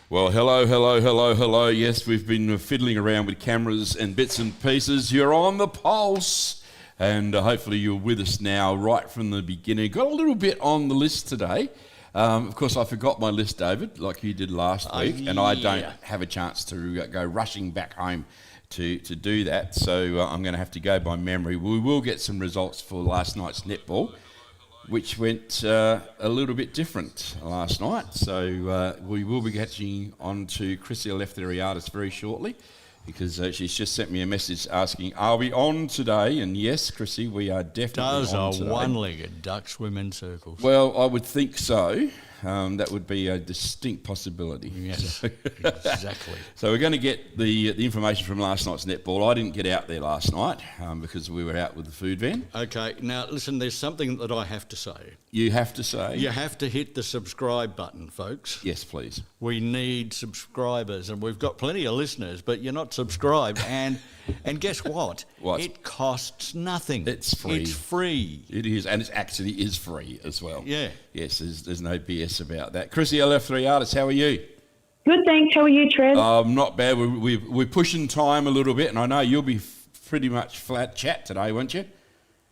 Well, hello. Yes, we've been fiddling around with cameras and bits and pieces. You're on the pulse, and hopefully you're with us now right from the beginning. Got a little bit on the list today. Of course, I forgot my list, David, like you did last week, and I don't have a chance to go rushing back home to do that. So I'm going to have to go by memory. We will get some results for last night's netball, which went a little bit different last night. So we will be getting on to Chrissy Eleftheriadis very shortly, because she's just sent me a message asking, are we on today? And yes, Chrissy, we are definitely on today. Does a one-legged duck swim in circles? Well, I would think so. That would be a distinct possibility. Yes, exactly. So we're going to get the information from last night's netball. I didn't get out there last night because we were out with the food van. Okay, now listen, there's something that I have to say. You have to say? You have to hit the subscribe button, folks. Yes, please. We need subscribers, and we've got plenty of listeners, but you're not subscribed. And guess what? What? It costs nothing. It's free. It's free. It is, and it actually is free as well. Yeah. Yes, there's no BS about that. Chrissy Eleftheriadis, how are you? Good, thanks. How are you, Trev? Not bad. We're pushing time a little bit, and I know you'll be pretty much flat chat today, won't you?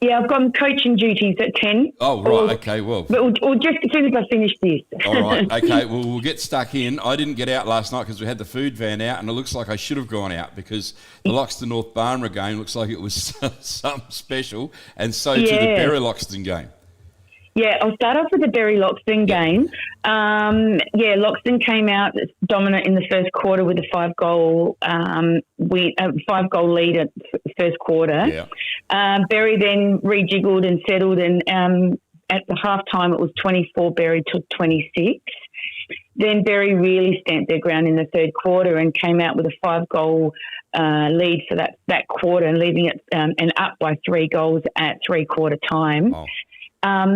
Yeah, I've got coaching duties at 10. Oh, right, okay, well. Or just as soon as I finish this. All right, okay, well, we'll get stuck in. I didn't get out last night because we had the food van out, and it looks like I should have gone out because the Loxton North Barnra game looks like it was something special, and so too the Berry Loxton game. Yeah, I'll start off with the Berry Loxton game. Loxton came out dominant in the first quarter with a 5-goal lead at first quarter. Yeah. Berry then rejiggled and settled, and at the halftime it was 24. Berry took 26. Then Berry really stamped their ground in the third quarter and came out with a 5-goal lead for that quarter, and leaving it and up by 3 goals at three-quarter time. Oh.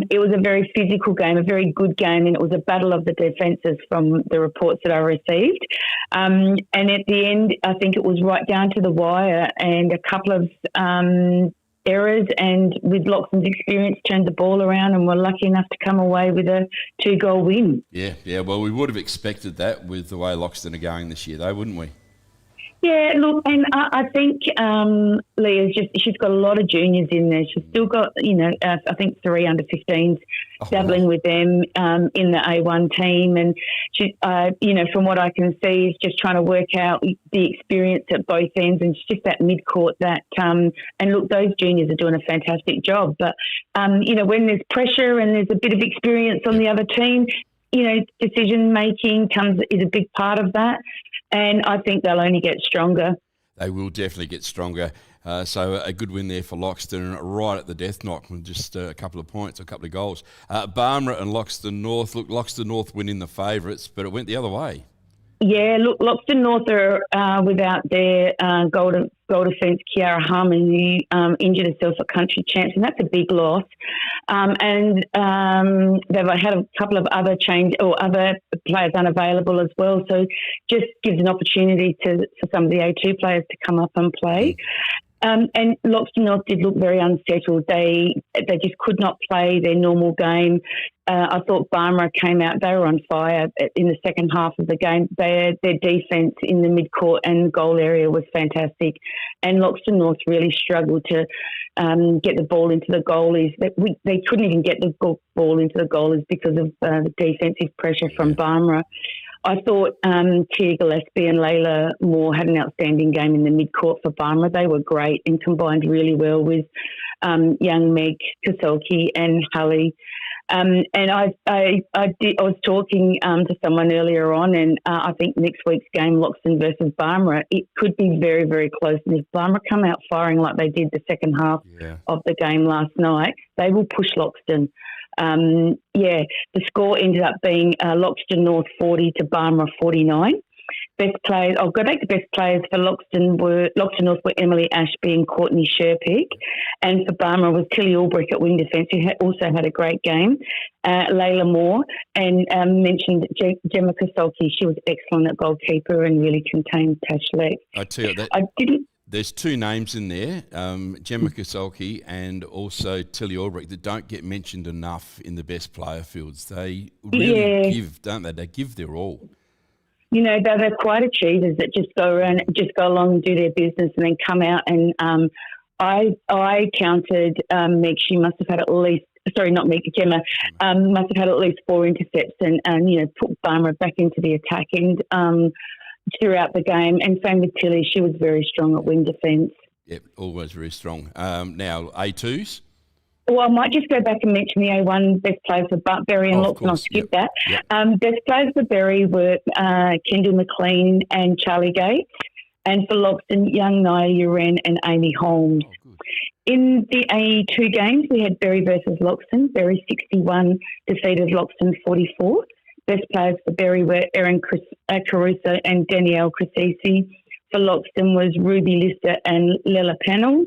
It was a very physical game, a very good game, and it was a battle of the defences from the reports that I received. And at the end, I think it was right down to the wire, and a couple of errors, and with Loxton's experience, turned the ball around and were lucky enough to come away with a 2-goal win. Yeah. Well, we would have expected that with the way Loxton are going this year, though, wouldn't we? Yeah, look, and I think Leah's she's got a lot of juniors in there. She's still got, I think 3 under 15s dabbling with them in the A1 team. And she, from what I can see, is just trying to work out the experience at both ends, and it's just that mid-court that, and look, those juniors are doing a fantastic job. But, when there's pressure and there's a bit of experience on the other team, decision-making is a big part of that. And I think they'll only get stronger. They will definitely get stronger. So a good win there for Loxton, right at the death knock with just a couple of points, a couple of goals. Barmera and Loxton North. Look, Loxton North win in the favourites, but it went the other way. Yeah, look, Loxton North are without their goal defence, Kiara Harmon, who injured herself at country champs, and that's a big loss. And they've had a couple of other other players unavailable as well, so just gives an opportunity for some of the A2 players to come up and play. And Loxton North did look very unsettled. They just could not play their normal game. I thought Barmera came out, they were on fire in the second half of the game. Their defence in the mid-court and goal area was fantastic. And Loxton North really struggled to get the ball into the goalies. They couldn't even get the ball into the goalies because of the defensive pressure from Barmera. I thought Tia Gillespie and Layla Moore had an outstanding game in the mid-court for Barmera. They were great and combined really well with young Meg Kasolki and Hully. And I was talking to someone earlier on, and I think next week's game, Loxton versus Barmera, it could be very, very close. And if Barmera come out firing like they did the second half of the game last night, they will push Loxton. The score ended up being Loxton North 40 to Barmera 49. Best players, I'll go back to best players for Loxton North were Emily Ashby and Courtney Sherpick, and for Barmera was Tilly Ulbrich at wing defence, who also had a great game. Layla Moore, and mentioned Gemma Kasolki. She was excellent at goalkeeper and really contained Tash Leck. I tell you, there's 2 names in there, Gemma Kasolki and also Tilly Ulbrich, that don't get mentioned enough in the best player fields. They really give, don't they? They give their all. they're quite achievers that just go around, just go along and do their business and then come out. And I counted Meg. She must have had at least, sorry, not Meg, Gemma, must have had at least 4 intercepts and put Barmer back into the attack and throughout the game. And same with Tilly. She was very strong at wing defence. Yep, always very strong. Now, A2s? Well, I might just go back and mention the A1 best players for Berry and Loxton. I'll skip that. Yep. Best players for Berry were Kendall McLean and Charlie Gates. And for Loxton, young Nia Uren and Amy Holmes. Oh, in the A2 games, we had Berry versus Loxton. Berry 61 defeated Loxton 44. Best players for Berry were Erin Caruso and Danielle Crescisi. For Loxton was Ruby Lister and Lela Pennell.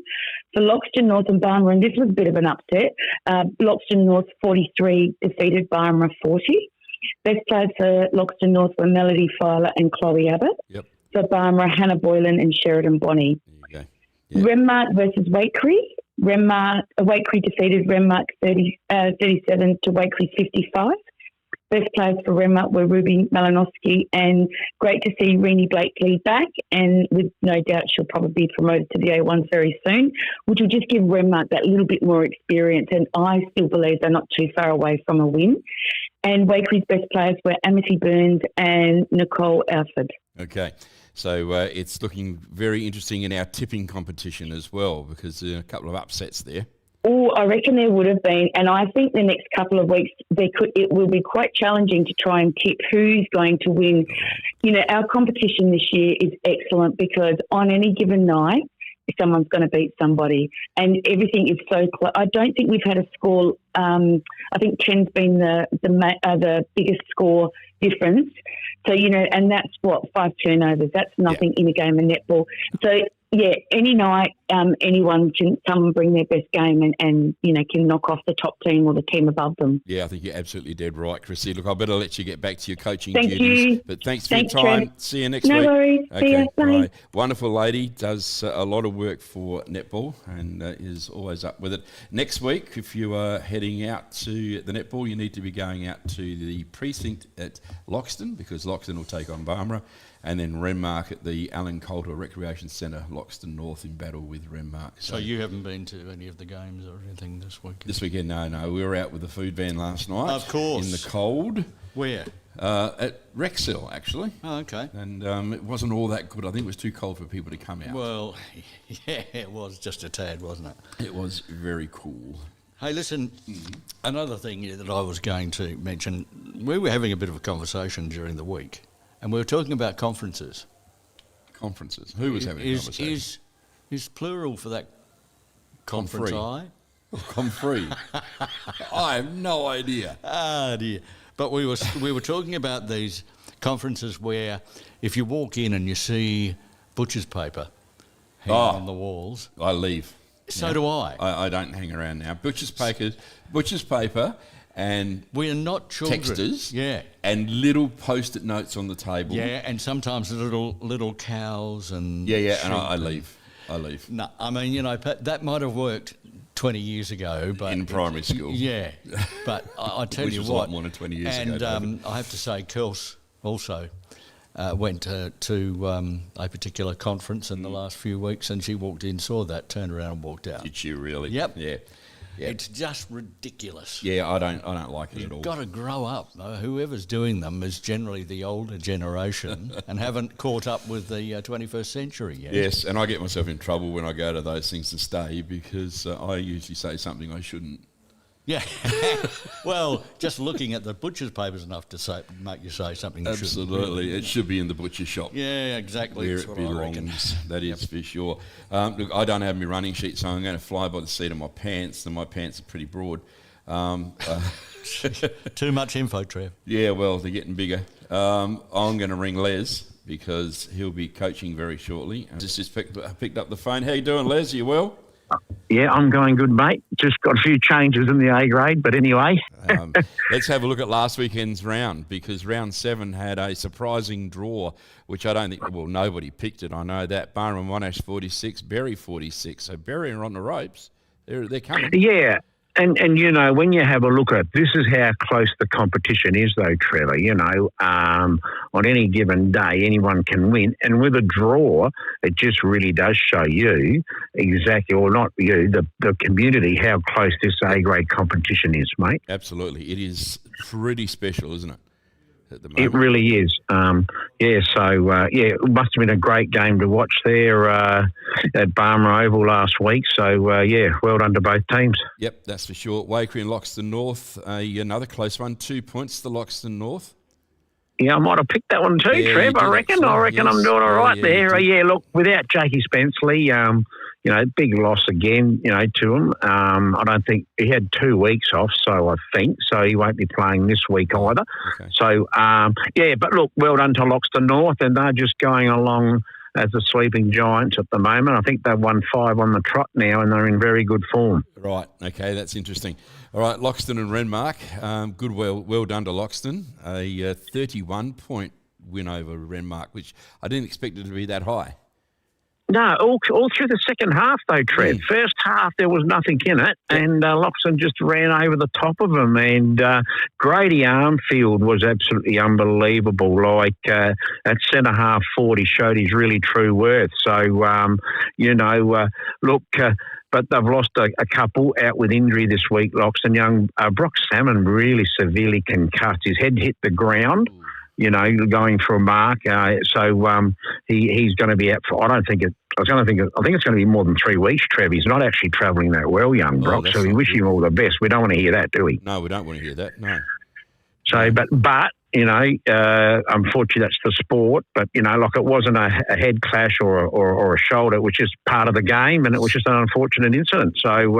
For Loxton North and Barmer, and this was a bit of an upset, Loxton North 43 defeated Barmer 40. Best players for Loxton North were Melody Filer and Chloe Abbott. Yep. For Barmer, Hannah Boylan and Sheridan Bonnie. There you go. Yep. Renmark versus Wakely. Wakely defeated Renmark 37 to Wakely 55. Best players for Renmark were Ruby Malinowski, and great to see Renee Blakely back, and with no doubt she'll probably be promoted to the A1 very soon, which will just give Renmark that little bit more experience, and I still believe they're not too far away from a win. And Wakely's best players were Amity Burns and Nicole Alford. Okay, so it's looking very interesting in our tipping competition as well, because there are a couple of upsets there. Oh, I reckon there would have been, and I think the next couple of weeks it will be quite challenging to try and tip who's going to win. Our competition this year is excellent because on any given night, someone's going to beat somebody, and everything is so close. I don't think we've had a score. I think 10's been the biggest score difference. So and that's what 5 turnovers. That's nothing in a game of netball. So. Yeah, any night, anyone can come and bring their best game and can knock off the top team or the team above them. Yeah, I think you're absolutely dead right, Chrissy. Look, I better let you get back to your coaching duties. You. But thanks for your time. Trev. See you next week. No worries. Okay, see you. Bye. Bye. Wonderful lady, does a lot of work for netball and is always up with it. Next week, if you are heading out to the netball, you need to be going out to the precinct at Loxton, because Loxton will take on Barmera. And then Renmark at the Alan Coulter Recreation Centre, Loxton North, in battle with Renmark. So you haven't been to any of the games or anything this weekend? This weekend, no. We were out with the food van last night. Of course. In the cold. Where? At Rexhill, actually. Oh, okay. And it wasn't all that good. I think it was too cold for people to come out. Well, yeah, it was just a tad, wasn't it? It was very cool. Hey, listen, another thing that I was going to mention, we were having a bit of a conversation during the week. And we were talking about conferences. Conferences? Who was having a conversation? Is plural for that conference I? Confree. I have no idea. Ah, dear. But we were talking about these conferences where if you walk in and you see butcher's paper hanging on the walls. I leave. So do I. I don't hang around now. Butcher's paper and we are not children. Texters, and little post-it notes on the table, and sometimes little cows and and I leave. No, I mean that might have worked 20 years ago, but in primary school, but I tell which you was what, a lot more than 20 years ago. And I have to say, Kels also went to a particular conference in the last few weeks, and she walked in, saw that, turned around, and walked out. Did she really? Yep. Yeah. It's just ridiculous. Yeah, I don't like it at all. You've got to grow up. Whoever's doing them is generally the older generation and haven't caught up with the 21st century yet. Yes, and I get myself in trouble when I go to those things to stay because I usually say something I shouldn't. Yeah. Well, just looking at the butcher's paper is enough to make you say something you shouldn't. Absolutely. It should be in the butcher shop. Yeah, exactly. Where That's it what I reckon. belongs. That is for sure. Look, I don't have my running sheet, so I'm going to fly by the seat of my pants, and my pants are pretty broad. Too much info, Trev. Yeah, well, they're getting bigger. I'm going to ring Les because he'll be coaching very shortly. I just picked up the phone. How you doing, Les? Are you well? Yeah, I'm going good, mate. Just got a few changes in the A grade, but anyway. Let's have a look at last weekend's round, because round 7 had a surprising draw, which I don't think, nobody picked it. I know that. Barnum Monash 46, Berry 46. So Berry are on the ropes. They're coming. Yeah. And you know, when you have a look at this is how close the competition is, though, Trevor. You know, on any given day, anyone can win, and with a draw, it just really does show you exactly, or not you, the community, how close this A grade competition is, mate. Absolutely, it is pretty special, isn't it? At the It moment. really is. It must have been a great game to watch there at Barmer Oval last week. So, well done to both teams. Yep, that's for sure. Wakery and Loxton North, another close one, 2 points to Loxton North. Yeah, I might have picked that one too, Yeah, Trev. you did I reckon. actually, I reckon yes. I'm doing all right Yeah, there. you did. Look, without Jakey Spenceley, big loss again, to him. I don't think he had 2 weeks off, so he won't be playing this week either. Okay. So, but look, well done to Loxton North, and they're just going along as the sleeping giants at the moment. I think they've won 5 on the trot now, and they're in very good form. Right, okay, that's interesting. All right, Loxton and Renmark, well done to Loxton. A 31-point win over Renmark, which I didn't expect it to be that high. No, all through the second half, though, Trev. First half, there was nothing in it, and Loxton just ran over the top of them. And Grady Armfield was absolutely unbelievable. Like, at centre-half 40 showed his really true worth. So, but they've lost a couple out with injury this week, Loxton. Young Brock Salmon really severely concussed. His head hit the ground. Going for a mark. He's going to be out for, I think it's going to be more than 3 weeks, Trev. He's not actually travelling that well, young Brock, so we wish him all the best. We don't want to hear that, do we? No, we don't want to hear that, no. So, but unfortunately that's the sport, but, it wasn't a head clash or a shoulder, which is part of the game, and it was just an unfortunate incident. So,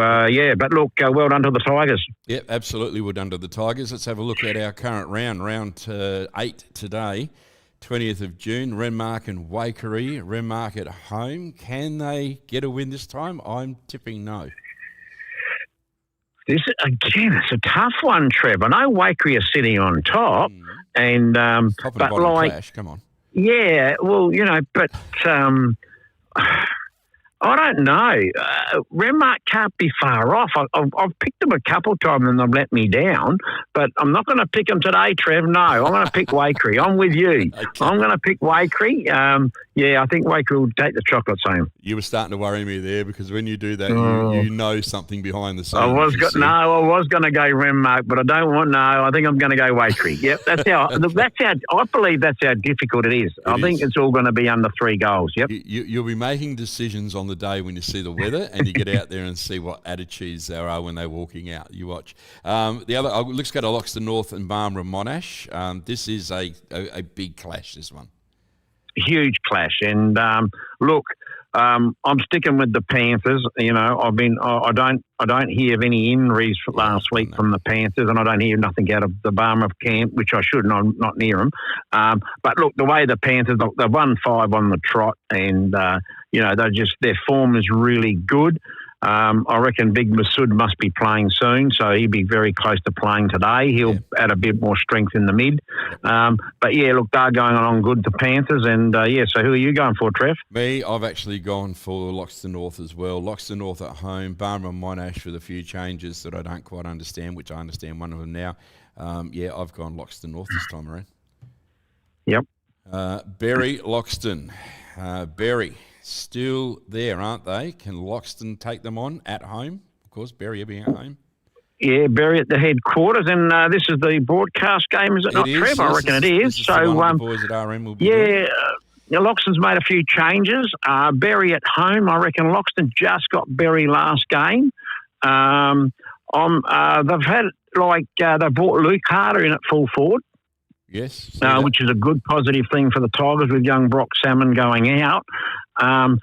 but look, well done to the Tigers. Yep, absolutely well done to the Tigers. Let's have a look at our current round 8 today, 20th of June, Renmark and Wakery. Renmark at home. Can they get a win this time? I'm tipping no. This again, it's a tough one, Trev. I know Wakery are sitting on top, and Top and but bottom like, clash, come on. yeah, well, but I don't know. Renmark can't be far off. I've picked them a couple of times and they've let me down, but I'm not going to pick them today, Trev. No, I'm going to pick Wakery. I'm with you. Okay. I'm going to pick Wakery. I think Wakery will take the chocolates home. You were starting to worry me there because when you do that, you know something behind the scenes. I was going to go Renmark, but I don't want. No, I think I'm going to go Wakery. Yep, that's how. I believe that's how difficult it is. I think it's all going to be under 3 goals. Yep. You'll be making decisions on the day when you see the weather and you get out there and see what attitudes there are when they're walking out. You watch. Let's go to Loxton North and Barmer and Monash. This is a big clash, this one. Huge clash, and look, I'm sticking with the Panthers. I don't hear of any injuries last week from the Panthers, and I don't hear nothing out of the Barmer camp, which I should, and I'm not near them. But look, the way the Panthers, they've won 5 on the trot, and their form is really good. I reckon Big Masood must be playing soon, so he'll be very close to playing today. He'll add a bit more strength in the mid. Look, they're going along good, the Panthers, and so who are you going for, Trev? Me, I've actually gone for Loxton North as well. Loxton North at home, Barmer and Monash with a few changes that I don't quite understand, which I understand one of them now. I've gone Loxton North this time around. Yep. Berry, Loxton. Berry. Still there, aren't they? Can Loxton take them on at home? Of course, Berry being at home. Yeah, Berry at the headquarters, and this is the broadcast game, is it not, Trev? I reckon it is. So, the boys at RM will be doing. Loxton's made a few changes. Berry at home, I reckon Loxton just got Berry last game. They've brought Luke Harder in at full forward. Yes. Which is a good positive thing for the Tigers with young Brock Salmon going out. I'll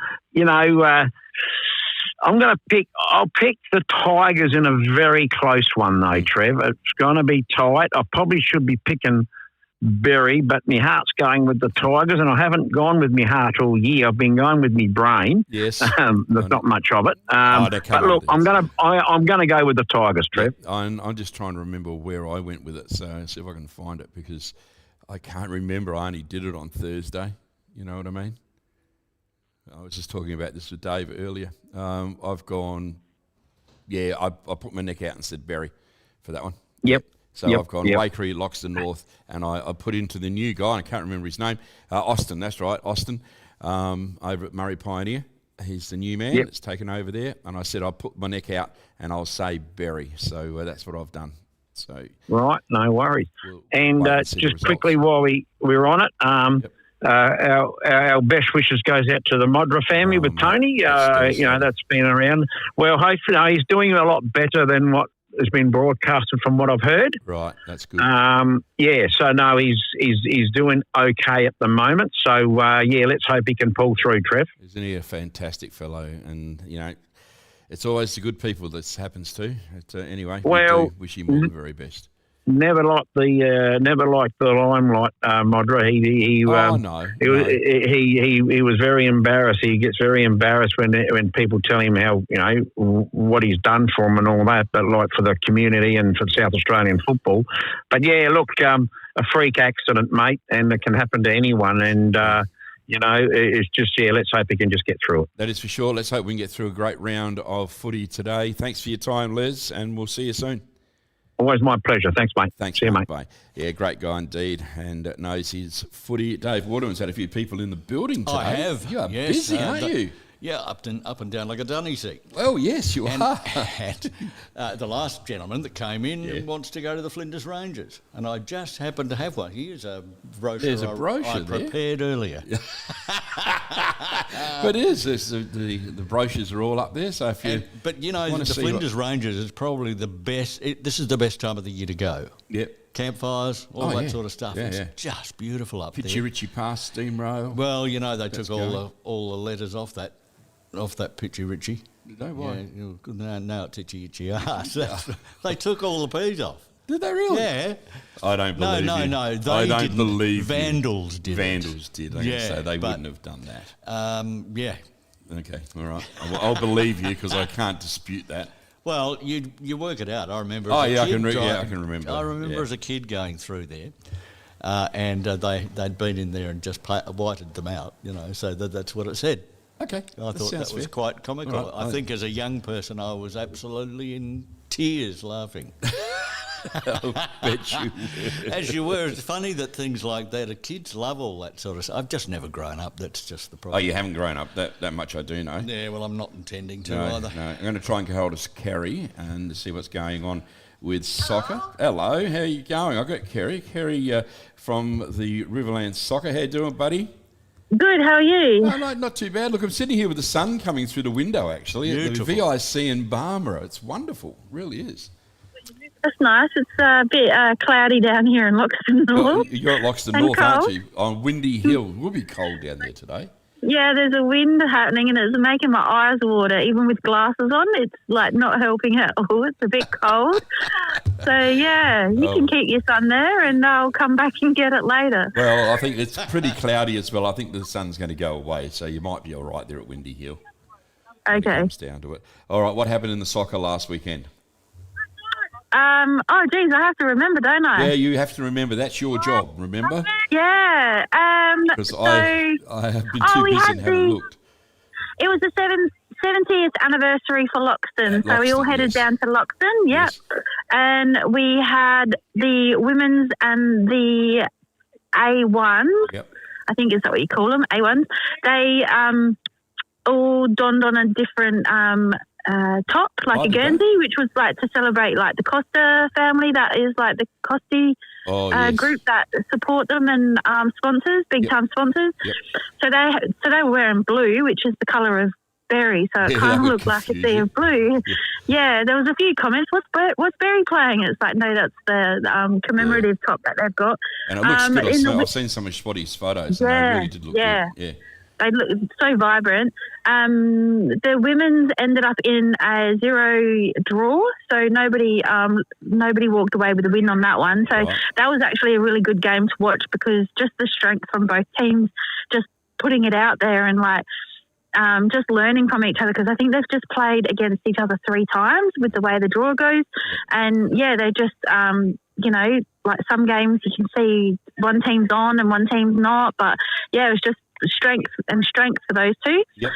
pick the Tigers in a very close one though, Trev. It's going to be tight. I probably should be picking Berry, but my heart's going with the Tigers, and I haven't gone with my heart all year. I've been going with my brain. Yes. There's not much of it. But look, I'm going to go with the Tigers, Trev. I'm just trying to remember where I went with it, so see if I can find it, because I can't remember. I only did it on Thursday. You know what I mean? I was just talking about this with Dave earlier. I've gone Yeah, I put my neck out and said Berry for that one. Yep. So I've gone Waikerie, Loxton North, and I put into the new guy, and I can't remember his name, Austin, that's right, Austin, over at Murray Pioneer. He's the new man that's taken over there. And I said I'll put my neck out and I'll say Berry. So that's what I've done. So right, no worries. We'll just quickly while we're on it, our best wishes goes out to the Modra family with Tony. That's been around. Well, hopefully he's doing a lot better than what has been broadcasted from what I've heard. Right, that's good. So no, he's doing okay at the moment. So let's hope he can pull through, Trev. Isn't he a fantastic fellow? And it's always the good people this happens to. Anyway, we do wish him all the very best. Never liked the limelight, Modra. He was very embarrassed. He gets very embarrassed when people tell him how what he's done for him and all that. But like for the community and for South Australian football. But a freak accident, mate, and it can happen to anyone. And it's just let's hope he can just get through it. That is for sure. Let's hope we can get through a great round of footy today. Thanks for your time, Les, and we'll see you soon. Always my pleasure. Thanks, mate. Thanks, see you, mate. Bye. Yeah, great guy indeed, and knows his footy. Dave Waterman's had a few people in the building today. I have. You are busy, aren't you? Yeah, up and down like a dunny seat. Well, yes, you are. And the last gentleman that came in wants to go to the Flinders Ranges, and I just happened to have one. Here's a brochure. There's a brochure I prepared earlier. But it is. The brochures are all up there. So if you the Flinders Ranges is probably the best. This is the best time of the year to go. Yep. Campfires, all that sort of stuff. Yeah, it's just beautiful up there. Pitchy Richie Pass, Steam Rail. Well, they took all the letters off that Pitchy Richie. No, why? Yeah, now it's Itchy Itchy Arse. They took all the P's off. Did they really? Yeah. I don't believe you. No. I don't believe Vandals you. did. Vandals did. So they wouldn't have done that. Yeah. Okay. All right. I'll believe you because I can't dispute that. Well, you work it out. I remember. I can remember. I remember as a kid going through there, and they'd been in there and just whited them out. So that's what it said. Okay. I thought that was quite comical. Right. I think as a young person, I was absolutely in tears laughing. I'll bet you were. As you were. It's funny that things like that, kids love all that sort of stuff. I've just never grown up. That's just the problem. Oh, you haven't grown up. That much I do know. Yeah, well, I'm not intending to either. No. I'm going to try and get hold of Kerry and see what's going on with soccer. Hello, how are you going? I've got Kerry. Kerry from the Riverland Soccer. How you doing, buddy? Good, how are you? No, not too bad. Look, I'm sitting here with the sun coming through the window, actually, beautiful. At the VIC in Barmera. It's wonderful. It really is. That's nice. It's a bit cloudy down here in Loxton North. You're at Loxton North, aren't you? On Windy Hill. It will be cold down there today. Yeah, there's a wind happening and it's making my eyes water, even with glasses on. It's like not helping at all. It's a bit cold. So, yeah, you can keep your sun there and I'll come back and get it later. Well, I think it's pretty cloudy as well. I think the sun's going to go away, so you might be all right there at Windy Hill. Okay. It comes down to it. All right, what happened in the soccer last weekend? I have to remember, don't I? Yeah, you have to remember. That's your job, remember? Yeah. Because I have been too busy and haven't looked. It was the 70th anniversary for Loxton. So we all headed down to Loxton, yes. And we had the women's and the A1s. Yep. I think is that what you call them, A1s. They all donned on a different top, like a Guernsey, which was like to celebrate like the Costa family. That is like the Costi group that support them and sponsors, big time sponsors. Yep. So they were wearing blue, which is the colour of berry, so it kind of looked like a sea of blue. Yeah, there was a few comments. What's Berry playing? It's like, no, that's the commemorative top that they've got. And it looks good. I've seen some of Spotty's photos, and they really did look good. Yeah. They look so vibrant. The women's ended up in a 0 draw, so nobody walked away with a win on that one. So that was actually a really good game to watch because just the strength from both teams, just putting it out there and like just learning from each other, because I think they've just played against each other 3 times with the way the draw goes. And, they just, like some games you can see one team's on and one team's not. But, it was just strength for those two. Yep.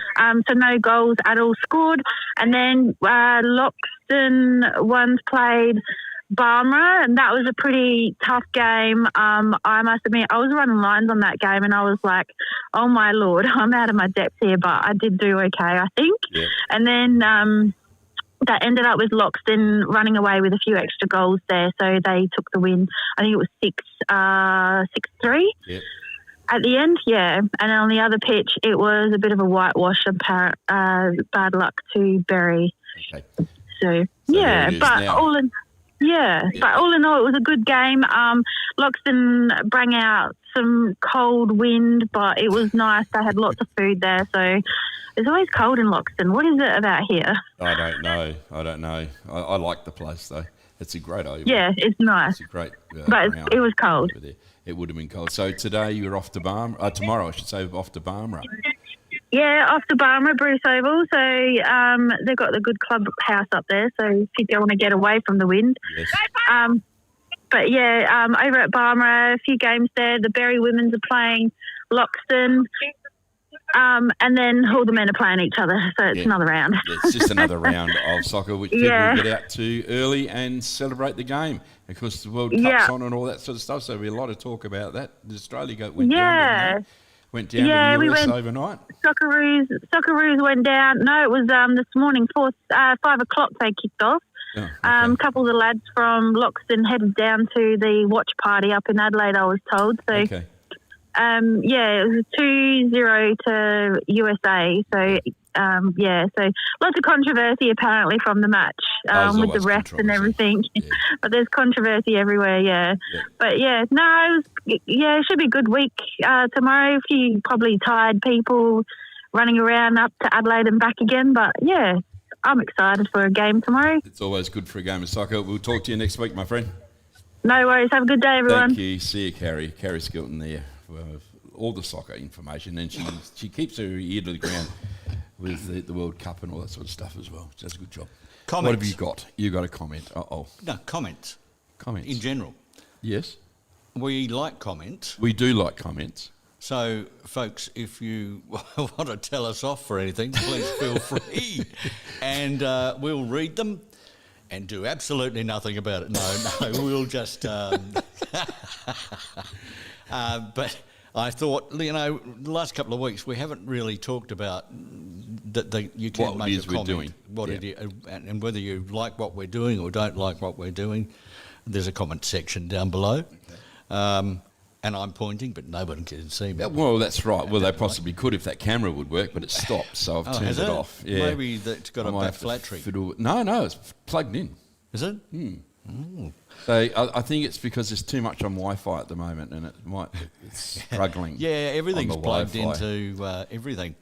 So no goals at all scored. And then Loxton once played Barmera, and that was a pretty tough game. I must admit, I was running lines on that game, and I was like, oh my Lord, I'm out of my depth here, but I did do okay, I think. Yep. And then that ended up with Loxton running away with a few extra goals there, so they took the win. I think it was 6-3 Yep. at the end, yeah. And then on the other pitch, it was a bit of a whitewash and bad luck to Berry. Okay. So there yeah, it is but now. all in all, it was a good game. Loxton brought out some cold wind, but it was nice. They had lots of food there, so it's always cold in Loxton. What is it about here? I don't know. I like the place though. It's a great over. Yeah, it's nice. It's a great. But it was cold. over there. It would have been cold. So today you're off to Barmera. Tomorrow I should say off to Barmera. Yeah, off to Barmera, Bruce Oval. So they've got the good clubhouse up there. So if you don't want to get away from the wind. Yes. But yeah, over at Barmera, a few games there. The Berry Women's are playing Loxton. And then all the men are playing each other. So it's another round. Yeah, it's just another round of soccer, which people will get out to early and celebrate the game. Of course, the World Cup's on and all that sort of stuff. So there'll be a lot of talk about that. Australia went down. Went down to the US overnight. Socceroos went down. No, it was this morning, 5 o'clock they kicked off. Oh, okay. A couple of the lads from Loxton headed down to the watch party up in Adelaide, I was told. So, Okay. it was 2-0 to USA. So, so lots of controversy apparently from the match with the refs and everything. Yeah. But there's controversy everywhere, yeah. But, it should be a good week tomorrow. A few probably tired people running around up to Adelaide and back again. But, yeah, I'm excited for a game tomorrow. It's always good for a game of soccer. We'll talk to you next week, my friend. No worries. Have a good day, everyone. Thank you. See you, Carrie. Carrie Skilton there for all the soccer information. And she keeps her ear to the ground with the World Cup and all that sort of stuff as well. She does a good job. Comments. What have you got? You got a comment. Uh-oh. No, comments. Comments. In general. Yes. We like comments. We do like comments. So, folks, if you want to tell us off for anything, please feel free. And we'll read them and do absolutely nothing about it. No, we'll just... but I thought, the last couple of weeks we haven't really talked about that you can What make it is a comment. we're doing. What it is, and whether you like what we're doing or don't like what we're doing, there's a comment section down below. Okay. And I'm pointing, but no one can see me. Well, that's right. Well, they possibly could if that camera would work, but it stopped, so I've turned it off. Yeah. Maybe that's got a bad battery. No, it's plugged in. Is it? So I think it's because there's too much on Wi-Fi at the moment, and it's struggling. Yeah, everything's plugged Wi-Fi. into everything.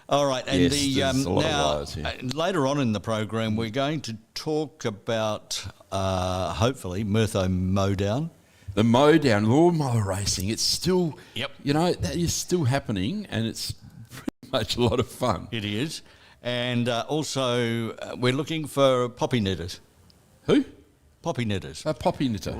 All right, and Yes, there's a lot of wires here. Later on in the program, we're going to talk about hopefully Murtho Mowdown. The Mowdown lawnmower racing, it's still, Yep. That is still happening, and it's pretty much a lot of fun. It is, and also we're looking for poppy knitters. Who? Poppy knitters. A poppy knitter.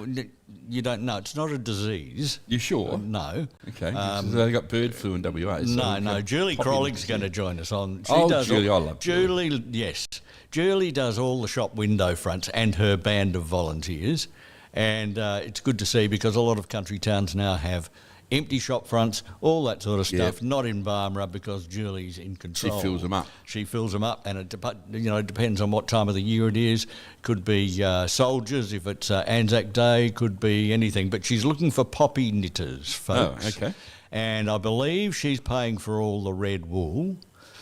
You don't know. It's not a disease. You sure? No. Okay. They got bird flu in WA. So No. Julie poppy Crowley's knitters going to here. join us on. Julie, I love Julie. Julie, yes. Julie does all the shop window fronts and her band of volunteers. And it's good to see because a lot of country towns now have empty shop fronts, all that sort of stuff. Yep. Not in Barmera because Julie's in control. She fills them up. She fills them up, and it depends on what time of the year it is. Could be soldiers if it's Anzac Day. Could be anything. But she's looking for poppy knitters, folks. Oh, okay. And I believe she's paying for all the red wool.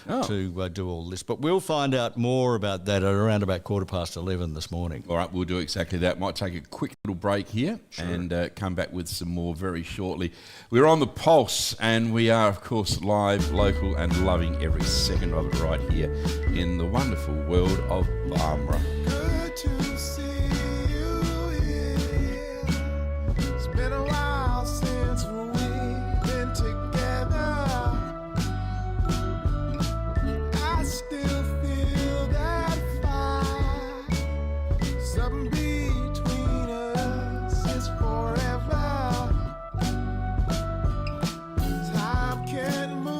To do all this. But we'll find out more about that at around about 11:15 this morning. All right, we'll do exactly that. Might take a quick little break here and come back with some more very shortly. We're on the Pulse, and we are, of course, live, local, and loving every second of it right here in the wonderful world of Barmera. Good to see you here. It's been a while since we've been together. I still feel that fire. Something between us is forever. Time can move.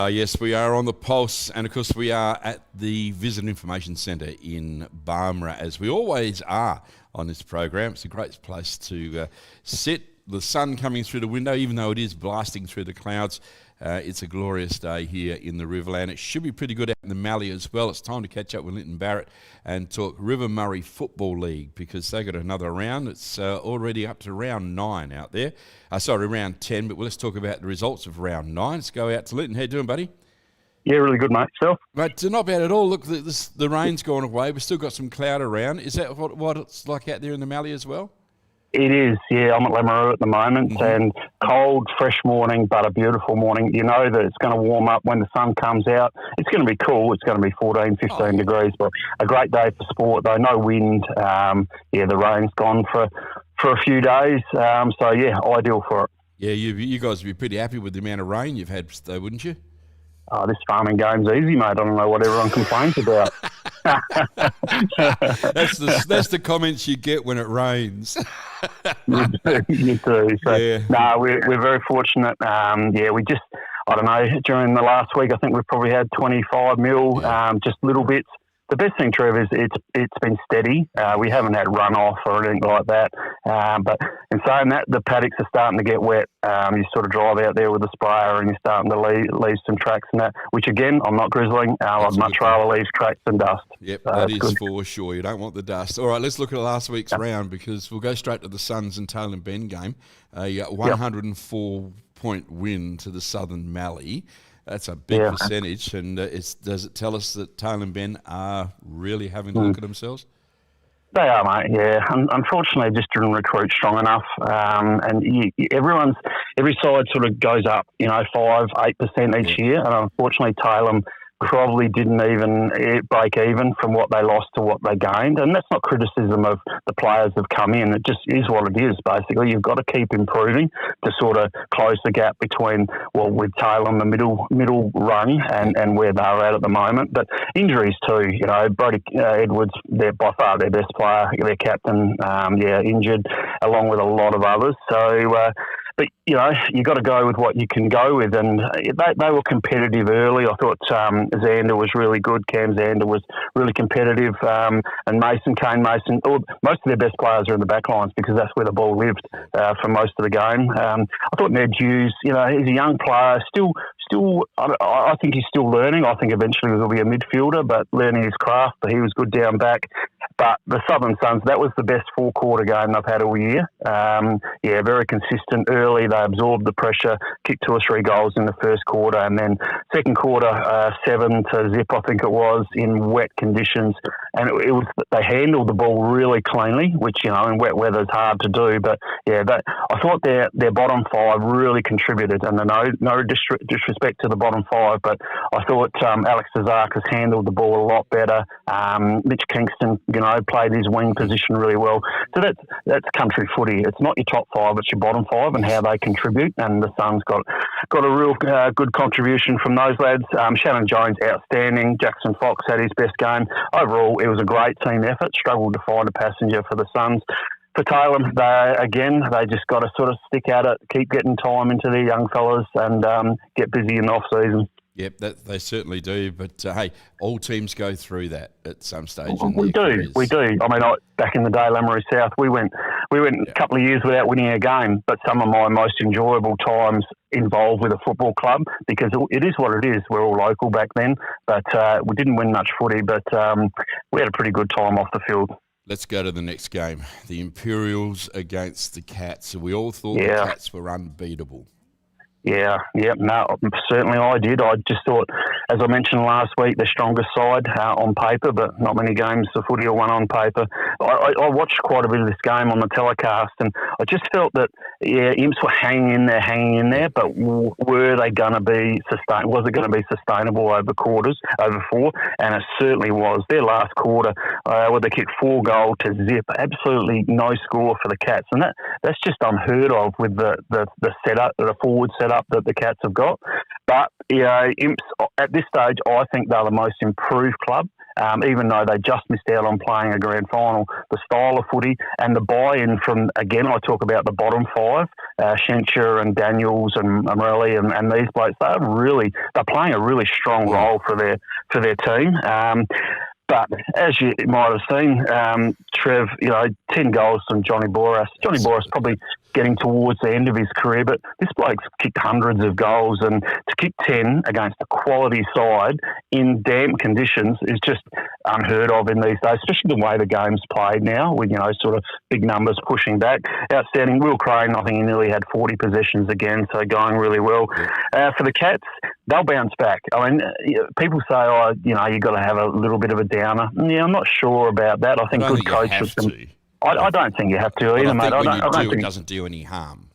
Yes, we are on the Pulse, and of course we are at the Visit Information Centre in Barmera, as we always are on this program. It's a great place to sit. The sun coming through the window, even though it is blasting through the clouds. It's a glorious day here in the Riverland. It should be pretty good out in the Mallee as well. It's time to catch up with Linton Barrett and talk River Murray Football League, because they got another round. It's already up to round 9 out there. Round 10, but let's talk about the results of round 9. Let's go out to Linton. How you doing, buddy? Yeah, really good, mate. Yourself? Mate, not bad at all. Look, the rain's gone away. We've still got some cloud around. Is that what it's like out there in the Mallee as well? It is, yeah. I'm at Lameroo at the moment, and cold, fresh morning, but a beautiful morning. You know that it's going to warm up when the sun comes out. It's going to be cool. It's going to be 14, 15 degrees, but a great day for sport, though. No wind. The rain's gone for a few days. So, yeah, ideal for it. Yeah, you guys would be pretty happy with the amount of rain you've had, though, wouldn't you? Oh, this farming game's easy, mate. I don't know what everyone complains about. That's the comments you get when it rains. You do. So, yeah. No, we're very fortunate. We just, I don't know, during the last week, I think we've probably had 25 mil, just little bits. The best thing, Trev, is it's been steady. We haven't had runoff or anything like that. But in saying that, the paddocks are starting to get wet. You sort of drive out there with a sprayer and you're starting to leave some tracks and that, which again, I'm not grizzling. I'd much rather leave tracks than dust. Yep, so that is good. for sure. You don't want the dust. All right, let's look at last week's round, because we'll go straight to the Suns and Tail and Bend game. A 104-point win to the Southern Mallee. That's a big percentage, and does it tell us that Tail and Ben are really having to look at themselves? They are, mate, yeah. Unfortunately, just didn't recruit strong enough. Every side sort of goes up, 5-8% each year, and unfortunately, Tailem probably didn't even break even from what they lost to what they gained. And that's not criticism of the players that have come in. It just is what it is, basically. You've got to keep improving to sort of close the gap between, with Taylor on the middle rung and where they're at the moment. But injuries too, Brody Edwards, they're by far their best player, their captain, injured, along with a lot of others. So, but, you got to go with what you can go with. And they were competitive early. I thought Zander was really good. Cam Zander was really competitive. And Kane Mason, most of their best players are in the back lines, because that's where the ball lived for most of the game. I thought Ned Hughes, he's a young player, still, I think he's still learning. I think eventually he'll be a midfielder, but learning his craft. But he was good down back. But the Southern Suns, that was the best four-quarter game they've had all year. Very consistent early. They absorbed the pressure, kicked 2 or 3 goals in the first quarter, and then second quarter, 7-0, I think it was, in wet conditions. And they handled the ball really cleanly, which, in wet weather is hard to do. But, I thought their bottom 5 really contributed. And no disrespect to the bottom 5, but I thought Alex Zazakis handled the ball a lot better. Mitch Kingston, played his wing position really well. So that's country footy. It's not your top 5, it's your bottom 5 and how they contribute. And the Suns got a real good contribution from those lads. Shannon Jones, outstanding. Jackson Fox had his best game. Overall, it was a great team effort. Struggled to find a passenger for the Suns. For Taylor, they just got to sort of stick at it, keep getting time into their young fellas, and get busy in the off-season. Yep, they certainly do. But, hey, all teams go through that at some stage. We do. I mean, back in the day, Lameroo South, we went a couple of years without winning a game, but some of my most enjoyable times involved with a football club, because it is what it is. We're all local back then, but we didn't win much footy, but we had a pretty good time off the field. Let's go to the next game. The Imperials against the Cats. We all thought the Cats were unbeatable. No, certainly I did. I just thought, as I mentioned last week, the strongest side on paper, but not many games of footy are won on paper. I watched quite a bit of this game on the telecast, and I just felt that, Imps were hanging in there, but were they going to be sustained? Was it going to be sustainable over 4? And it certainly was. Their last quarter, where they kicked 4 goals to zip, absolutely no score for the Cats, and that's just unheard of with the setup, the forward setup that the Cats have got. But Imps at this stage, I think they're the most improved club. even though they just missed out on playing a grand final. The style of footy and the buy-in from, again, I talk about the bottom five, Shencher and Daniels and Morelli and these blokes. They're playing a really strong role for their team. But as you might have seen, Trev, 10 goals from Johnny Boras. Johnny Boras probably getting towards the end of his career, but this bloke's kicked hundreds of goals, and to kick 10 against a quality side in damp conditions is just unheard of in these days, especially the way the game's played now with, sort of big numbers pushing back. Outstanding. Will Crane, I think he nearly had 40 possessions again, so going really well. For the Cats, they'll bounce back. I mean, people say, you've got to have a little bit of a downer. Yeah, I'm not sure about that. I think good coaches. I don't think you have to either, mate. I don't think it doesn't do any harm.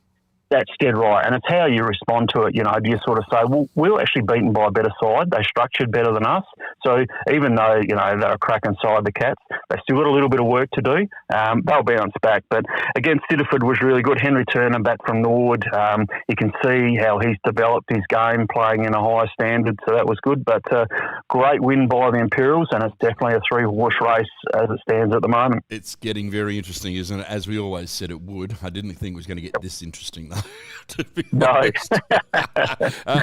That's dead right. And it's how you respond to it. Do you sort of say, well, we were actually beaten by a better side. They structured better than us. So even though, they're a cracking side, the Cats, they still got a little bit of work to do. They'll bounce back. But again, Siddiford was really good. Henry Turner back from Norwood. You can see how he's developed his game playing in a high standard. So that was good. But great win by the Imperials, and it's definitely a 3-horse race as it stands at the moment. It's getting very interesting, isn't it? As we always said it would. I didn't think it was going to get this interesting, though. To be honest.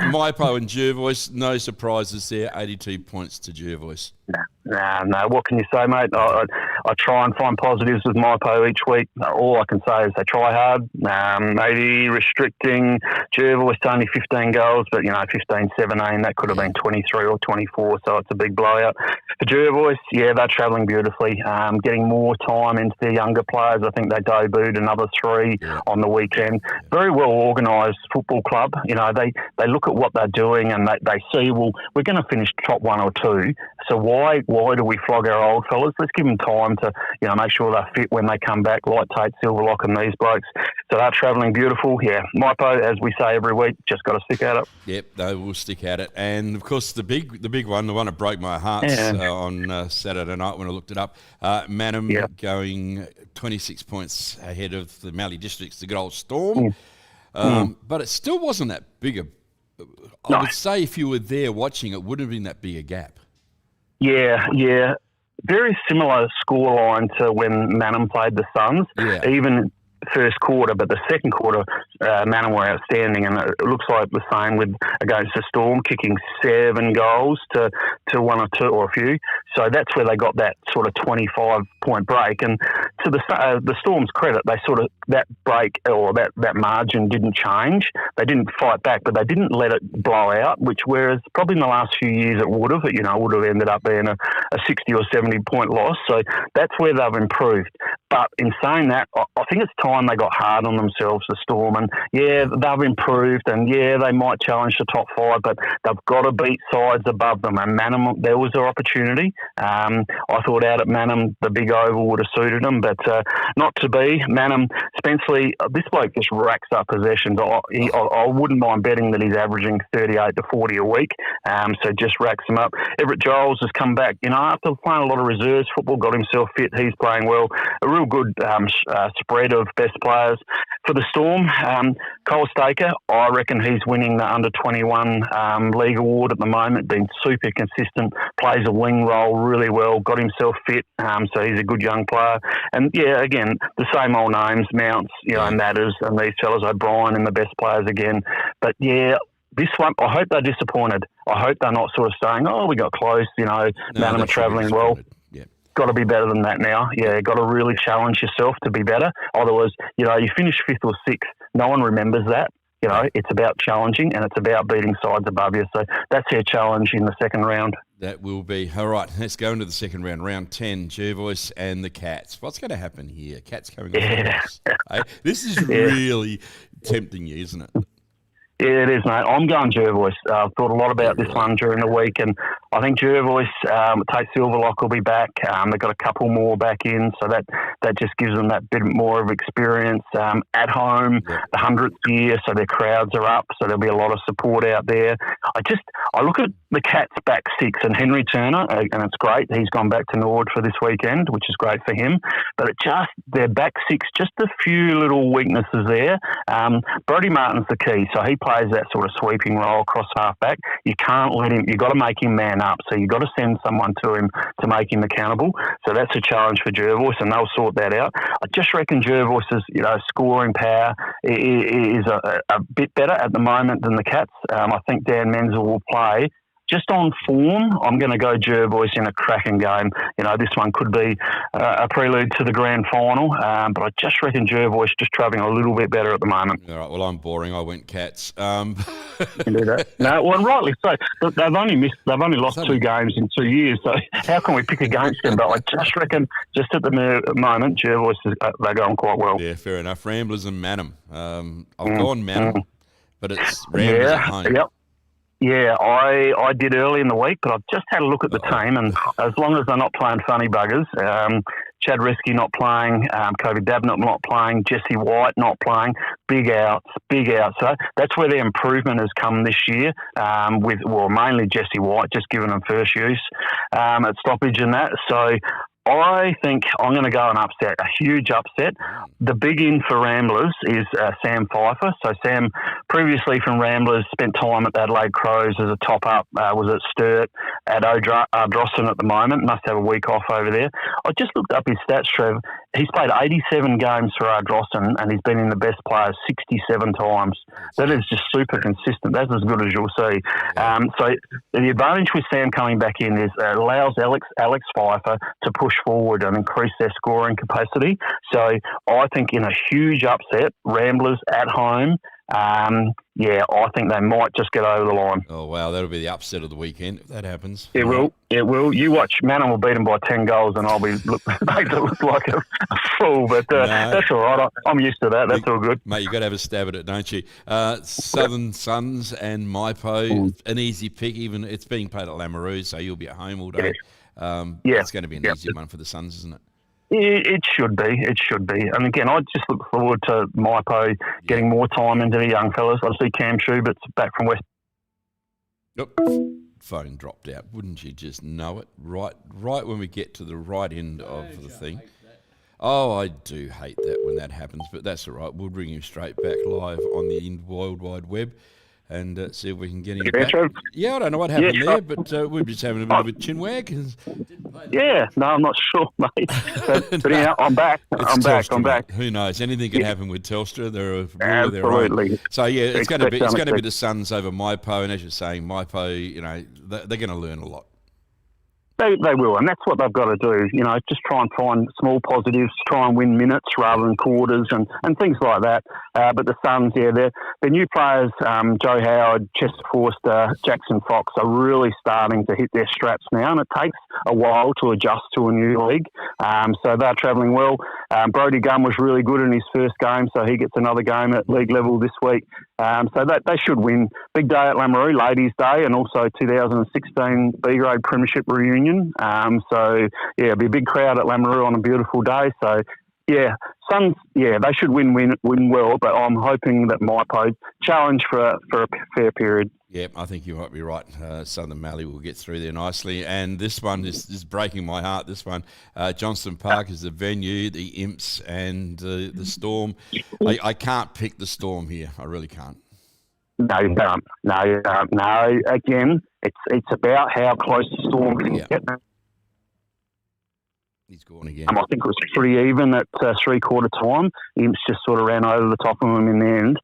Maipo and Jervois, no surprises there. 82 points to Jervois. No. What can you say, mate? I try and find positives with Maipo each week. All I can say is they try hard. Maybe restricting Jervois to only 15 goals, but 15, 17, that could have been 23 or 24, so it's a big blowout. For Jervois, they're travelling beautifully, getting more time into their younger players. I think they debuted another 3 on the weekend. Very well organised football club. They look at what they're doing and they see, well, we're going to finish top 1 or 2, so why do we flog our old fellas? Let's give them time to, make sure they're fit when they come back, like Tate, Silverlock and these blokes. So they're travelling beautiful. Maipo, as we say every week, just got to stick at it. Yep, they will stick at it. And, of course, the big one, the one that broke my heart on Saturday night when I looked it up, Manham going 26 points ahead of the Mallee Districts, the good old Storm. But it still wasn't that big I would say if you were there watching, it wouldn't have been that big a gap. Yeah. Very similar scoreline to when Manham played the Suns. Yeah. Even first quarter, but the second quarter, Manham were outstanding, and it looks like the same with against the Storm, kicking 7 goals to 1 or 2 or a few. So that's where they got that sort of 25-point break. And to the Storm's credit, they sort of that break or that margin didn't change. They didn't fight back, but they didn't let it blow out. Which whereas probably in the last few years it would have, would have ended up being a 60 or 70-point loss. So that's where they've improved. But in saying that, I think it's time they got hard on themselves, the Storm. And, they've improved and, they might challenge the top 5, but they've got to beat sides above them. And Manham, there was their opportunity. I thought out at Manham, the big oval would have suited them, but not to be. Manham, Spenceley, this bloke just racks up possessions. I wouldn't mind betting that he's averaging 38 to 40 a week, so just racks them up. Everett Giles has come back, after playing a lot of reserves football, got himself fit. He's playing well. A real good spread of best players. For the Storm, Cole Staker, I reckon he's winning the under-21 league award at the moment, been super consistent, plays a wing role really well, got himself fit, so he's a good young player. And, again, the same old names, Mounts, Matters and these fellas, O'Brien and the best players again. But, this one, I hope they're disappointed. I hope they're not sort of saying, we got close, Manham are travelling well. Got to be better than that now. Got to really challenge yourself to be better. Otherwise, you finish 5th or 6th, no one remembers that. It's about challenging and it's about beating sides above you. So that's their challenge in the second round. That will be. All right, let's go into the second round. Round 10, Jervois and the Cats. What's going to happen here? Cats coming on. This is really tempting you, isn't it? Yeah, it is, mate. I'm going Jervois. I've thought a lot about this one during the week, and I think Jervois, Tate Silverlock will be back. They've got a couple more back in, so that just gives them that bit more of experience at home. The 100th year, so their crowds are up, so there'll be a lot of support out there. I look at the Cats back 6 and Henry Turner, and it's great. He's gone back to Norwood for this weekend, which is great for him. But their back 6, just a few little weaknesses there. Brodie Martin's the key, so he plays plays that sort of sweeping role across half-back, you can't let him, you've got to make him man up. So you've got to send someone to him to make him accountable. So that's a challenge for Jervois, and they'll sort that out. I just reckon Jervois's, scoring power is a bit better at the moment than the Cats. I think Dan Menzel will play. Just on form, I'm going to go Jervois in a cracking game. This one could be a prelude to the grand final, but I just reckon Jervois just travelling a little bit better at the moment. All right, well, I'm boring. I went Cats. You can do that. No, well, rightly so. They've only lost 2 games in 2 years, so how can we pick against them? But I just reckon, just at the moment, Jervois, they're going quite well. Yeah, fair enough. Ramblers and Manham. I've gone Manham, but it's Ramblers at home. Yep. Yeah, I did early in the week, but I've just had a look at the team, and as long as they're not playing funny buggers, Chad Risky not playing, Kobe Dabnett not playing, Jesse White not playing, big outs. So that's where the improvement has come this year, mainly Jesse White, just giving them first use at stoppage and that. So I think I'm going to go an upset, a huge upset. The big in for Ramblers is Sam Pfeiffer. So Sam, previously from Ramblers, spent time at the Adelaide Crows as a top-up, was at Sturt, at Ardrossan at the moment, must have a week off over there. I just looked up his stats, Trev. He's played 87 games for Ardrossan, and he's been in the best players 67 times. That is just super consistent. That's as good as you'll see. So the advantage with Sam coming back in is it allows Alex Pfeiffer to push forward and increase their scoring capacity. So I think in a huge upset, Ramblers at home, I think they might just get over the line. Oh, wow, that'll be the upset of the weekend if that happens. It will. You watch, Manham will beat them by 10 goals and I'll be made to look like a fool, but that's all right. I'm used to that. That's all good. Mate, you've got to have a stab at it, don't you? Southern Suns and Maipo, an easy pick, even it's being played at Lameroo, so you'll be at home all day. It's going to be an easy one for the Suns, isn't it? It should be. And again, I just look forward to Maipo getting more time into the young fellas. I see Cam Schubert's back from West. Yep. Phone dropped out. Wouldn't you just know it? Right when we get to the right end of the thing. Oh, I do hate that when that happens, but that's all right. We'll bring you straight back live on the World Wide Web and see if we can get him back. Yeah, I don't know what happened there, but we're just having a bit of a chin wag. Yeah, no, I'm not sure, mate. But anyhow, I'm back. I'm back. Who knows? Anything can happen with Telstra. They're absolutely. So yeah, it's going to be the Suns over Maipo, and as you're saying, Maipo, they're going to learn a lot. They will, and that's what they've got to do. Just try and find small positives, try and win minutes rather than quarters and things like that. But the Suns, the new players, Joe Howard, Chester Forster, Jackson Fox, are really starting to hit their straps now, and it takes a while to adjust to a new league. So they're travelling well. Brodie Gunn was really good in his first game, so he gets another game at league level this week. So they should win. Big day at Lameroo, Ladies' Day, and also 2016 B-grade Premiership reunion. It'll be a big crowd at Lameroo on a beautiful day. So, Suns, they should win well, but I'm hoping that Maipo challenge for a fair period. Yeah, I think you might be right. Southern Mallee will get through there nicely. And this one is breaking my heart, this one. Johnston Park is the venue, the Imps and the Storm. I can't pick the Storm here. I really can't. No, you can't. No, again, it's about how close the Storm can get. He's gone again. I think it was pretty even at three-quarter time. Imps just sort of ran over the top of them in the end.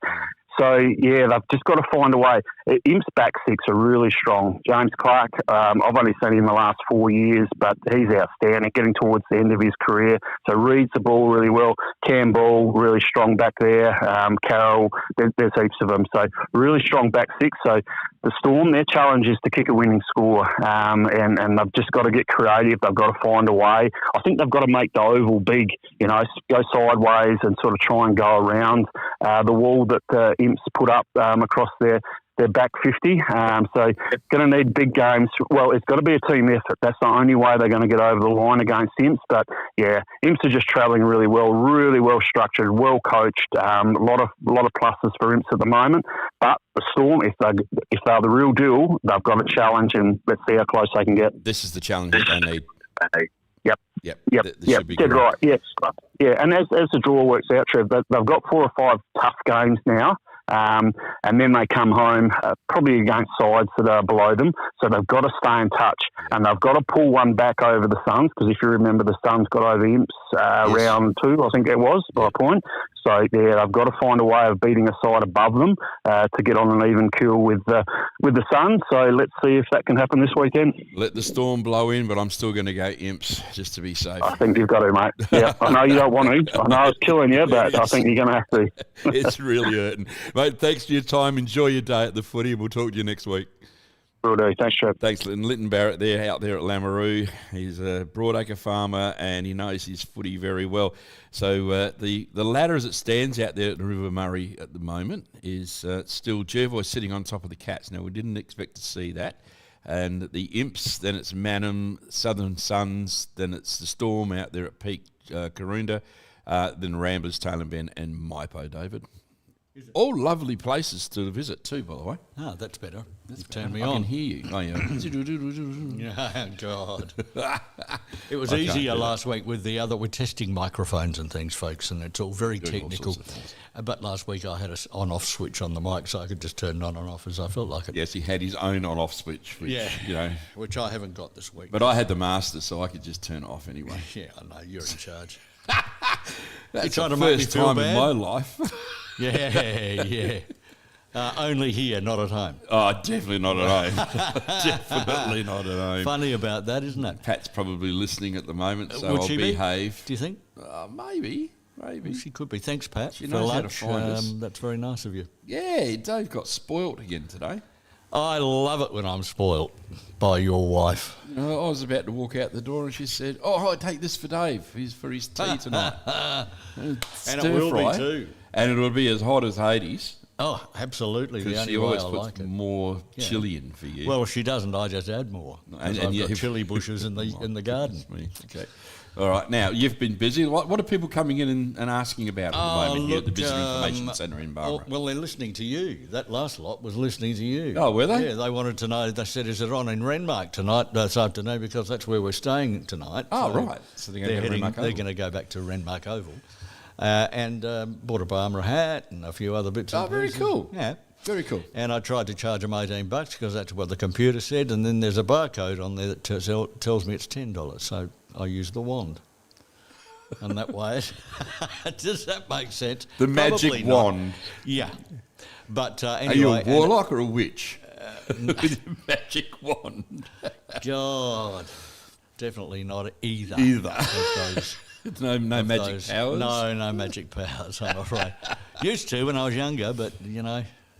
So, they've just got to find a way. Imps' back six are really strong. James Clark, I've only seen him the last 4 years, but he's outstanding, getting towards the end of his career. So reads the ball really well. Cam Ball, really strong back there. Carroll, there's heaps of them. So really strong back six. So the Storm, their challenge is to kick a winning score. And they've just got to get creative. They've got to find a way. I think they've got to make the oval big, go sideways and sort of try and go around the wall that Imps put up across their back 50. So going to need big games. Well, it's got to be a team effort. That's the only way they're going to get over the line against Imps. But, Imps are just travelling really well structured, well coached. A lot of pluses for Imps at the moment. But the Storm, if they're the real deal, they've got a challenge, and let's see how close they can get. This is the challenge that they need. Yep. Dead right. Yes. Yeah, and as the draw works out, Trev, they've got 4 or 5 tough games now. And then they come home probably against sides that are below them. So they've got to stay in touch, and they've got to pull one back over the Suns, because if you remember, the Suns got over Imps round 2, I think it was, by a point. So yeah, they've got to find a way of beating a side above them to get on an even keel with the Suns. So let's see if that can happen this weekend. Let the storm blow in, but I'm still going to go Imps just to be safe. I think you've got to, mate. Yeah, I know you don't want to. I know it's killing you, but I think you're going to have to. It's really hurting. Mate, thanks for your time. Enjoy your day at the footy. We'll talk to you next week. Will do. Thanks, Trev. Thanks, Lytton Barrett there, out there at Lamoureux. He's a broadacre farmer and he knows his footy very well. So the ladder as it stands out there at the River Murray at the moment is still Jervois sitting on top of the Cats. Now, we didn't expect to see that. And the Imps, then it's Manham, Southern Suns, then it's the Storm out there at Peak Karoonda, then Ramblers, Taylor Ben and Maipo, David. All lovely places to visit too, by the way. Oh, that's better. You've turned me I on. can hear you. Oh, yeah. Yeah, God. It was easier last week with we're testing microphones and things, folks, and it's all very technical. But last week I had an on-off switch on the mic, so I could just turn it on and off as I felt like it. Yes, he had his own on-off switch, which, which I haven't got this week. But I had the master, so I could just turn it off anyway. Yeah, I know, you're in charge. That's trying the to make me first feel time bad? in my life. Yeah. Only here, not at home. Oh, definitely not at home. Definitely not at home. Funny about that, isn't it? Pat's probably listening at the moment, so Would I'll she behave. Do you think? Maybe. She could be. Thanks, Pat. She for knows how to lunch. find us. That's very nice of you. Yeah, Dave got spoilt again today. I love it when I'm spoilt by your wife. I was about to walk out the door and she said, "Oh, I'll take this for Dave. He's for his tea tonight." And it will be too. And it'll be as hot as Hades. Oh, absolutely. The Because only she way always I puts like it. more chili in for you. Well, if she doesn't, I just add more. And I've you- got chili bushes in the garden. Me. Okay. All right. Now, you've been busy. What are people coming in and asking about at the moment here at the Visitor Information Centre in Barbara? Well, they're listening to you. That last lot was listening to you. Oh, were they? Yeah, they wanted to know. They said, "Is it on in Renmark tonight, this afternoon?" Because that's where we're staying tonight. Oh, right. So they're going to They're Renmark Oval. going to go back to Renmark Oval, and bought a Barmer hat and a few other bits. Oh, and very pieces. cool. Yeah. Very cool. And I tried to charge them $18 because that's what the computer said, and then there's a barcode on there that tells me it's $10. So I used the wand. And that way, does that make sense? The Probably magic not. wand. Yeah. But Are you anyway. a warlock or a witch? With your magic wand. God. Definitely not either. Either. Of those. No magic those. powers? No magic powers, I'm afraid. Used to when I was younger, but,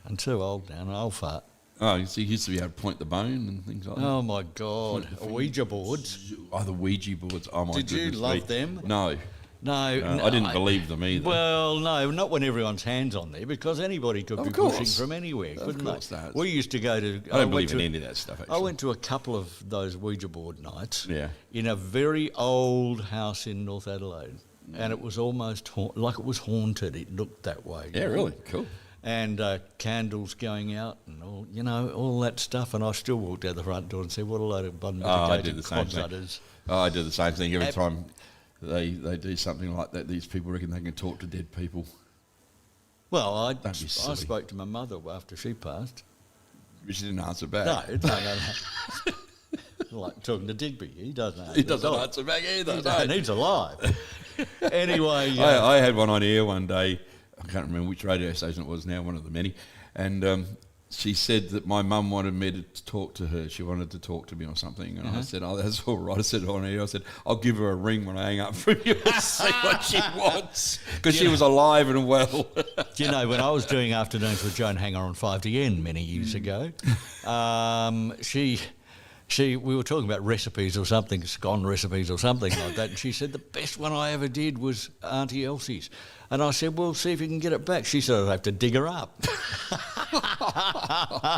I'm too old now, and I'll fart. Oh, so you used to be able to point the bone and things like that? Oh, my God. Ouija boards. Oh, the Ouija boards. Oh, my Did goodness. you love me. them? No. No, I didn't believe them either. Well, no, not when everyone's hands on there, because anybody could be course. pushing from anywhere, couldn't course they? they? We used to go to. I don't believe in any of that stuff, actually. I went to a couple of those Ouija board nights. Yeah. In a very old house in North Adelaide, and it was almost like it was haunted. It looked that way. Yeah, really? Cool. And candles going out and all that stuff. And I still walked out the front door and said, "What a load of I did unmitigated the same thing. quadsutters." Oh, I do the same thing every time they do something like that. These people reckon they can talk to dead people. Well, I be silly. spoke to my mother after she passed. But she didn't answer back. No. Like talking to Digby, he doesn't answer. He doesn't answer back either. And he's alive. Anyway, I had one on air one day. I can't remember which radio station it was now, one of the many. And she said that my mum wanted me to talk to her. She wanted to talk to me or something. And I said, "Oh, that's all right." I said on air, I said, "I'll give her a ring when I hang up from you and see what she wants." Because she was alive and well. do you know, when I was doing afternoons with Joan Hanger on 5DN many years ago, we were talking about recipes or something, scone recipes or something like that, and she said the best one I ever did was Auntie Elsie's. And I said, "Well, see if you can get it back." She said, "I'd have to dig her up."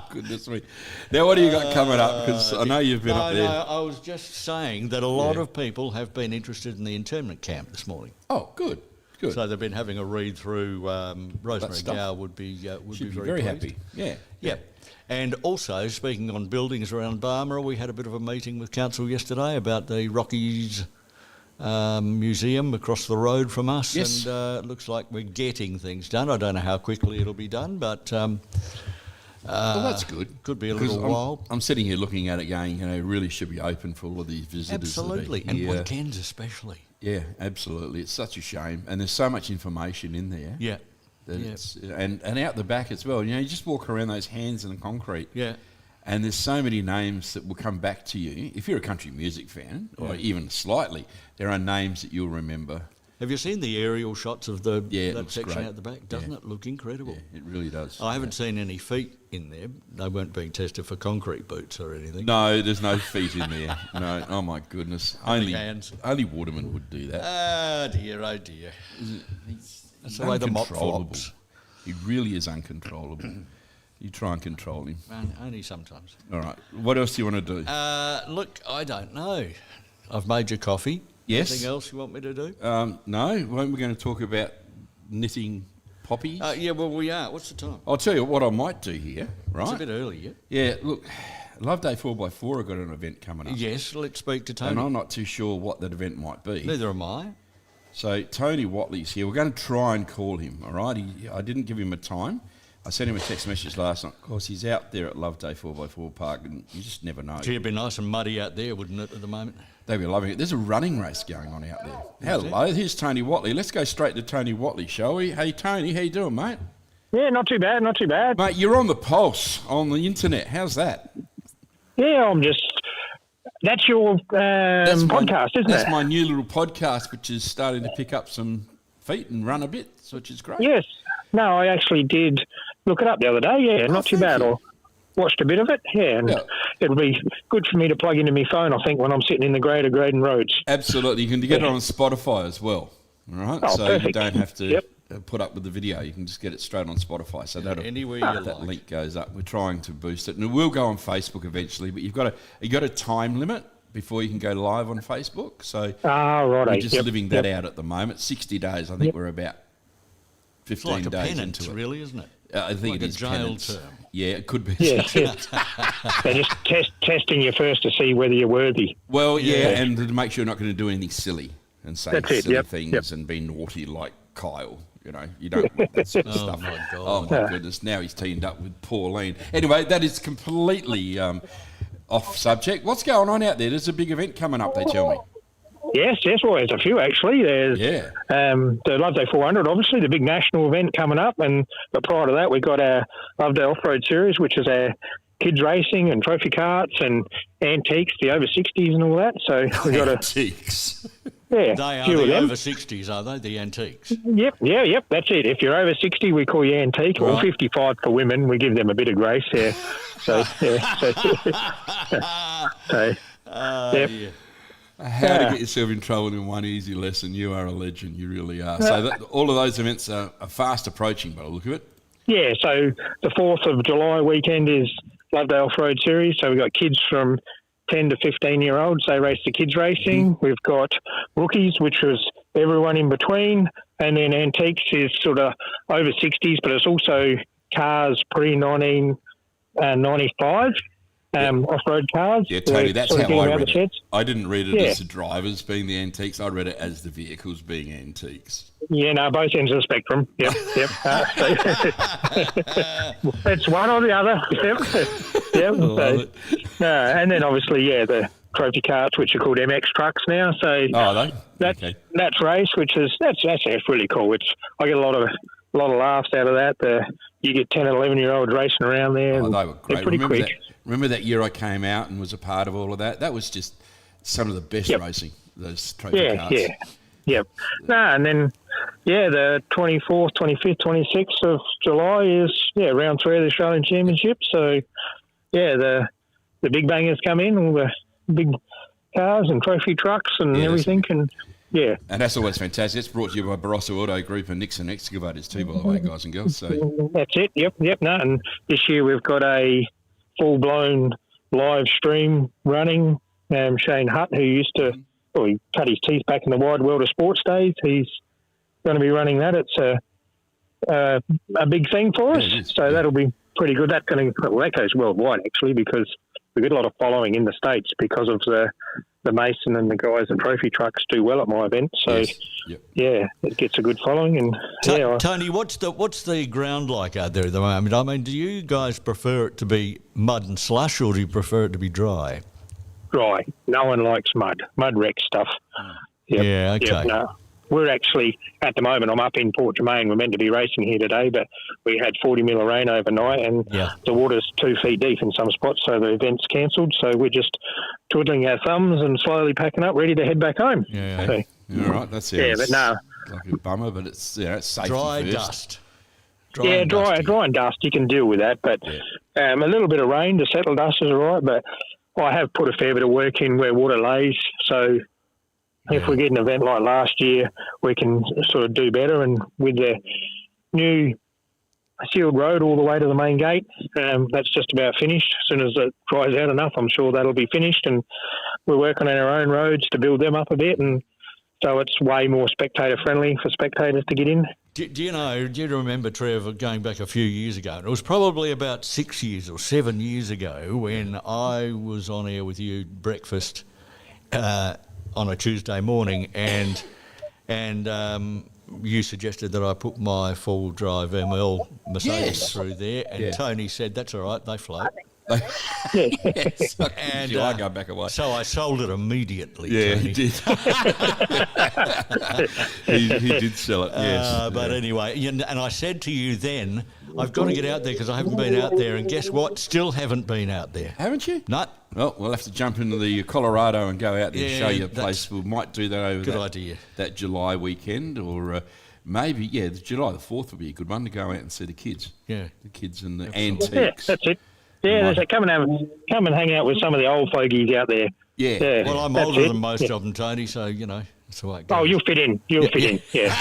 Goodness me. Now, what do you got coming up? Because I know you've been up there. No, I was just saying that a lot of people have been interested in the internment camp this morning. Oh, good. Good. So they've been having a read through. Rosemary stuff. Gow would be She'd be very happy. pleased. Yeah. Yeah. And also, speaking on buildings around Barmera, we had a bit of a meeting with council yesterday about the Rockies museum across the road from us. Yes. And it looks like we're getting things done. I don't know how quickly it'll be done, but Well, that's good. could be a 'Cause little while. I'm sitting here looking at it going, it really should be open for all of these visitors. that are Absolutely, and here. weekends especially. Yeah, absolutely. It's such a shame. And there's so much information in there. Yeah, That yeah. it's, and out the back as well. You just walk around those hands in the concrete. Yeah. And there's so many names that will come back to you. If you're a country music fan, or even slightly, there are names that you'll remember. Have you seen the aerial shots of Yeah, it that looks section great. out the back? Doesn't it look incredible? Yeah, it really does. I haven't seen any feet in there. They weren't being tested for concrete boots or anything. No, there's no feet in there. No, oh my goodness. Only hands. Waterman would do that. Ah, dear, oh dear. That's the way the mop Uncontrollable. flops. He really is uncontrollable. You try and control him. Only sometimes. All right. What else do you want to do? Look, I don't know. I've made your coffee. Yes. Anything else you want me to do? No, weren't we going to talk about knitting poppies? Yeah, well, we are. What's the time? I'll tell you what I might do here, right? It's a bit early, yeah? Yeah, look, Love Day 4x4 have got an event coming up. Yes, let's speak to Tony. And I'm not too sure what that event might be. Neither am I. So Tony Watley's here. We're going to try and call him, all right? I didn't give him a time. I sent him a text message last night. Of course, he's out there at Love Day 4x4 Park, and you just never know. Gee, it'd be nice and muddy out there, wouldn't it, at the moment? They'd be loving it. There's a running race going on out there. Hello, here's Tony Watley. Let's go straight to Tony Watley, shall we? Hey, Tony, how you doing, mate? Yeah, not too bad, not too bad. Mate, you're on the pulse on the internet. How's that? Yeah, I'm just... That's your podcast, isn't it? That's my new little podcast, which is starting to pick up some feet and run a bit, which is great. Yes. No, I actually did look it up the other day. Yeah, not too thank bad. you. I watched a bit of it. Yeah, and Yeah. it'll be good for me to plug into my phone, I think, when I'm sitting in the Greater Graydon Roads. Absolutely. You can get it on Spotify as well. All right? Oh, so you perfect. don't have to Yep. put up with the video. You can just get it straight on Spotify. So anywhere you that like. link goes up. We're trying to boost it. And it will go on Facebook eventually, but you've got a time limit before you can go live on Facebook. So Righto. we're just Yep, living that yep. out at the moment. 60 days. I think we're about 15 It's like a days penance, into it. really, isn't it? I think Like it a is jail penance. term. Yeah, it could be. Yeah, yeah. They're just testing you first to see whether you're worthy. Well, yeah, and to make sure you're not going to do anything silly and say That's it, silly yep, things yep. and be naughty like Kyle. You know, you don't want that sort of Oh, stuff. my God. Oh, my goodness. Now he's teamed up with Pauline. Anyway, that is completely off subject. What's going on out there? There's a big event coming up, they tell me. Yes, well, there's a few actually. There's Yeah. the Love Day 400, obviously, the big national event coming up. But prior to that, we've got our Love Day Off-Road Series, which is our kids racing and trophy karts and antiques, the over 60s and all that. So we've got Antiques. a They are few of the them. over 60s, are they? The antiques. Yep, that's it. If you're over 60, we call you antique, or Right. 55 for women. We give them a bit of grace there. So, yep. Yeah. How to get yourself in trouble in one easy lesson. You are a legend. You really are. So all of those events are fast approaching by the look of it. Yeah, so the 4th of July weekend is Love Day Off-Road Series. So we've got kids from 10 to 15-year-olds. They race the kids racing. We've got rookies, which was everyone in between. And then antiques is sort of over 60s, but it's also cars pre-1995, off-road cars. Yeah, Tony, that's Sort of how getting I out read the it. sheds. I didn't read it Yeah. as the drivers being the antiques. I read it as the vehicles being antiques. Yeah, no, both ends of the spectrum. Yep. It's one or the other. Yep. Love it. And then obviously, the trophy carts, which are called MX trucks now. So Oh, are they? Okay. that's race, which is that's really cool. I get a lot of laughs out of that. You get 10 and 11-year-olds racing around there. Oh, and they were great. They're pretty quick. Remember that year I came out and was a part of all of that? That was just some of the best Yep. racing, those trophy cars. Yep. And then, the 24th, 25th, 26th of July is, round 3 of the Australian Championship. So, the big bangers come in, all the big cars and trophy trucks and Yeah, everything. And, And that's always fantastic. It's brought to you by Barossa Auto Group and Nixon Excavators too, by the way, guys and girls. So that's it. Yep. No, and this year we've got a full-blown live stream running. Shane Hutt, who used to, he cut his teeth back in the wide world of sports days. He's going to be running that. It's a big thing for us. Yeah, it is. So that'll be pretty good. That goes worldwide actually, because we get a lot of following in the States because of the the Mason and the guys at Trophy Trucks do well at my event. So, Yes. Yep. yeah, it gets a good following. And Tony, what's the ground like out there at the moment? I mean, do you guys prefer it to be mud and slush, or do you prefer it to be dry? dry. No one likes mud. Mud wrecks stuff. Yep. Yeah, okay. Yep, no. We're actually, at the moment, I'm up in Port Germain. We're meant to be racing here today, but we had 40 mil of rain overnight and the water's 2 feet deep in some spots, so the event's cancelled. So we're just twiddling our thumbs and slowly packing up, ready to head back home. Yeah. So, All right, that's but no. like a bummer, but it's it's safety Dry first. dust. Dry and dust, you can deal with that, but a little bit of rain to settle dust is all right, but I have put a fair bit of work in where water lays, so if we get an event like last year, we can sort of do better, and with the new sealed road all the way to the main gate, that's just about finished. As soon as it dries out enough, I'm sure that'll be finished, and we're working on our own roads to build them up a bit, and so it's way more spectator friendly for spectators to get in. Do you remember, Trev, going back a few years ago? It was probably about 6 years or 7 years ago when I was on air with you breakfast on a Tuesday morning, and you suggested that I put my four-wheel drive ML Mercedes through there, and Tony said, "That's all right, they float." Yes. And I go back away. so I sold it immediately. Yeah, Tony. he did. he did sell it, yes. But anyway, and I said to you then, I've got to get out there because I haven't been out there, and guess what? Still haven't been out there. Haven't you? No. Well, we'll have to jump into the Colorado and go out there and Yeah, show you a that's place. We might do that over good idea. that July weekend, or maybe, the July the 4th would be a good one to go out and see the kids. Yeah. The kids and the Absolutely. Yeah, antiques. that's it. Yeah, that's it. Come and hang out with some of the old fogies out there. Yeah. Well, I'm that's older it. than most of them, Tony, so, that's the way it goes. Oh, you'll fit in. You'll fit in. Yeah.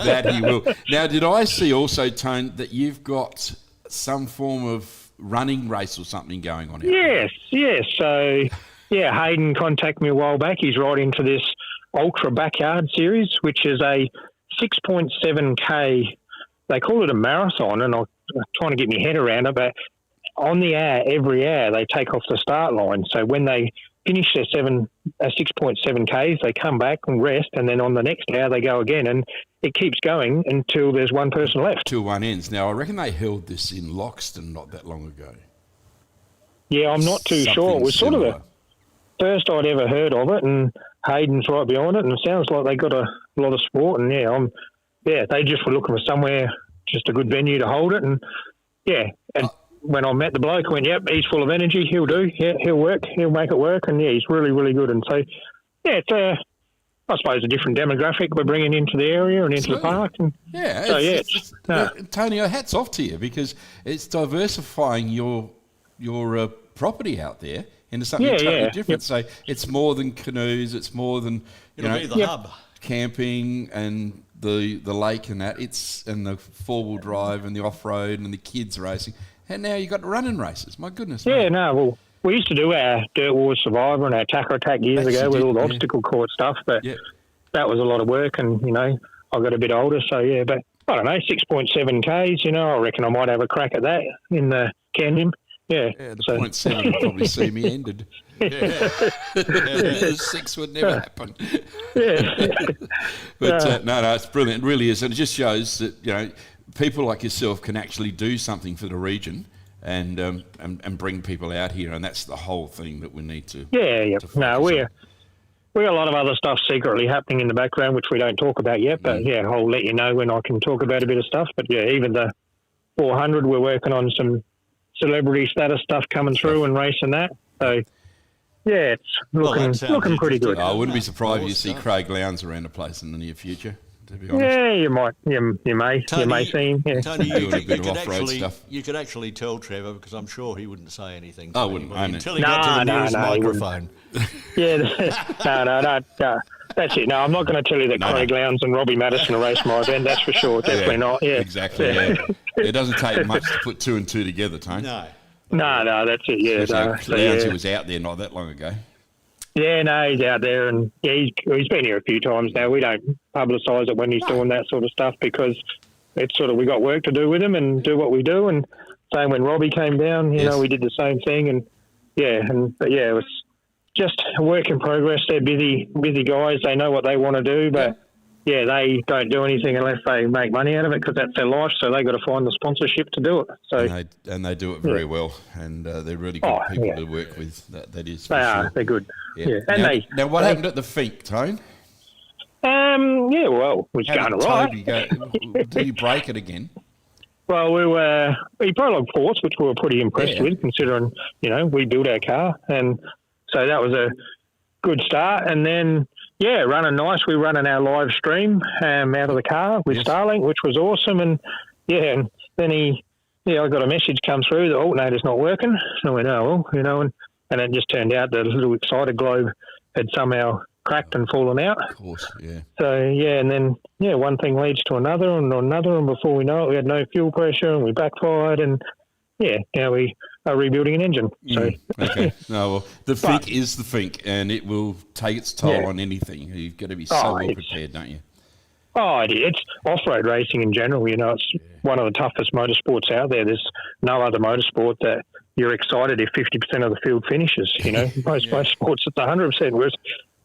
That he will. Now, did I see also, Tone, that you've got some form of running race or something going on here? Yes. So, Hayden contacted me a while back. He's right into this Ultra Backyard series, which is a 6.7K. They call it a marathon, and I'm trying to get my head around it, but on the hour, every hour, they take off the start line. So when they finish their 6.7Ks, they come back and rest, and then on the next hour, they go again. And it keeps going until there's one person left. Till one ends. Now, I reckon they held this in Loxton not that long ago. Yeah, I'm not too sure. It was sort of the first I'd ever heard of it, and Hayden's right behind it, and it sounds like they got a lot of sport. And they just were looking for somewhere, just a good venue to hold it. And when I met the bloke, I went, "Yep, he's full of energy. He'll do. Yeah, he'll work. He'll make it work." And he's really, really good. And so, it's I suppose a different demographic we're bringing into the area and into the park. And Tony, hats off to you, because it's diversifying your property out there into something totally different. Yep. So it's more than canoes. It's more than It'll be the hub. Camping and the lake and that. And the 4-wheel drive and the off-road and the kids racing. And now you've got running races. My goodness. Yeah, well, we used to do our Dirt Wars Survivor and our Tacker Attack years ago with all the obstacle course stuff, but that was a lot of work, and, I got a bit older, so but I don't know, 6.7Ks, I reckon I might have a crack at that in the canyon. Yeah, the 0.7 would probably see me ended. The 6 would never happen. But no, it's brilliant. It really is. And it just shows that, people like yourself can actually do something for the region and bring people out here. And that's the whole thing that we need to. To no, we got a lot of other stuff secretly happening in the background, which we don't talk about yet. But I'll let you know when I can talk about a bit of stuff. But even the 400, we're working on some celebrity status stuff coming through and racing that. So, it's looking pretty good. I wouldn't be surprised if you see Craig Lowndes around the place in the near future, to be honest. Yeah, you might. You may. Tony, you may see him. Yeah. Tony, you could actually tell Trevor, because I'm sure he wouldn't say anything. I wouldn't. Until he got to the nearest microphone. No. That's it. No, I'm not going to tell you that Craig Lowndes and Robbie Madison will race my event. That's for sure. Definitely not. Yeah, exactly. Yeah. It doesn't take much to put 2 and 2 together, Tony. No, that's it. Yeah, Lowndes, who was out there not that long ago. Yeah, no, he's out there, and he's been here a few times now. We don't publicise it when he's doing that sort of stuff, because it's sort of, we got work to do with him and do what we do. And same when Robbie came down, we did the same thing. And it was just a work in progress. They're busy guys. They know what they want to do, but yeah, they don't do anything unless they make money out of it because that's their life. So they got to find the sponsorship to do it. So and they do it very well, and they're really good people to work with. That is for they sure. are. They're good. Yeah. And now, what happened at the Fink, Tone? Yeah, well, we're How going did all Toby right. go? Did he break it again? Well, we prologue fourth, which we were pretty impressed with, considering we built our car, and so that was a good start. And then running nice. We running our live stream out of the car with Starlink, which was awesome. And and then I got a message come through the alternator's not working. So I went, and it just turned out the little exciter globe had somehow cracked and fallen out. Of course, yeah. So, and then, one thing leads to another, and before we know it, we had no fuel pressure, and we backfired, and, now we are rebuilding an engine. So, okay. No, well, the Fink is the Fink, and it will take its toll on anything. You've got to be so well prepared, don't you? Oh, it's off-road racing in general. It's one of the toughest motorsports out there. There's no other motorsport that you're excited if 50% of the field finishes. Most motorsports, it's 100%, whereas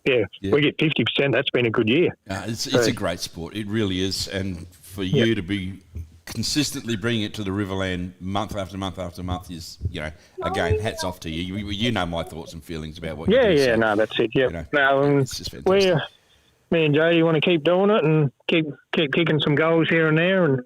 we get 50%. That's been a good year. It's a great sport. It really is. And for you to be consistently bringing it to the Riverland month after month after month is, again, hats off to you. You know my thoughts and feelings about what you do. Yeah, no, that's it. Yeah. It's just fantastic. Me and Jody want to keep doing it and keep kicking some goals here and there and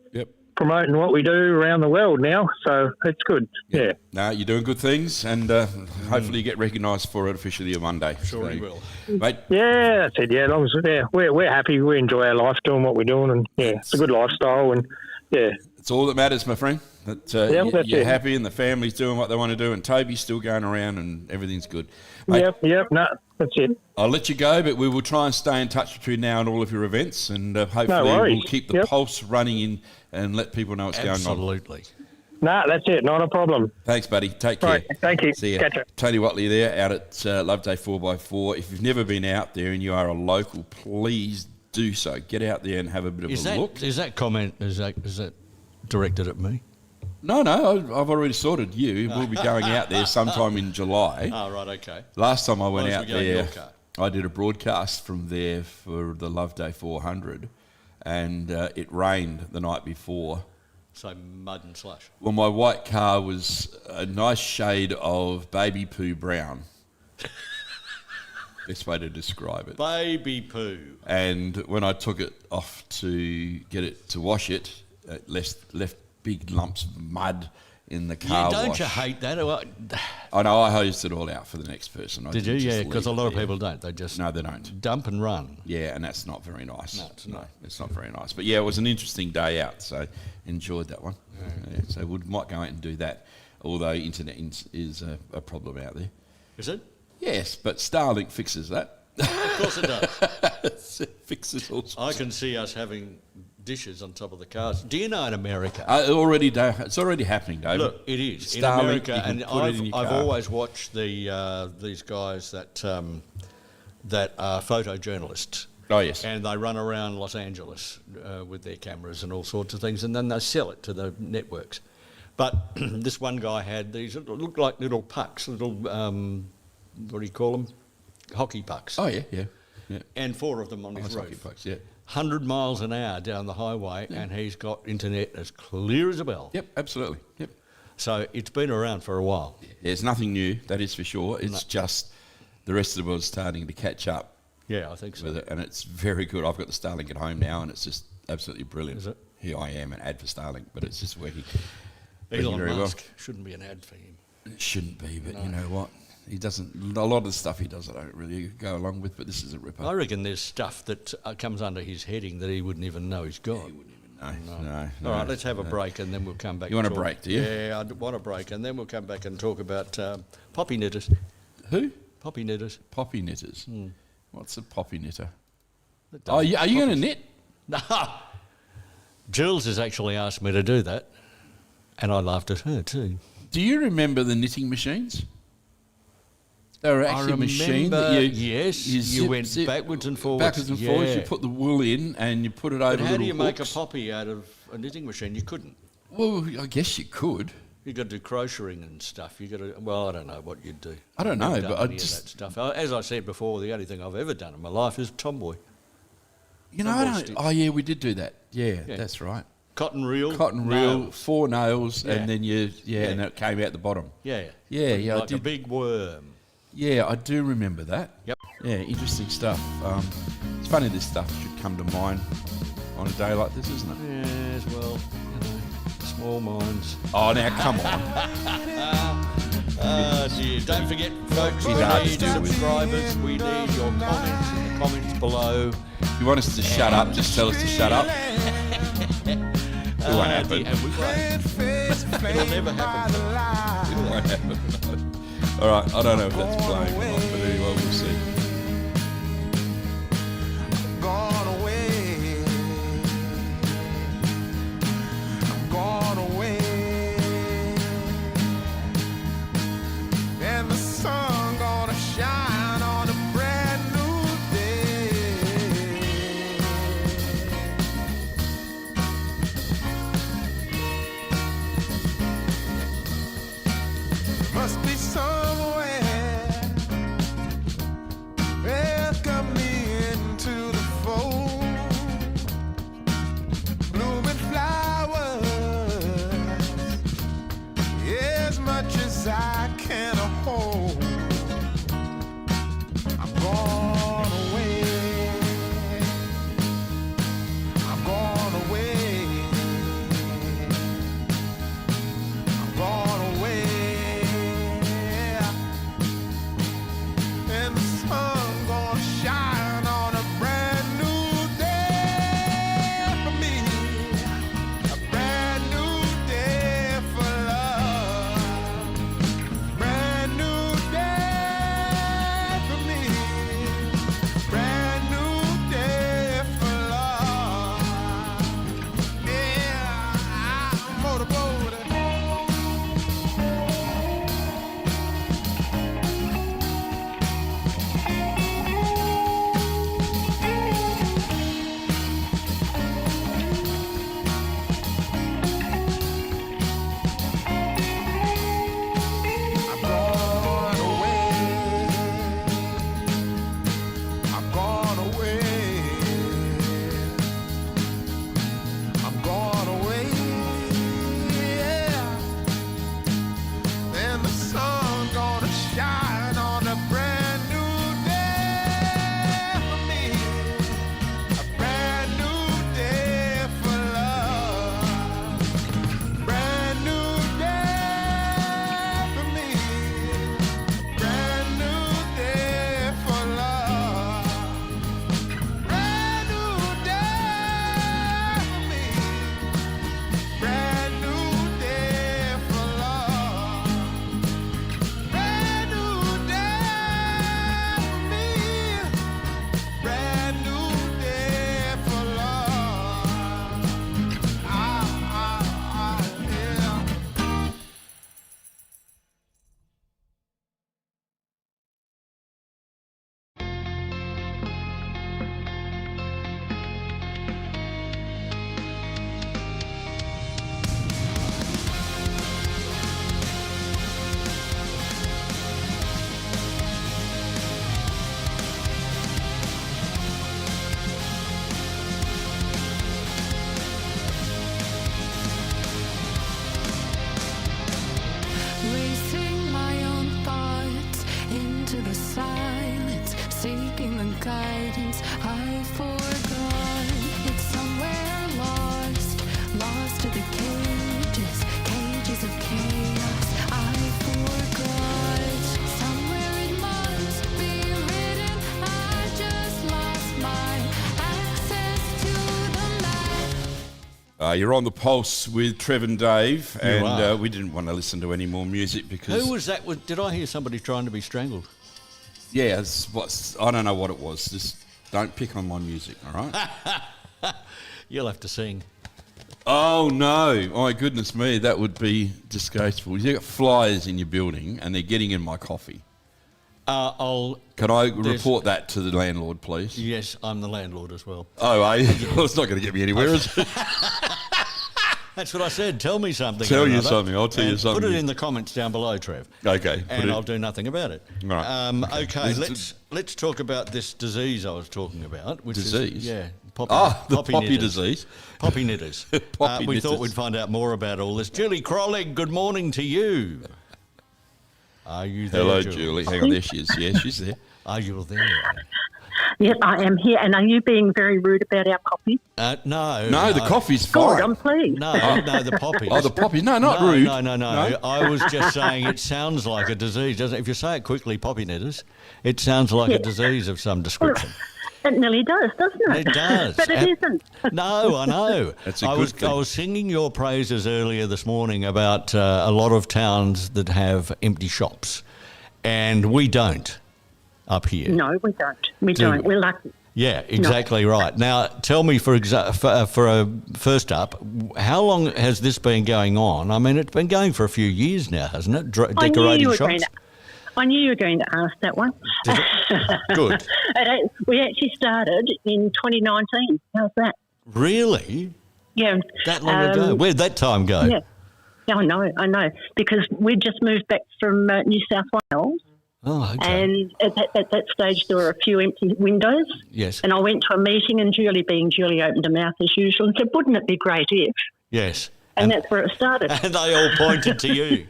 promoting what we do around the world now. So it's good. Yeah. No, you're doing good things, and hopefully you get recognised for it officially on Monday. Sure you will. Mate. Yeah, that's it. Yeah, as long as we're happy. We enjoy our life doing what we're doing, and it's a good lifestyle. And it's all that matters, my friend. That you're happy, and the family's doing what they want to do, and Toby's still going around, and everything's good. Mate, no, that's it. I'll let you go, but we will try and stay in touch between now and all of your events, and hopefully we'll keep the pulse running in and let people know what's going on. Absolutely. No, that's it. Not a problem. Thanks, buddy. Take care. Right, thank you. See you. Catch you. Tony Watley there out at Love Day 4x4. If you've never been out there and you are a local, please do so. Get out there and have a bit of a look. Is that comment, is that directed at me? No, I've already sorted you. We'll be going out there sometime in July. Oh, right, okay. Last time I went out we go in there, your car? I did a broadcast from there for the Love Day 400, and it rained the night before. So mud and slush. Well, my white car was a nice shade of baby poo brown. Best way to describe it. Baby poo. And when I took it off to get it to wash it, it left big lumps of mud in the car Don't wash. you hate that? I know, I hosed it all out for the next person. Did you? Yeah, because a lot of people don't. They just they don't. dump and run. Yeah, and that's not very nice. No, it's not. It's not very nice. But yeah, it was an interesting day out, so enjoyed that one. Yeah, so we might go out and do that, although internet is a problem out there. Is it? Yes, but Starlink fixes that. Of course it does. It fixes all sorts. I can see us having dishes on top of the cars. Do you know in America? It's already happening, David. Look, it is Starlink, in America, you can and put it in your I've car. always watched these guys that are photojournalists. Oh yes, And they run around Los Angeles with their cameras and all sorts of things, and then they sell it to the networks. But this one guy had these that looked like little pucks, little what do you call them? Hockey pucks. Oh yeah. And 4 of them on his Hockey roof. pucks, yeah. 100 miles an hour down the highway, and he's got internet as clear as a bell. Yep, absolutely. Yep. So it's been around for a while. Yeah, it's nothing new, that is for sure. It's just the rest of the world's starting to catch up Yeah, I think so. with it, and it's very good. I've got the Starlink at home now, and it's just absolutely brilliant. Is it? Here I am, an ad for Starlink, but it's just working Elon very Musk shouldn't be an ad for him. well. It shouldn't be, but you know what? He doesn't. A lot of the stuff he does, I don't really go along with. But this is a ripper. I reckon there's stuff that comes under his heading that he wouldn't even know he's got. He wouldn't even know. No. All right, let's have a break and then we'll come back. You want a talk. break, do you? Yeah, I want a break, and then we'll come back and talk about poppy knitters. Who? Poppy knitters. Poppy knitters. What's a poppy knitter? That Oh, does are you going to knit? No. Jules has actually asked me to do that, and I laughed at her too. Do you remember the knitting machines? They were actually a machine that you went backwards and forwards. Backwards and forwards. You put the wool in and you put it over. But how do you make a hooks. poppy out of a knitting machine? You couldn't. Well, I guess you could. You got to do crocheting and stuff. You got to. Well, I don't know what you'd do. I don't know, I've done but I any of just- that stuff. As I said before, the only thing I've ever done in my life is tomboy. You know, I don't. Oh yeah, we did do that. Yeah, Yeah. that's right. Cotton reel. Cotton reel, nails. 4 nails, Yeah. and then and it came out the bottom. Yeah. Yeah, I Like a did. big worm. Yeah, I do remember that. Yep. Yeah, interesting stuff. It's funny this stuff should come to mind on a day like this, isn't it? Yes, well, small minds. Oh, now come on. Dear. Don't forget, folks, we He's hard to need do with. subscribers. We need your comments in the comments below. If you want us to shut up, just tell us to shut up. It won't happen. And we won't. It'll never happen. It won't happen. All right, I don't know if that's playing or not, but anyway, we'll see. Gone away. I'm gone away. And the sun gonna shine on a brand new day. Must be somewhere. Welcome me into the fold. Blooming flowers, as much as I can hold. I'm gone away. I'm gone away. I'm gone away. And the sun gonna shine on a brand new day for me. A brand new day for love. Brand new day for me. Brand new day for love. Yeah, I'm motorboating. I'm gone away. I'm gone away. I'm gone away. Yeah. And the sun gonna shine on a brand new day for me. A brand new day for love. Brand new day for me. Brand new day for love. Brand new day for me. Brand new day for love. Brand new day for me. Brand new day for love. Yeah. Racing my own thoughts into the silence, seeking the guidance I forgot. It's somewhere lost, lost to the cages, cages of chaos. I forgot. Somewhere it must be written. I just lost my access to the map. You're on the pulse with Trev and Dave, You and are. we didn't want to listen to any more music because Who was that? Did I hear somebody trying to be strangled? yeah, I don't know what it was. Just don't pick on my music, all right? You'll have to sing. Oh no! My goodness me, that would be disgraceful. You got flies in your building, and they're getting in my coffee. I'll. Can I report that to the landlord, please? Yes, I'm the landlord as well. Oh, well, it's not going to get me anywhere, is it? That's what I said. Tell me something. Tell or you another. something. I'll tell you And something. Put it in the comments down below, Trev. Okay. And I'll do nothing about it. Right. Okay, let's talk about this disease I was talking about. Which Disease? Is, poppy, the poppy poppy knitters. disease. Poppy knitters. Poppy we thought knitters. we'd find out more about all this. Julie Crollig, good morning to you. Are you there, Hello, Julie. Hang on, there she is. Yeah, she's there. Are you there? Yep, I am here. And are you being very rude about our coffee? No. No, the coffee's Good, fine. I'm pleased. No, the poppy. Oh, the poppy. No, not rude. No. I was just saying it sounds like a disease, doesn't it? If you say it quickly, poppy knitters, it sounds like a disease of some description. It nearly does, doesn't it? It does. But it isn't. No, I know. That's a good thing. I was singing your praises earlier this morning about a lot of towns that have empty shops, and we don't up here. No, we don't. We don't. We're lucky. Yeah, exactly right. Now, tell me, first up, how long has this been going on? I mean, it's been going for a few years now, hasn't it? Decorating shops. I knew you were going to ask that one. Good. We actually started in 2019. How's that? Really? Yeah. That long ago? Where'd that time go? Yeah. I know. Because we just moved back from New South Wales. Oh, okay. And at that stage, there were a few empty windows. Yes. And I went to a meeting, and Julie opened her mouth as usual and said, "Wouldn't it be great if?" Yes. And that's where it started. And they all pointed to you.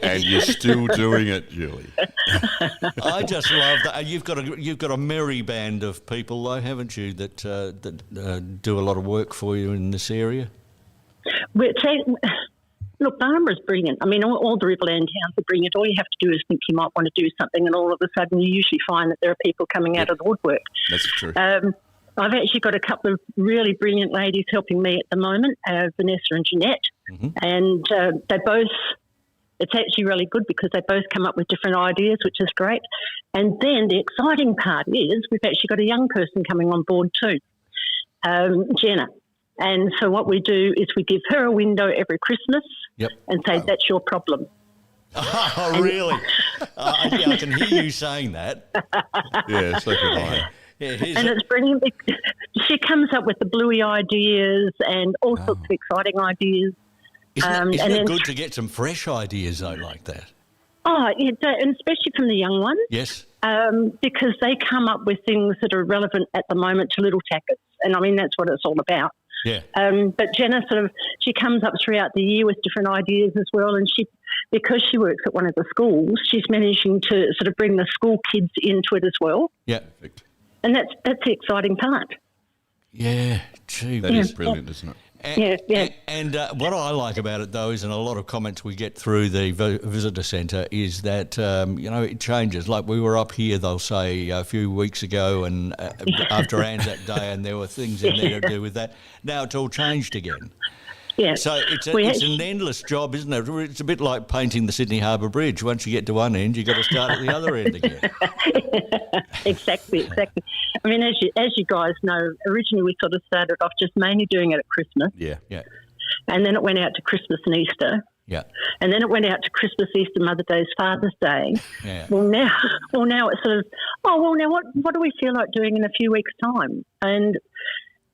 And you're still doing it, Julie. I just love that. You've got a merry band of people, though, haven't you, that do a lot of work for you in this area? Look, Barbara's brilliant. I mean, all the Riverland towns are brilliant. All you have to do is think you might want to do something, and all of a sudden you usually find that there are people coming out of the woodwork. That's true. I've actually got a couple of really brilliant ladies helping me at the moment, Vanessa and Jeanette, and they both, it's actually really good because they both come up with different ideas, which is great. And then the exciting part is we've actually got a young person coming on board too, Jenna. And so what we do is we give her a window every Christmas and say, that's your problem. Oh, really? Yeah, I can hear you saying that. Yeah, so can I. Yeah, and it's brilliant. She comes up with the bluey ideas and all sorts of exciting ideas. Isn't it good to get some fresh ideas, though, like that? Oh, and especially from the young ones. Yes. Because they come up with things that are relevant at the moment to little tackers. And, I mean, that's what it's all about. Yeah. But Jenna she comes up throughout the year with different ideas as well, and because she works at one of the schools, she's managing to sort of bring the school kids into it as well. Yeah. Perfect. And that's the exciting part. Yeah, gee. That is brilliant, isn't it? And what I like about it, though, is in a lot of comments we get through the visitor centre is that, it changes. Like we were up here, they'll say, a few weeks ago and after Anzac Day, and there were things in there to do with that. Now it's all changed again. Yeah. So it's an endless job, isn't it? It's a bit like painting the Sydney Harbour Bridge. Once you get to one end, you've got to start at the other end again. Exactly. I mean, as you guys know, originally we sort of started off just mainly doing it at Christmas. Yeah. And then it went out to Christmas and Easter. Yeah. And then it went out to Christmas, Easter, Mother's Day, Father's Day. Yeah. Well, now it's sort of, now what do we feel like doing in a few weeks' time? And,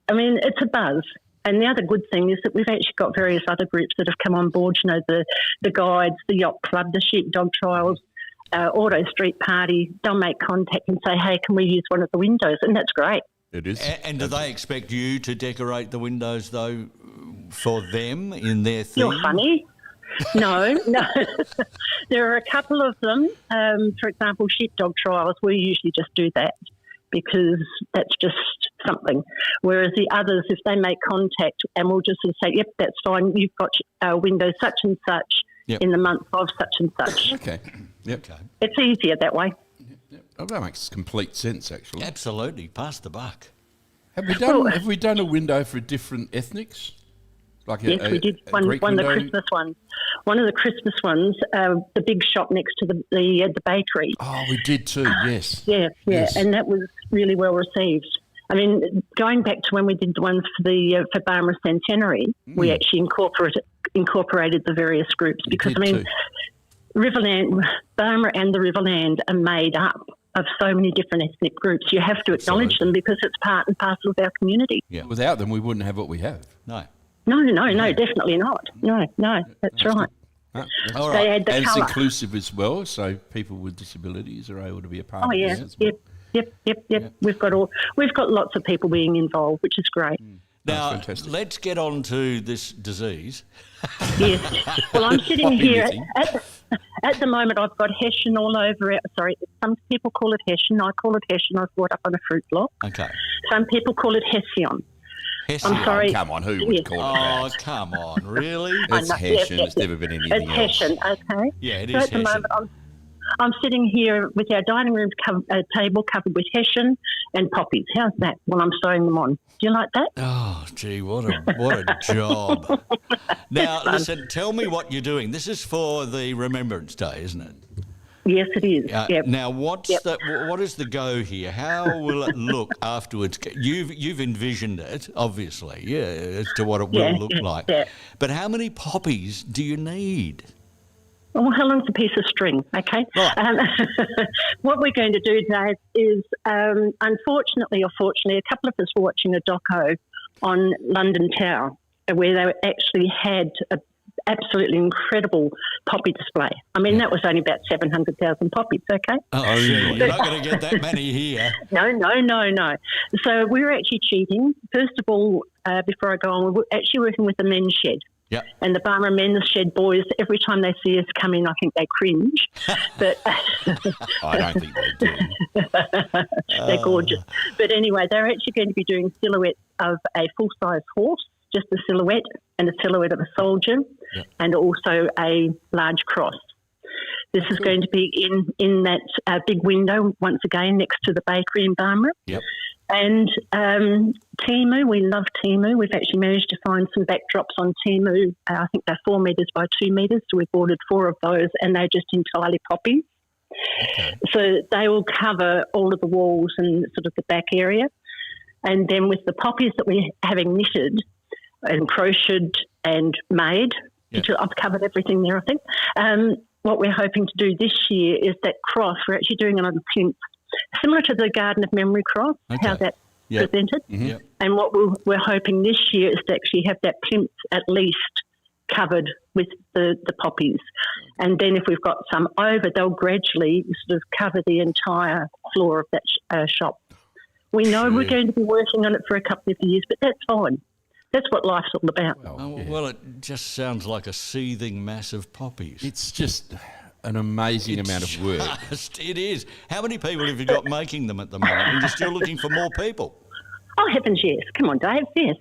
I mean, it's a buzz. And the other good thing is that we've actually got various other groups that have come on board, the guides, the yacht club, the sheepdog trials, Auto Street Party. They'll make contact and say, hey, can we use one of the windows? And that's great. It is. And do they expect you to decorate the windows, though, for them in their theme? You're funny. No. There are a couple of them. For example, sheepdog trials, we usually just do that because that's just something. Whereas the others, if they make contact and we'll just sort of say, yep, that's fine, you've got window such and such in the month of such and such. Okay. Yep. Okay. It's easier that way. Yep. Oh, that makes complete sense, actually. Absolutely. Pass the buck. Have we done a window for different ethnics? Like yes, we did one of the Christmas ones. One of the Christmas ones, the big shop next to the bakery. Oh, we did too. Yes. Yeah, and that was really well received. I mean, going back to when we did the ones for Barmera Centenary, we actually incorporated the various groups because Riverland, Barmera and the Riverland are made up of so many different ethnic groups. You have to acknowledge them because it's part and parcel of our community. Yeah. Without them, we wouldn't have what we have. No. No, definitely not. No, that's right. All They right. add the and it's colour. inclusive as well, so people with disabilities are able to be a part Oh of yeah, this as well. yep. We've got lots of people being involved, which is great. Now, fantastic. let's get on to this disease. Yes. Well, I'm sitting Poppy here knitting. at the moment. I've got Hessian all over it. Sorry, some people call it Hessian. I call it Hessian. I was brought up on a fruit block. Okay. Some people call it Hessian. Hessian. I'm sorry. Come on, who would Yes. call it Oh, that? come on, really? It's know, Hessian. yeah, It's never been anything It's else. Hessian, okay? Yeah, it So is at the Hessian. moment, I'm sitting here with our dining room table covered with Hessian and poppies. How's that? Well, I'm sewing them on. Do you like that? Oh, gee, what a job. Now, listen, tell me what you're doing. This is for the Remembrance Day, isn't it? Yes, it is. Yep. Now, what is the go here? How will it look afterwards? You've envisioned it, obviously, as to what it will look like. Yeah. But how many poppies do you need? Well, how long's a piece of string? Okay. Right. What we're going to do, Dave, is unfortunately or fortunately, a couple of us were watching a doco on London Tower where they actually had a absolutely incredible poppy display. I mean, that was only about 700,000 poppies, okay? Oh, you're not going to get that many here. No. So we were actually cheating. First of all, before I go on, we're actually working with the men's shed. Yeah. And the Barmah Men's Shed boys, every time they see us come in, I think they cringe. But I don't think they do. they're gorgeous. But anyway, they're actually going to be doing silhouettes of a full-size horse, just a silhouette, and a silhouette of a soldier, and also a large cross. This is going to be in that big window, once again, next to the bakery in Barmah. Yep. And Temu, we love Temu. We've actually managed to find some backdrops on Temu. I think they're 4 metres by 2 metres, so we've ordered 4 of those, and they're just entirely poppies. Okay. So they will cover all of the walls and sort of the back area. And then with the poppies that we're having knitted and crocheted and made, which I've covered everything there, I think. What we're hoping to do this year is that cross. We're actually doing it on a plinth, similar to the Garden of Memory cross, how that's presented. Mm-hmm. Yep. And what we're hoping this year is to actually have that plinth at least covered with the poppies. And then if we've got some over, they'll gradually sort of cover the entire floor of that shop. We know we're going to be working on it for a couple of years, but that's fine. That's what life's all about. Well, it just sounds like a seething mass of poppies. It's just an amazing amount of work. It is. How many people have you got making them at the moment? And you're still looking for more people? Oh, heavens, yes. Come on, Dave. Yes.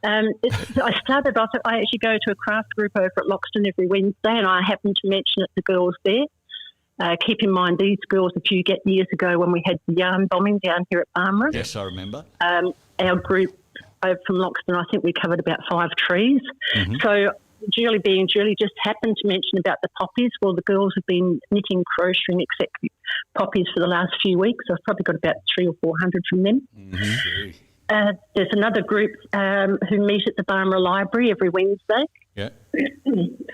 I started off, I actually go to a craft group over at Loxton every Wednesday, and I happen to mention it to girls there. Keep in mind, these girls, a few years ago when we had the yarn bombing down here at Barmah. Yes, I remember. Our group over from Loxton, I think we covered about 5 trees. Mm-hmm. So Julie just happened to mention about the poppies. Well, the girls have been knitting, crocheting, except poppies for the last few weeks. I've probably got about 300 or 400 from them. Mm-hmm. There's another group who meet at the Barmah Library every Wednesday. Yeah.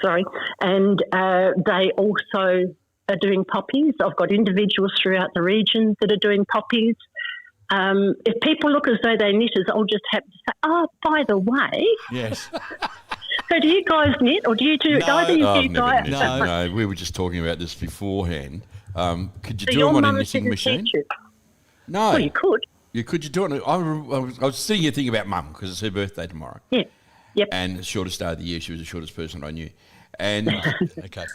Sorry. And they also are doing poppies. I've got individuals throughout the region that are doing poppies. If people look as though they're knitters, I'll just have to say, oh, by the way. Yes. So do you guys knit, or do you do either of you guys? No, we were just talking about this beforehand. Could you So do your them on a mum knitting didn't machine? teach you? No. Well, you could. Could you do it? I was sitting here thinking about Mum because it's her birthday tomorrow. Yeah. Yep. And the shortest day of the year, she was the shortest person I knew. And Okay.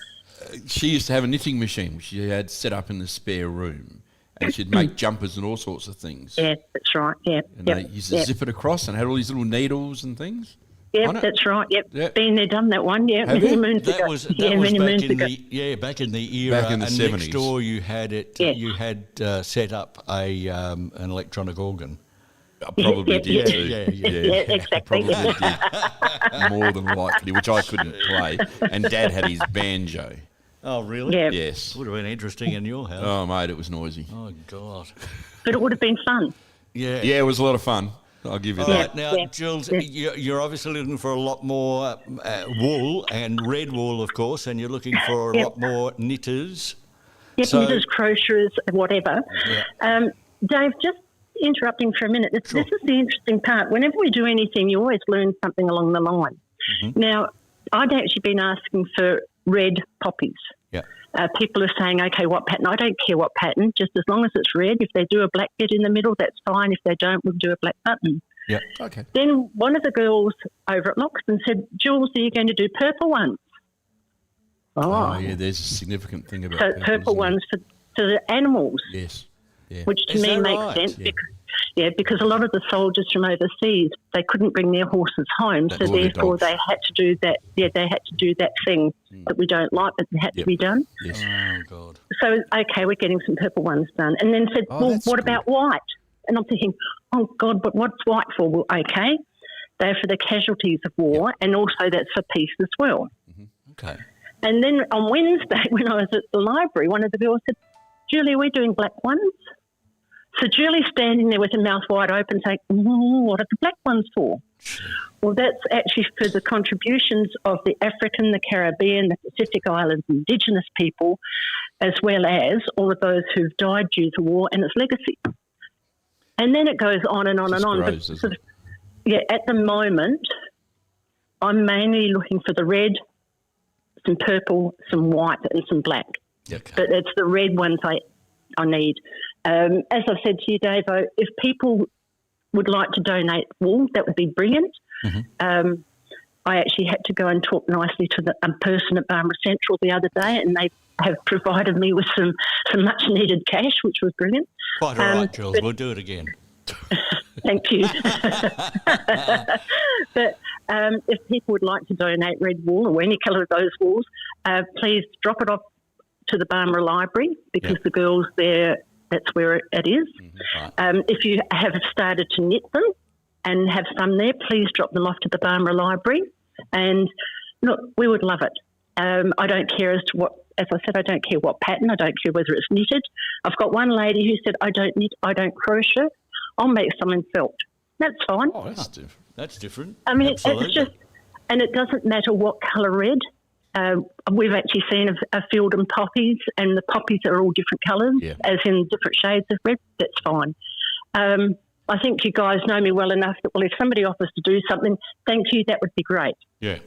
she used to have a knitting machine which she had set up in the spare room, and she'd make jumpers and all sorts of things. Yeah, that's right. Yeah. And they used to zip it across and had all these little needles and things. Yeah, on it. that's right. Yep. Yep. Been there, done that one. Yeah, Have many you? moons That ago. was many back moons in ago. back in the era. Back in the and 70s. next door you had it. Yes. You had set up an electronic organ. I probably Yep, did yep. too. Yeah, exactly. Probably did. More than likely, which I couldn't play. And Dad had his banjo. Oh, really? Yeah. Yes. Would have been interesting in your house. Oh, mate, it was noisy. Oh, God. But it would have been fun. Yeah. Yeah, it was a lot of fun. I'll give you All that. right, now, Jules, you're obviously looking for a lot more wool and red wool, of course, and you're looking for a lot more knitters. Yep, So- knitters, crocheters, whatever. Yeah. Dave, just interrupting for a minute. This is the interesting part. Whenever we do anything, you always learn something along the line. Mm-hmm. Now, I'd actually been asking for red poppies. Yeah. People are saying, okay, what pattern? I don't care what pattern, just as long as it's red. If they do a black bit in the middle, that's fine. If they don't, we'll do a black button. Yeah. Okay. Then one of the girls over at Loxton said, Jules, are you going to do purple ones? Oh, yeah, there's a significant thing about So purple ones for the animals. Yes. Yeah. Which to Is me that makes right? sense Yeah. because a lot of the soldiers from overseas, they couldn't bring their horses home, That's so all their therefore dogs. they had to do that. Yeah, they had to do that thing that we don't like, but it had to be done. Yes. Oh, God. So okay, we're getting some purple ones done, and then said, Oh, well, that's what good. about white? And I'm thinking, oh God, but what's white for? Well, okay, they're for the casualties of war, and also that's for peace as well. Okay. And then on Wednesday, when I was at the library, one of the girls said, Julie, are we doing black ones? So Julie's standing there with her mouth wide open saying, what are the black ones for? Well, that's actually for the contributions of the African, the Caribbean, the Pacific Islands, Indigenous people, as well as all of those who've died due to war and its legacy. And then it goes on and on Just and on. grows, But doesn't it? yeah, at the moment, I'm mainly looking for the red, some purple, some white, and some black. Okay. But it's the red ones I need. As I've said to you, Dave, if people would like to donate wool, that would be brilliant. Mm-hmm. I actually had to go and talk nicely to the person at Barmera Central the other day, and they have provided me with some much-needed cash, which was brilliant. Quite all right, Jules. We'll do it again. Thank you. But if people would like to donate red wool or any colour of those wools, please drop it off to the Barmera Library because the girls there, that's where it is. Right. If you have started to knit them and have some there, please drop them off to the Barmera Library. And look, we would love it. I don't care as to what, as I said, I don't care what pattern. I don't care whether it's knitted. I've got one lady who said, I don't knit, I don't crochet. I'll make some in felt. That's fine. Oh, that's different. That's different. I mean, Absolutely. it's just, and it doesn't matter what colour red. We've actually seen a field in poppies, and the poppies are all different colours, as in different shades of red. That's fine. I think you guys know me well enough that, well, if somebody offers to do something, thank you, that would be great. Yeah.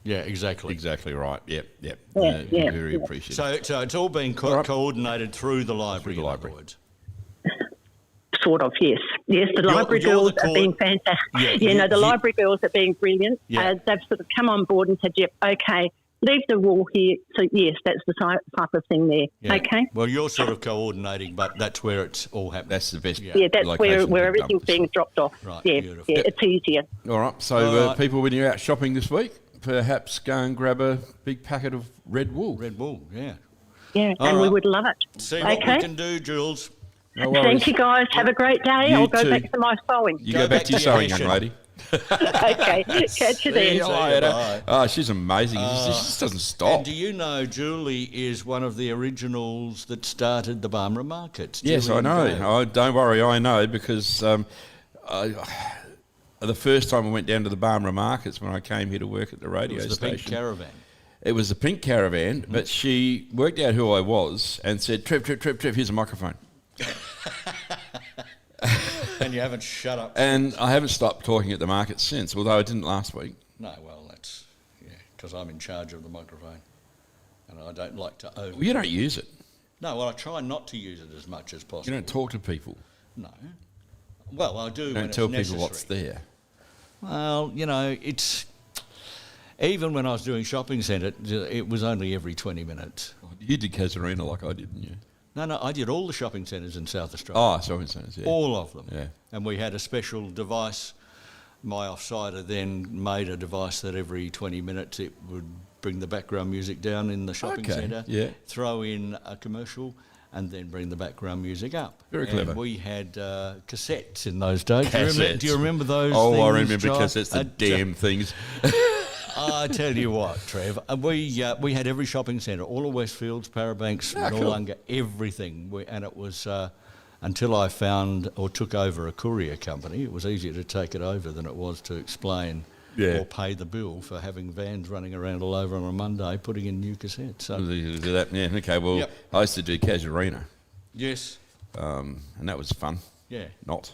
Yeah, exactly. Exactly right. Yep. Yeah, Very yeah. appreciative. So it's all being coordinated through the library. Through the in library. other words. Sort of, yes. Yes, the library you're girls the are being fantastic. Yeah, the library girls are being brilliant. Yeah. They've sort of come on board and said, yep, okay, leave the wool here. So, yes, that's the type of thing there. Yeah. Okay? Well, you're sort of coordinating, but that's where it's all happening. That's the best. Yeah, that's location where to everything's dump this. being dropped off. Right, yeah, beautiful. yeah, it's easier. All right. So, All right. people, when you're out shopping this week, perhaps go and grab a big packet of red wool. Red wool, yeah. Yeah, All and we right. would love it. See what we Okay? can do, Jules. No worries. Thank you, guys. Have a great day. You I'll go too. back to my sewing. You go back to your sewing, young lady. Okay, catch you then. you later. Oh, she's amazing. She just doesn't stop. And do you know Julie is one of the originals that started the Barmera markets? Yes, Julie I know. and Dave. Oh, don't worry, I know because the first time I went down to the Barmera markets when I came here to work at the It radio was the station. Pink Caravan. It was the Pink Caravan, but she worked out who I was and said, Trev, here's a microphone. And you haven't shut up. And I haven't stopped talking at the market since, although I didn't last week. No, well, that's, because I'm in charge of the microphone. And I don't like to over. Well, you don't use it. No, well, I try not to use it as much as possible. You don't talk to people. No. Well, I do You when don't it's tell necessary. people what's there. Well, it's... Even when I was doing shopping centre, it was only every 20 minutes. You did Casuarina like I did, didn't you? No, I did all the shopping centres in South Australia. Oh, sorry, yeah. All of them. Yeah. And we had a special device. My offsider then made a device that every 20 minutes it would bring the background music down in the shopping Okay, centre, yeah. throw in a commercial, and then bring the background music up. Very clever. And we had cassettes in those days. Cassettes. Do you remember those Oh, things, I remember Joel? cassettes, the damn things. I tell you what, Trev, we had every shopping centre, all of Westfields, Parabanks, Noarlunga, everything. And it was until I found or took over a courier company, it was easier to take it over than it was to explain or pay the bill for having vans running around all over on a Monday putting in new cassettes. So, Yeah, okay, well, I used to do Casuarina, yes, and that was fun. yeah. Not.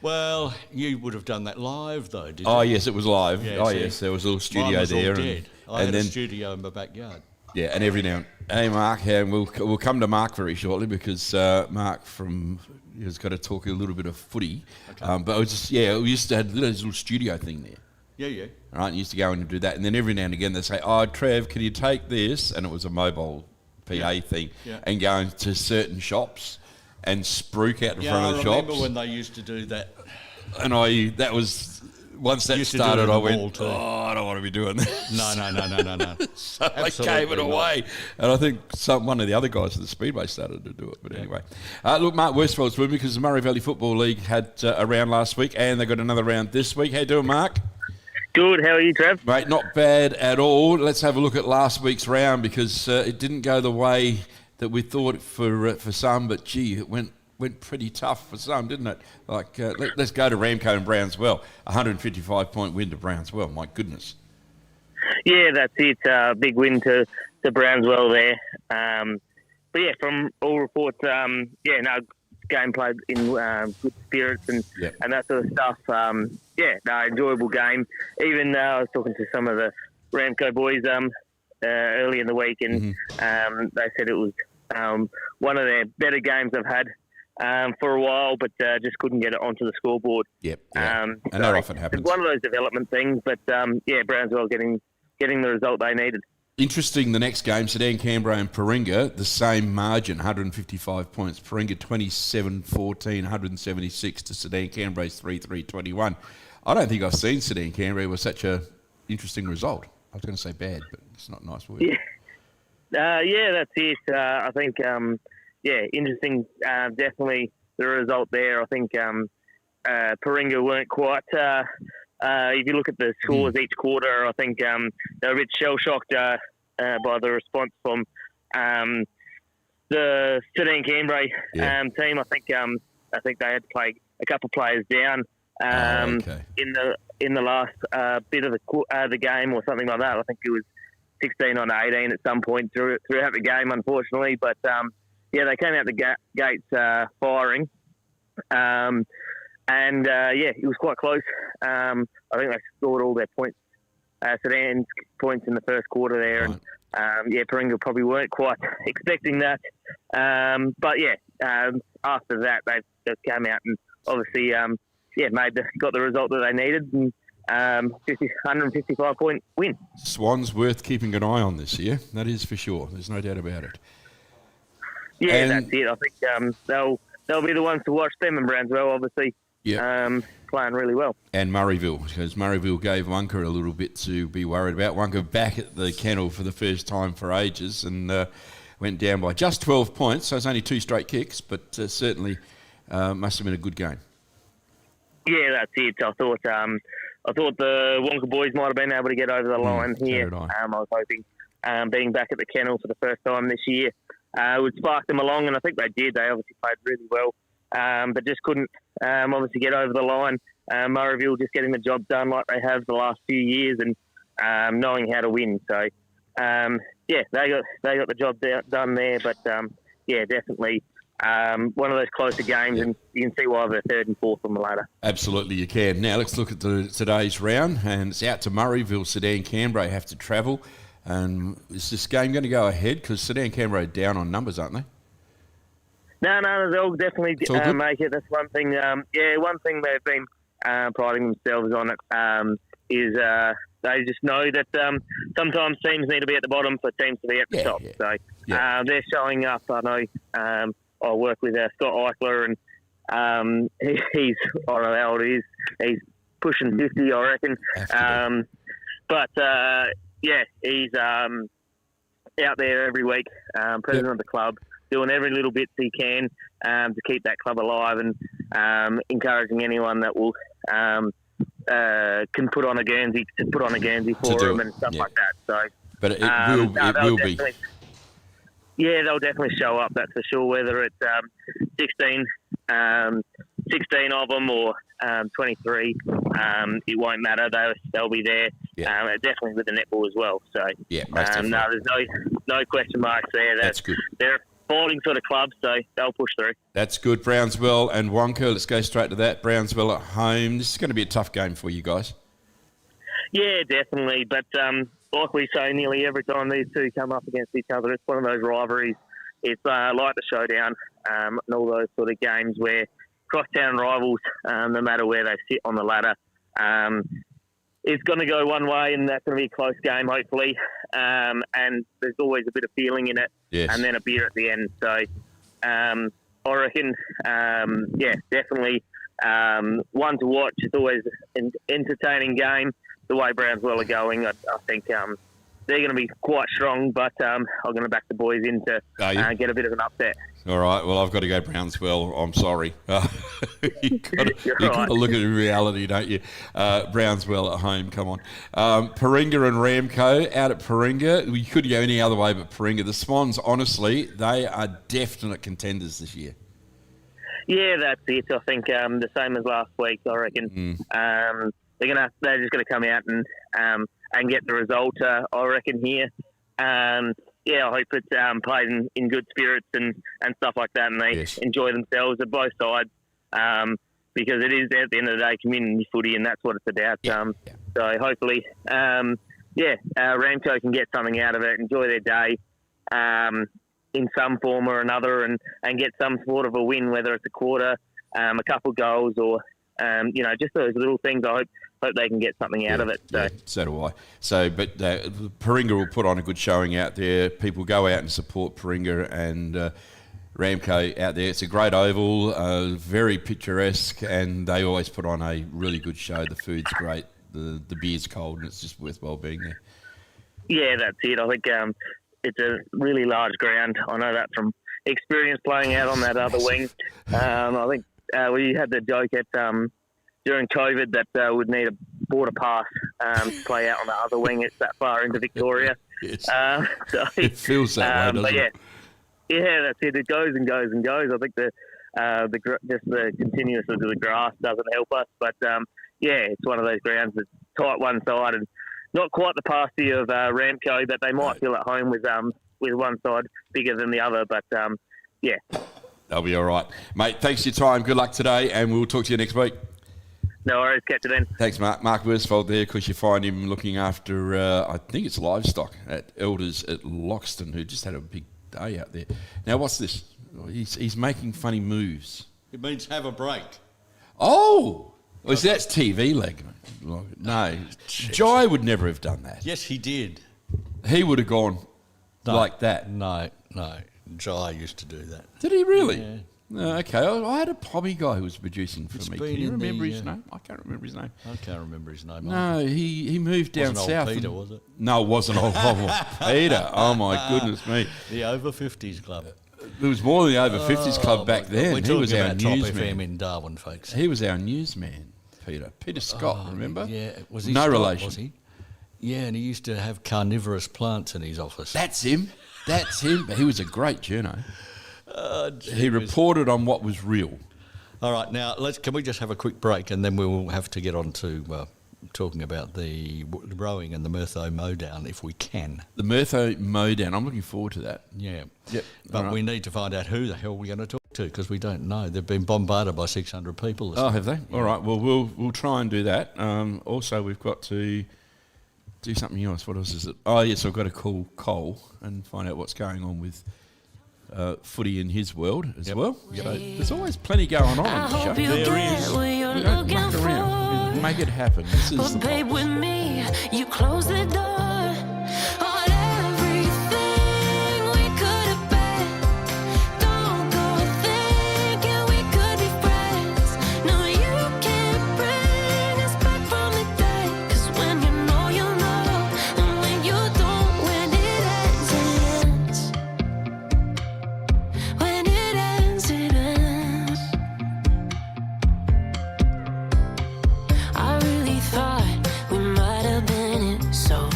Well, you would have done that live, though, did you? Oh, yes, it was live. Yeah, see, yes, there was a little Mine studio was all there. dead. I had then, a studio in my backyard. Yeah, and every now and hey, Mark, and we'll come to Mark very shortly because Mark has got to talk a little bit of footy. Okay. But it was just, we used to have this little studio thing there. Yeah. Right, and used to go in and do that. And then every now and again they say, oh, Trev, can you take this? And it was a mobile PA thing. Yeah. And go into certain shops and spruik out in front of the I shops. remember when they used to do that. And once that Used to do it started, in I the went, mall too. I don't want to be doing that. No. So they Absolutely gave it not. away. And I think one of the other guys at the Speedway started to do it. But anyway. Look, Mark Westfeld's with me because the Murray Valley Football League had a round last week and they got another round this week. How you doing, Mark? Good. How are you, Trev? Mate, not bad at all. Let's have a look at last week's round because it didn't go the way that we thought for some, but gee, it went pretty tough for some, didn't it? Like, let's go to Ramco and Brownswell. 155-point win to Brownswell. My goodness. Yeah, that's it. Big win to Brownswell there. But yeah, from all reports, game played in good spirits and that sort of stuff. Enjoyable game. Even I was talking to some of the Ramco boys early in the week, and they said it was one of their better games they've had for a while, but just couldn't get it onto the scoreboard. Yep. And that often happens. It's one of those development things, but Brownswell getting the result they needed. Interesting, the next game, Sedan Canberra and Paringa, the same margin, 155 points. Paringa 27-14, 176 to Sedan Canberra's 3-3-21. I don't think I've seen Sedan Canberra with such a interesting result. I was going to say bad, but it's not a nice word. Yeah, that's it. I think, interesting. Definitely the result there. I think Paringa weren't quite. If you look at the scores each quarter, I think they were a bit shell-shocked by the response from the Sedan Canberra team. I think they had to play a couple of players down in the last bit of the game or something like that. I think it was 16 on 18 at some point throughout the game, unfortunately. But they came out the gates firing. It was quite close. I think they scored all their points, Sedan's points in the first quarter there. Right. And Paringa probably weren't quite expecting that. After that, they just came out and obviously, got the result that they needed. And 155-point win. Swans worth keeping an eye on this year. That is for sure. There's no doubt about it. Yeah, and that's it. I think they'll be the ones to watch them and Brownswell, obviously. Playing really well. And Murrayville, because Murrayville gave Wonka a little bit to be worried about. Wonka back at the kennel for the first time for ages and went down by just 12 points, so it's only 2 straight kicks, but certainly must have been a good game. Yeah, that's it. I thought the Wonka boys might have been able to get over the line here. So I was hoping being back at the kennel for the first time this year would spark them along, and I think they did. They obviously played really well. But just couldn't obviously get over the line. Murrayville just getting the job done like they have the last few years and knowing how to win. So, they got the job done there. But, definitely one of those closer games, and you can see why they're third and fourth on the ladder. Absolutely, you can. Now, let's look at today's round, and it's out to Murrayville. Sedan Canberra have to travel. And is this game going to go ahead? Because Sedan Canberra are down on numbers, aren't they? No, they'll definitely make it. That's one thing. One thing they've been priding themselves on is they just know that sometimes teams need to be at the bottom for teams to be at the top. So they're showing up. I know I work with Scott Eichler, and he's, I don't know how old he is. He's pushing 50, I reckon. He's out there every week, president of the club, doing every little bit he can to keep that club alive, and encouraging anyone that will can put on a Guernsey to put on a Guernsey for them and stuff like that. So, but it will be. Yeah, they'll definitely show up. That's for sure. Whether it's 16 of them or 23, it won't matter. They'll be there. Definitely with the netball as well. So there's no question marks there. That's good. They're a fighting sort of club, so they'll push through. That's good. Brownswell and Wonka. Let's go straight to that. Brownswell at home. This is going to be a tough game for you guys. Yeah, definitely. But like we say, nearly every time these two come up against each other, it's one of those rivalries. It's like the showdown and all those sort of games where crosstown rivals, no matter where they sit on the ladder, it's going to go one way, and that's going to be a close game, hopefully. And there's always a bit of feeling in it, Yes. and then a beer at the end. So I reckon, definitely one to watch. It's always an entertaining game. The way Brownswell are going, I think they're going to be quite strong, but I'm going to back the boys in to get a bit of an upset. All right. Well, I've got to go Brownswell. I'm sorry. You've got to look at reality, don't you? Brownswell at home. Come on. Paringa and Ramco out at Paringa. We couldn't go any other way but Paringa. The Swans, honestly, they are definite contenders this year. Yeah, that's it. I think the same as last week, I reckon. They're just going to come out and get the result, I reckon, here. I hope it's played in good spirits and stuff like that, and they enjoy themselves at both sides, because it is, at the end of the day, community footy, and that's what it's about. So hopefully, Ramco can get something out of it, enjoy their day in some form or another, and get some sort of a win, whether it's a quarter, a couple goals, or just those little things. I hope they can get something out of it. So. Yeah, so do I. So, but Paringa will put on a good showing out there. People go out and support Paringa and Ramco out there. It's a great oval, very picturesque, and they always put on a really good show. The food's great, the beer's cold, and it's just worthwhile being there. Yeah, that's it. I think it's a really large ground. I know that from experience playing out on that other wing. I think we had the joke at during COVID that would need a border pass to play out on the other wing. It's that far into Victoria. Yes. So, it feels that way, doesn't it? Yeah, that's it. It goes and goes and goes. I think just the continuous of the grass doesn't help us. But it's one of those grounds that's tight one side and not quite the pasty of Ramco, but they might feel at home with one side bigger than the other. But they'll be all right, mate. Thanks for your time. Good luck today, and we'll talk to you next week. No worries, catch you then. Thanks, Mark. Mark Worsfold there, because you find him looking after, I think it's livestock at Elders at Loxton, who just had a big day out there. Now, what's this? He's making funny moves. It means have a break. Oh! Well, see, that's TV leg. No, Jai would never have done that. Yes, he did. He would have gone like that. No. Jai used to do that. Did he really? Yeah. Okay, I had a hobby guy who was producing for me. Can you remember his name? I can't remember his name. I can't remember his name. No, he moved down wasn't south. Old Peter, was it? No, it wasn't old Peter. Oh, my goodness me. The Over 50s Club. There was more than the Over 50s Club back then. He was our newsman. Top FM in Darwin, folks. He was our newsman, Peter. Peter Scott, remember? Yeah. Was he no Scott, relation. Was he? Yeah, and he used to have carnivorous plants in his office. That's him. But he was a great journo. He reported on what was real. All right, now can we just have a quick break, and then we'll have to get on to talking about the rowing and the Murtho Mowdown if we can. The Murtho Mowdown, I'm looking forward to that. Yeah. Yep. But we need to find out who the hell we're going to talk to, because we don't know. They've been bombarded by 600 people. Have they? Yeah. All right. Well, we'll try and do that. Also, we've got to do something else. What else is it? Oh, yes, I've got to call Cole and find out what's going on with footy in his world as well. So there's always plenty going on the show. There is. We don't muck around. We make it happen. This is the babe, with me, you close the door on everything we could have been. Don't go thinking we could be friends. No, you can't bring us back from the day. 'Cause when you know, and when you don't, when it ends, it ends. When it ends, it ends. I really thought we might have been it, so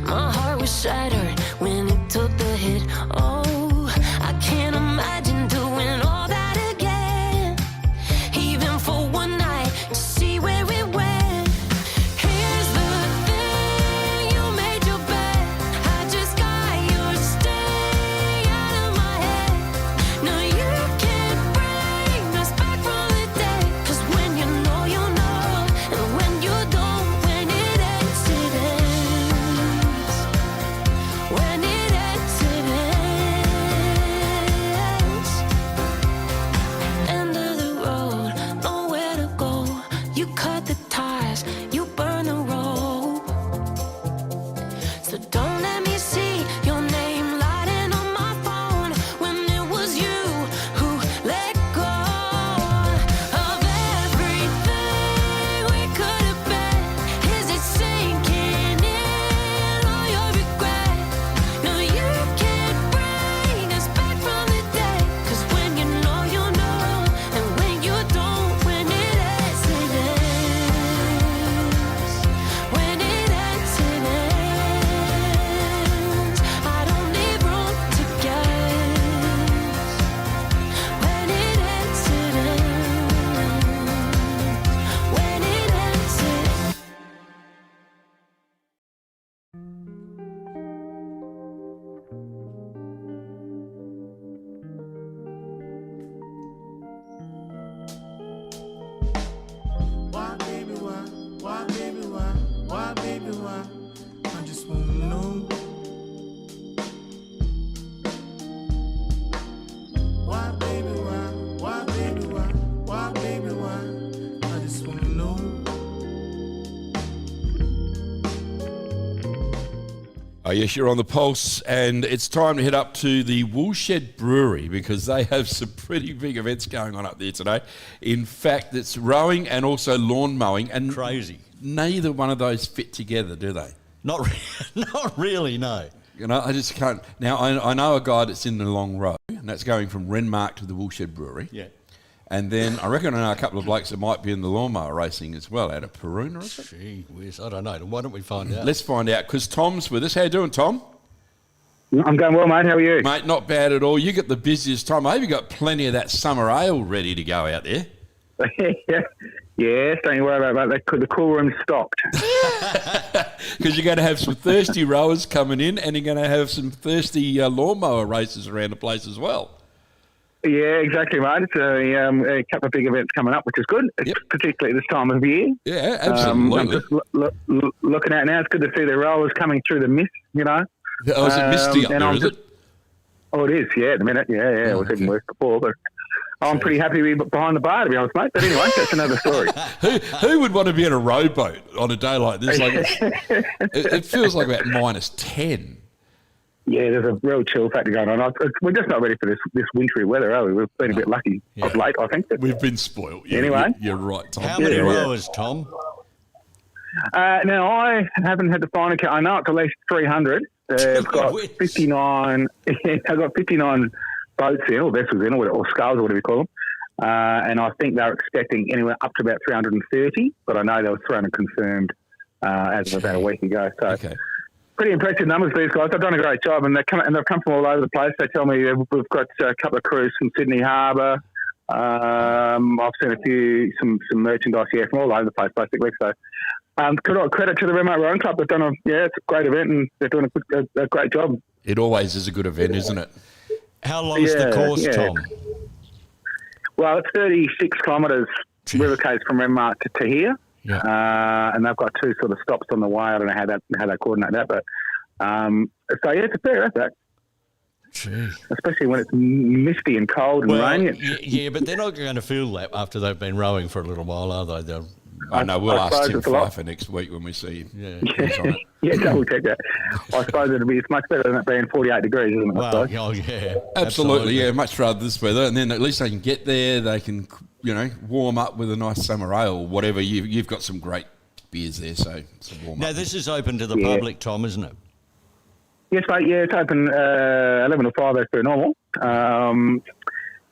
my heart was shattered when it took the hit. Oh, I can't imagine doing all that again, even for one night to see where it went. Here's the thing, you made your bed, I just got your stay out of my head. Oh, yes, you're on the pulse, and it's time to head up to the Woolshed Brewery because they have some pretty big events going on up there today. In fact, it's rowing and also lawn mowing, and Crazy. neither one of those fit together, do they? Not really, no. You know, I just can't. Now, I know a guy that's in the long row, and that's going from Renmark to the Woolshed Brewery. Yeah. And then I reckon I know a couple of blokes that might be in the lawnmower racing as well out of Peruna, is it? Gee whiz, I don't know. Why don't we find out? Let's find out, because Tom's with us. How you doing, Tom? I'm going well, mate. How are you? Mate, not bad at all. You got the busiest time. I hope you got plenty of that summer ale ready to go out there. Yes, don't you worry about that. The cool room's stocked. Because you're going to have some thirsty rowers coming in, and you're going to have some thirsty lawnmower races around the place as well. Yeah, exactly, mate. It's a couple of big events coming up, which is good, particularly this time of year. Yeah, absolutely. I'm just looking out now. It's good to see the rowers coming through the mist, you know. Oh, is it misty up there, is it? Oh, it is, yeah, at the minute. Yeah, it was even worse before, but I'm pretty happy to be behind the bar, to be honest, mate. But anyway, that's another story. Who would want to be in a rowboat on a day like this? Like it feels like about -10. Yeah, there's a real chill factor going on. We're just not ready for this wintry weather, are we? We've been a bit lucky of late, I think. We've been spoiled. Yeah, anyway. You're right, Tom. How many rowers, Tom? Now, I haven't had to find a count. I know it's at least 300. I've got 59. I've got 59 boats in, or vessels in, or sculls, or whatever you call them. And I think they're expecting anywhere up to about 330, but I know there was 300 confirmed as of about a week ago. So. Okay. Pretty impressive numbers, these guys. They've done a great job, and they've come from all over the place. They tell me we've got a couple of crews from Sydney Harbour. I've seen some merchandise here from all over the place, basically. So, credit to the Renmark Rowing Club. They've done it's a great event, and they're doing a great job. It always is a good event, isn't it? How long is the course, Tom? Well, it's 36 kilometres river case from Renmark to here. Yeah. And they've got 2 sort of stops on the way. I don't know how they coordinate that, but so yeah, it's a fair effort. Especially when it's misty and cold and rainy. Yeah, but they're not going to feel that after they've been rowing for a little while, are they? I know. We'll ask Tim Pfeiffer next week when we see him. Yeah, double check that. I suppose it's much better than it being 48 degrees, isn't it? Well, yeah, absolutely. Yeah, much rather this weather, and then at least they can get there. They can, warm up with a nice summer ale or whatever. You've got some great beers there, so warm now, up. this is open to the public, Tom, isn't it? Yes, mate. Yeah, it's open 11 to 5 as per normal.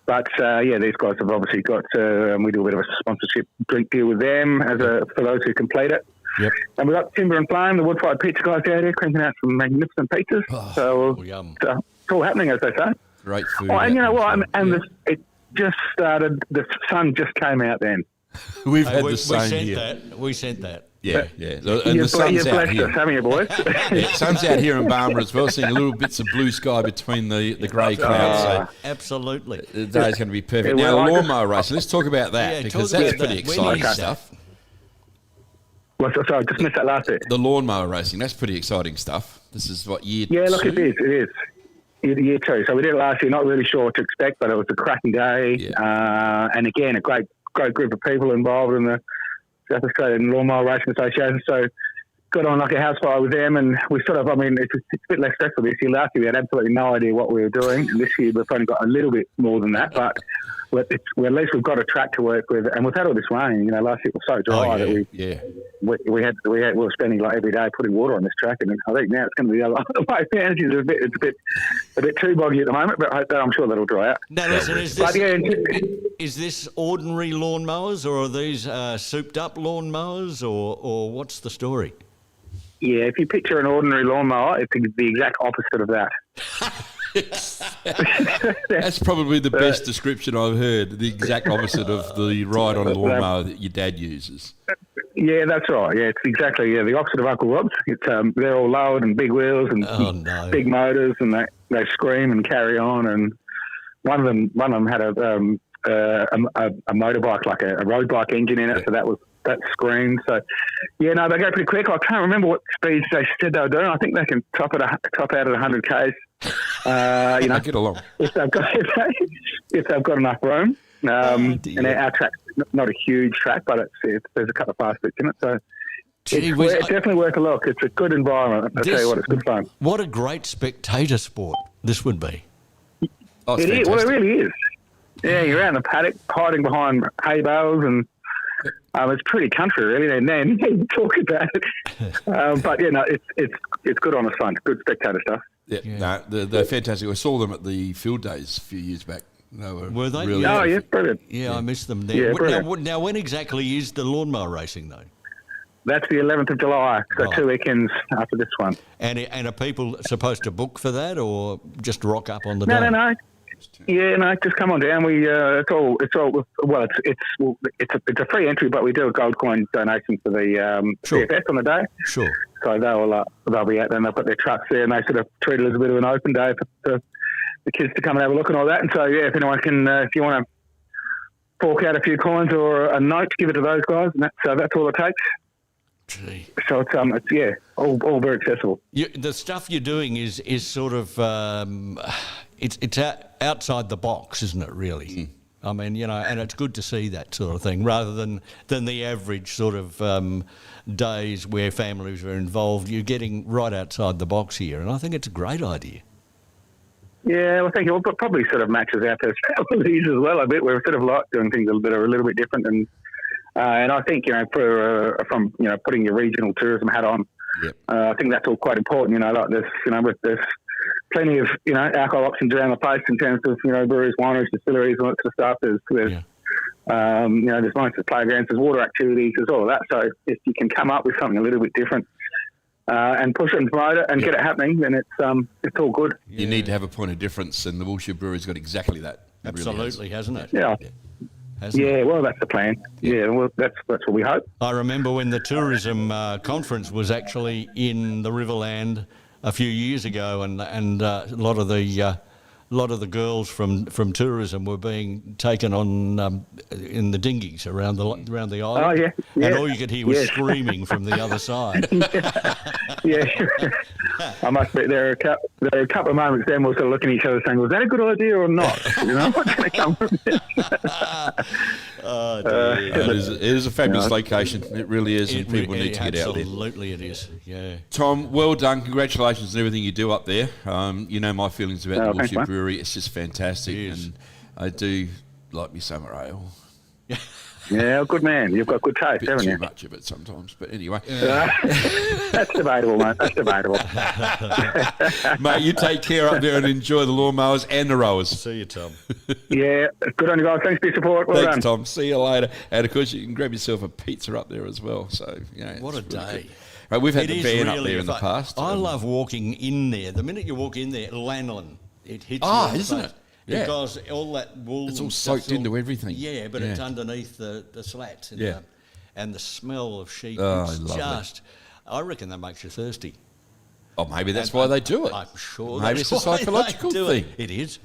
But these guys have obviously got. We do a bit of a sponsorship drink deal with them for those who complete it. Yep. And we've got Timber and Flame, the wood-fired pizza guys out here, cranking out some magnificent pizzas. It's all happening, as they say. Great food. Oh, and you know what? It just started. The sun just came out then. We've had the same here. We sent that. Yeah. And the sun's out here. Us, haven't you, boys? Sun's out here in Barmah as well, seeing little bits of blue sky between the grey clouds. So absolutely. The day's going to be perfect. Now, the lawnmower racing, let's talk about that, because that's pretty exciting stuff. Well, sorry, I just missed that last bit. The lawnmower racing, that's pretty exciting stuff. This is what, year 2? Yeah, look, it is. Year 2. So we did it last year, not really sure what to expect, but it was a cracking day. Yeah. And again, a great group of people involved in the South Australian Lawnmower Racing Association. So got on like a house fire with them, and we sort of, it's a bit less stressful this year. Last year we had absolutely no idea what we were doing. And this year we've only got a little bit more than that, but at least we've got a track to work with, and we've had all this rain. Last year it was so dry that we were spending like every day putting water on this track, and I think now it's going to be the other way. It's a bit too boggy at the moment, but I'm sure that'll dry out. Now listen, is this ordinary lawnmowers, or are these souped up lawnmowers, or what's the story? Yeah, if you picture an ordinary lawnmower, it's the exact opposite of that. That's probably the best description I've heard. The exact opposite of the ride on a lawnmower that your dad uses. Yeah, that's right. Yeah, it's exactly the opposite of Uncle Rob's. It's they're all lowered and big wheels and big motors, and they scream and carry on. And one of them had a motorbike, like a road bike engine in it, so that screamed. So they go pretty quick. I can't remember what speeds they said they were doing. I think they can top out at 100 k's. Get along if they've got enough room. And our track's not a huge track, but there's a couple of fast bits in it. So Gee whiz, It's definitely worth a look. It's a good environment. I tell you what, it's good fun. What a great spectator sport this would be. Oh, it's It is. Well, it fantastic. really is. Yeah, you're out in the paddock, hiding behind hay bales, and it's pretty country, really. And then you talk about it, but yeah, no, it's good, honest fun. Good spectator stuff. Yeah, no, they're fantastic. I saw them at the field days a few years back. They Were they? Really Oh, yeah, brilliant. Yeah, I missed them Yeah, there. brilliant. Now, when exactly is the lawnmower racing, though? That's the 11th of July, so Right. 2 weekends after this one. And are people supposed to book for that, or just rock up on the No, day? no. Yeah, no, just come on down. We it's all well, it's a free entry, but we do a gold coin donation for the Sure. CFS on the day. Sure. So they'll be out there, and they've got their trucks there, and they sort of treat it as a bit of an open day for the kids to come and have a look and all that. And so yeah, if anyone can, if you want to fork out a few coins or a note, give it to those guys, and that's all it takes. Gee. So it's all very accessible. The stuff you're doing is sort of it's outside the box, isn't it? Really. I mean, and it's good to see that sort of thing rather than the average sort of days where families are involved. You're getting right outside the box here, and I think it's a great idea. Yeah, well, thank you. Well, but probably sort of matches our personalities as well a bit. We're sort of like doing things a little bit different, and I think from putting your regional tourism hat on, Yep. I think that's all quite important. Like there's plenty of alcohol options around the place in terms of breweries, wineries, distilleries, all that sort of stuff. There's there's monsters playgrounds, there's water activities, there's all of that. So if you can come up with something a little bit different and push it and promote it and get it happening, then it's all good. You need to have a point of difference, and the Wilshire Brewery's got exactly that. It really Absolutely, hasn't it? Yeah. Hasn't it? Yeah, well, that's the plan. Yeah, well, that's what we hope. I remember when the tourism conference was actually in the Riverland a few years ago, and a lot of the girls from tourism were being taken on in the dinghies around the island. Oh, yeah. And all you could hear was screaming from the other side. Yeah, I must admit there are a couple of moments then we're sort of looking at each other saying, was that a good idea or not? What's going to come from this? Oh, dear. It is a fabulous location. It really is, and people need to get out there. Absolutely it is, yeah. Tom, well done. Congratulations on everything you do up there. My feelings about the thanks, Wilshire mate. Brewery. It's just fantastic. It is. And I do like me summer ale. Yeah, good man. You've got good taste, Bit haven't too you? much of it sometimes. But anyway. That's debatable, mate. That's debatable. Mate, you take care up there and enjoy the lawnmowers and the rowers. See you, Tom. Yeah, good on you guys. Thanks for your support. Well Thanks, done. Tom. See you later. And of course, you can grab yourself a pizza up there as well. So, What a it's really day. good. Right, we've had It the is van up really there in the fun. past. I love walking in there. The minute you walk in there, lanolin, it hits you. Ah, on the isn't face. it? Yeah. Because all that wool. It's all and stuff's soaked into everything. Yeah, but Yeah. it's underneath the slats. And, Yeah. and the smell of sheep. Oh, it's lovely. just, I reckon that makes you thirsty. Oh, maybe that's why they do it. I'm sure Maybe that's it's a why psychological they do thing. It is.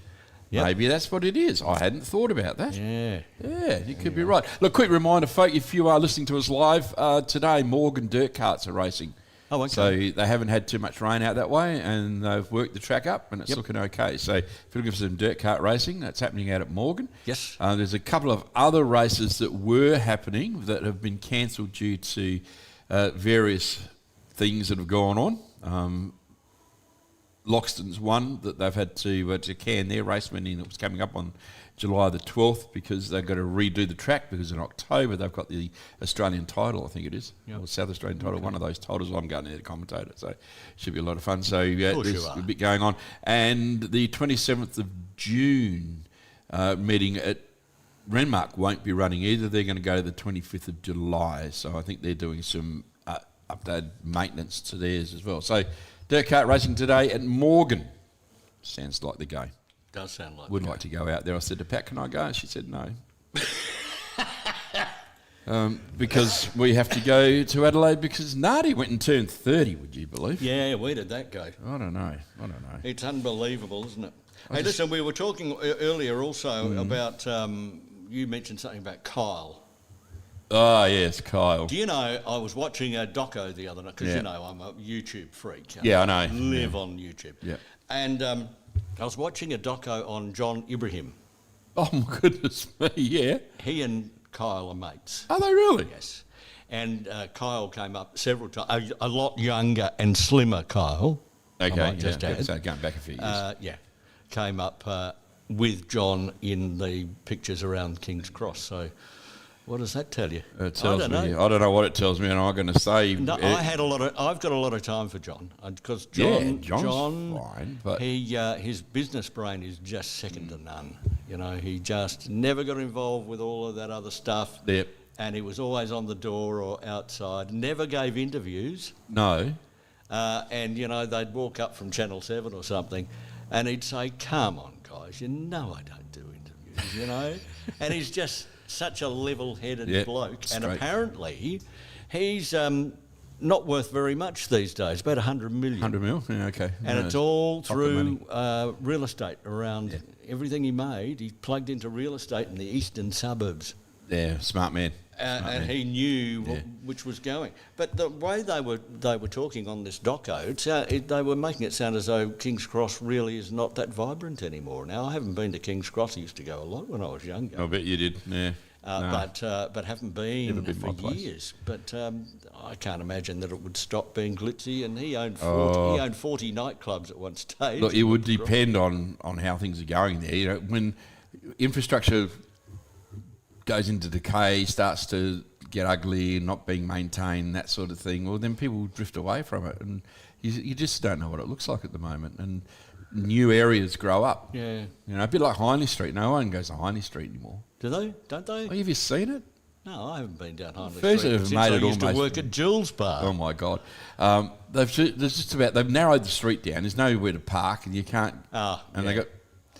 Yep. Maybe that's what it is. I hadn't thought about that. Yeah. Yeah, you could be right. Look, quick reminder, folk, if you are listening to us live, today Morgan dirt carts are racing. Oh, okay. So they haven't had too much rain out that way, and they've worked the track up, and it's looking okay. So if you're looking for some dirt cart racing, that's happening out at Morgan. Yes. There's a couple of other races that were happening that have been cancelled due to various things that have gone on. Loxton's one that they've had to can their race, meaning it was coming up on July the 12th because they've got to redo the track because in October they've got the Australian title, I think it is, or South Australian title, one of those titles. I'm going there to commentate it, so it should be a lot of fun. So there's a bit going on. And the 27th of June meeting at Renmark won't be running either. They're going to go to the 25th of July, so I think they're doing some updated maintenance to theirs as well. So dirt kart racing today at Morgan. Sounds like the go. Does sound like Would like to go out there. I said to Pat, can I go? And she said no. Because we have to go to Adelaide because Nardi went and turned 30, would you believe? Yeah, where did that go? I don't know. It's unbelievable, isn't it? Hey, listen, we were talking earlier also about, you mentioned something about Kyle. Oh, yes, Kyle. Do you know, I was watching a doco the other night, because I'm a YouTube freak. Yeah, I know. Live on YouTube. Yeah. And I was watching a doco on John Ibrahim. Oh, my goodness me, yeah. He and Kyle are mates. Are they really? Yes. And Kyle came up several times, a lot younger and slimmer Kyle. Okay, just add. So going back a few years. Came up with John in the pictures around King's Cross. So what does that tell you? It tells me. I don't know what it tells me, and I'm going to say. No, I've got a lot of time for John because John, John's fine, but his business brain is just second to none. You know, he just never got involved with all of that other stuff. Yep. And he was always on the door or outside. Never gave interviews. No. And you know, they'd walk up from Channel 7 or something, and he'd say, "Come on, guys, you know I don't do interviews," you know. And he's just such a level-headed bloke, straight. and apparently he's not worth very much these days, about 100 million. 100 mil? Yeah, okay. And it's all through real estate around everything he made. He plugged into real estate in the eastern suburbs. Yeah, smart man. And he knew which was going. But the way they were talking on this doco, they were making it sound as though King's Cross really is not that vibrant anymore. Now, I haven't been to King's Cross. I used to go a lot when I was younger. I bet you did, yeah. But haven't been my for place. years. But I can't imagine that it would stop being glitzy. And he owned 40 nightclubs at one stage. Look, it would depend on how things are going there. You know, when infrastructure goes into decay, starts to get ugly, not being maintained, that sort of thing, well, then people drift away from it. And you just don't know what it looks like at the moment. And new areas grow up. Yeah. You know, a bit like Hindley Street. No one goes to Hindley Street anymore. Do they? Don't they? Oh, have you seen it? No, I haven't been down Hindley First Street have since made I it used to almost- work at Jules Bar. Oh my God! They've narrowed the street down. There's nowhere to park, and you can't. They got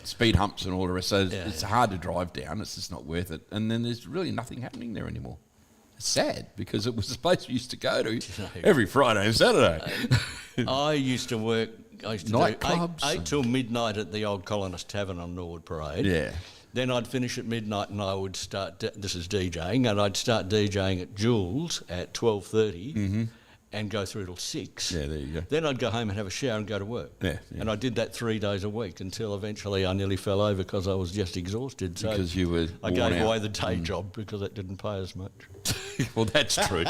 speed humps and all the rest. So it's hard to drive down. It's just not worth it. And then there's really nothing happening there anymore. It's sad because it was the place we used to go to every Friday and Saturday. I used to work. I used to Nightclubs do 8 till midnight at the old Colonist Tavern on Norwood Parade. Yeah. Then I'd finish at midnight and I would start. This is DJing, and I'd start DJing at Jules at 12:30. And go through till 6. Yeah, there you go. Then I'd go home and have a shower and go to work. Yeah. And I did that 3 days a week until eventually I nearly fell over because I was just exhausted. So Because you were I worn gave out. away the day job because it didn't pay as much. Well, that's true.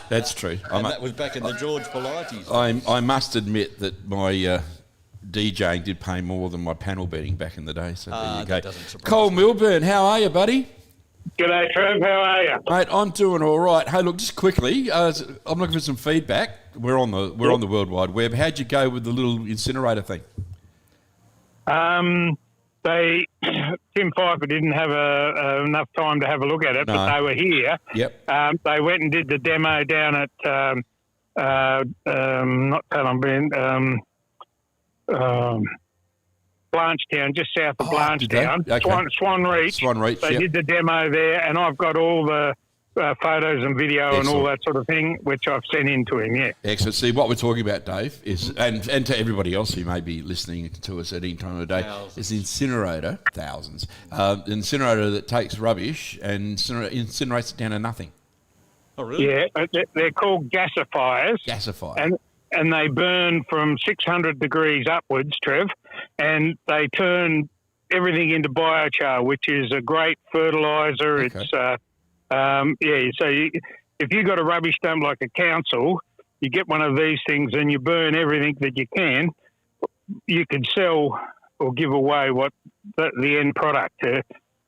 That's true. And that was back in the George Polites. I must admit that my DJing did pay more than my panel beating back in the day. So there you go. That doesn't surprise Cole me. Milburn, how are you, buddy? G'day, Trev. How are you? Mate, I'm doing all right. Hey, look, just quickly, I'm looking for some feedback. We're on the World Wide Web. How'd you go with the little incinerator thing? Tim Pfeiffer didn't have enough time to have a look at it, No. but they were here. Yep. They went and did the demo down at not Talumbin, Blanchetown, just south of Blanchetown, did they? Okay. Swan Reach. Swan Reach, They yep. did the demo there, and I've got all the photos and video and all Excellent. that sort of thing, which I've sent in to him. Yeah. Excellent. See, what we're talking about, Dave, is, and to everybody else who may be listening to us at any time of the day, is the incinerator, thousands, incinerator that takes rubbish and incinerates it down to nothing. Oh, really? Yeah, they're called gasifiers. Gasifier. And they burn from 600 degrees upwards, Trev, and they turn everything into biochar, which is a great fertiliser. Okay. It's so if you got a rubbish dump like a council, you get one of these things and you burn everything that you can. You can sell or give away what the end product,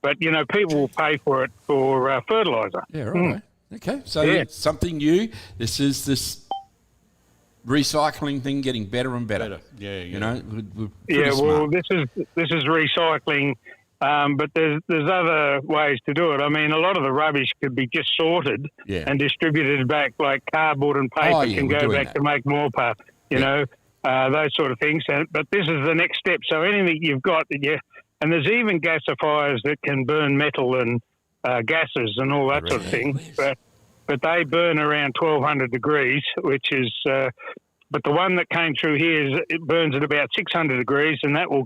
but you know people will pay for it for fertiliser. Yeah, right. Okay, so it's something new. This is this recycling thing getting better and better. Yeah. You know, we're Yeah, pretty well, smart. this is recycling, but there's other ways to do it. I mean, a lot of the rubbish could be just sorted and distributed back, like cardboard and paper can we're go doing back that. to make more paper. You know, those sort of things. But this is the next step. So anything you've got, and there's even gasifiers that can burn metal and gases and all that sort of thing. But they burn around 1200 degrees, which is. But the one that came through here it burns at about 600 degrees, and that will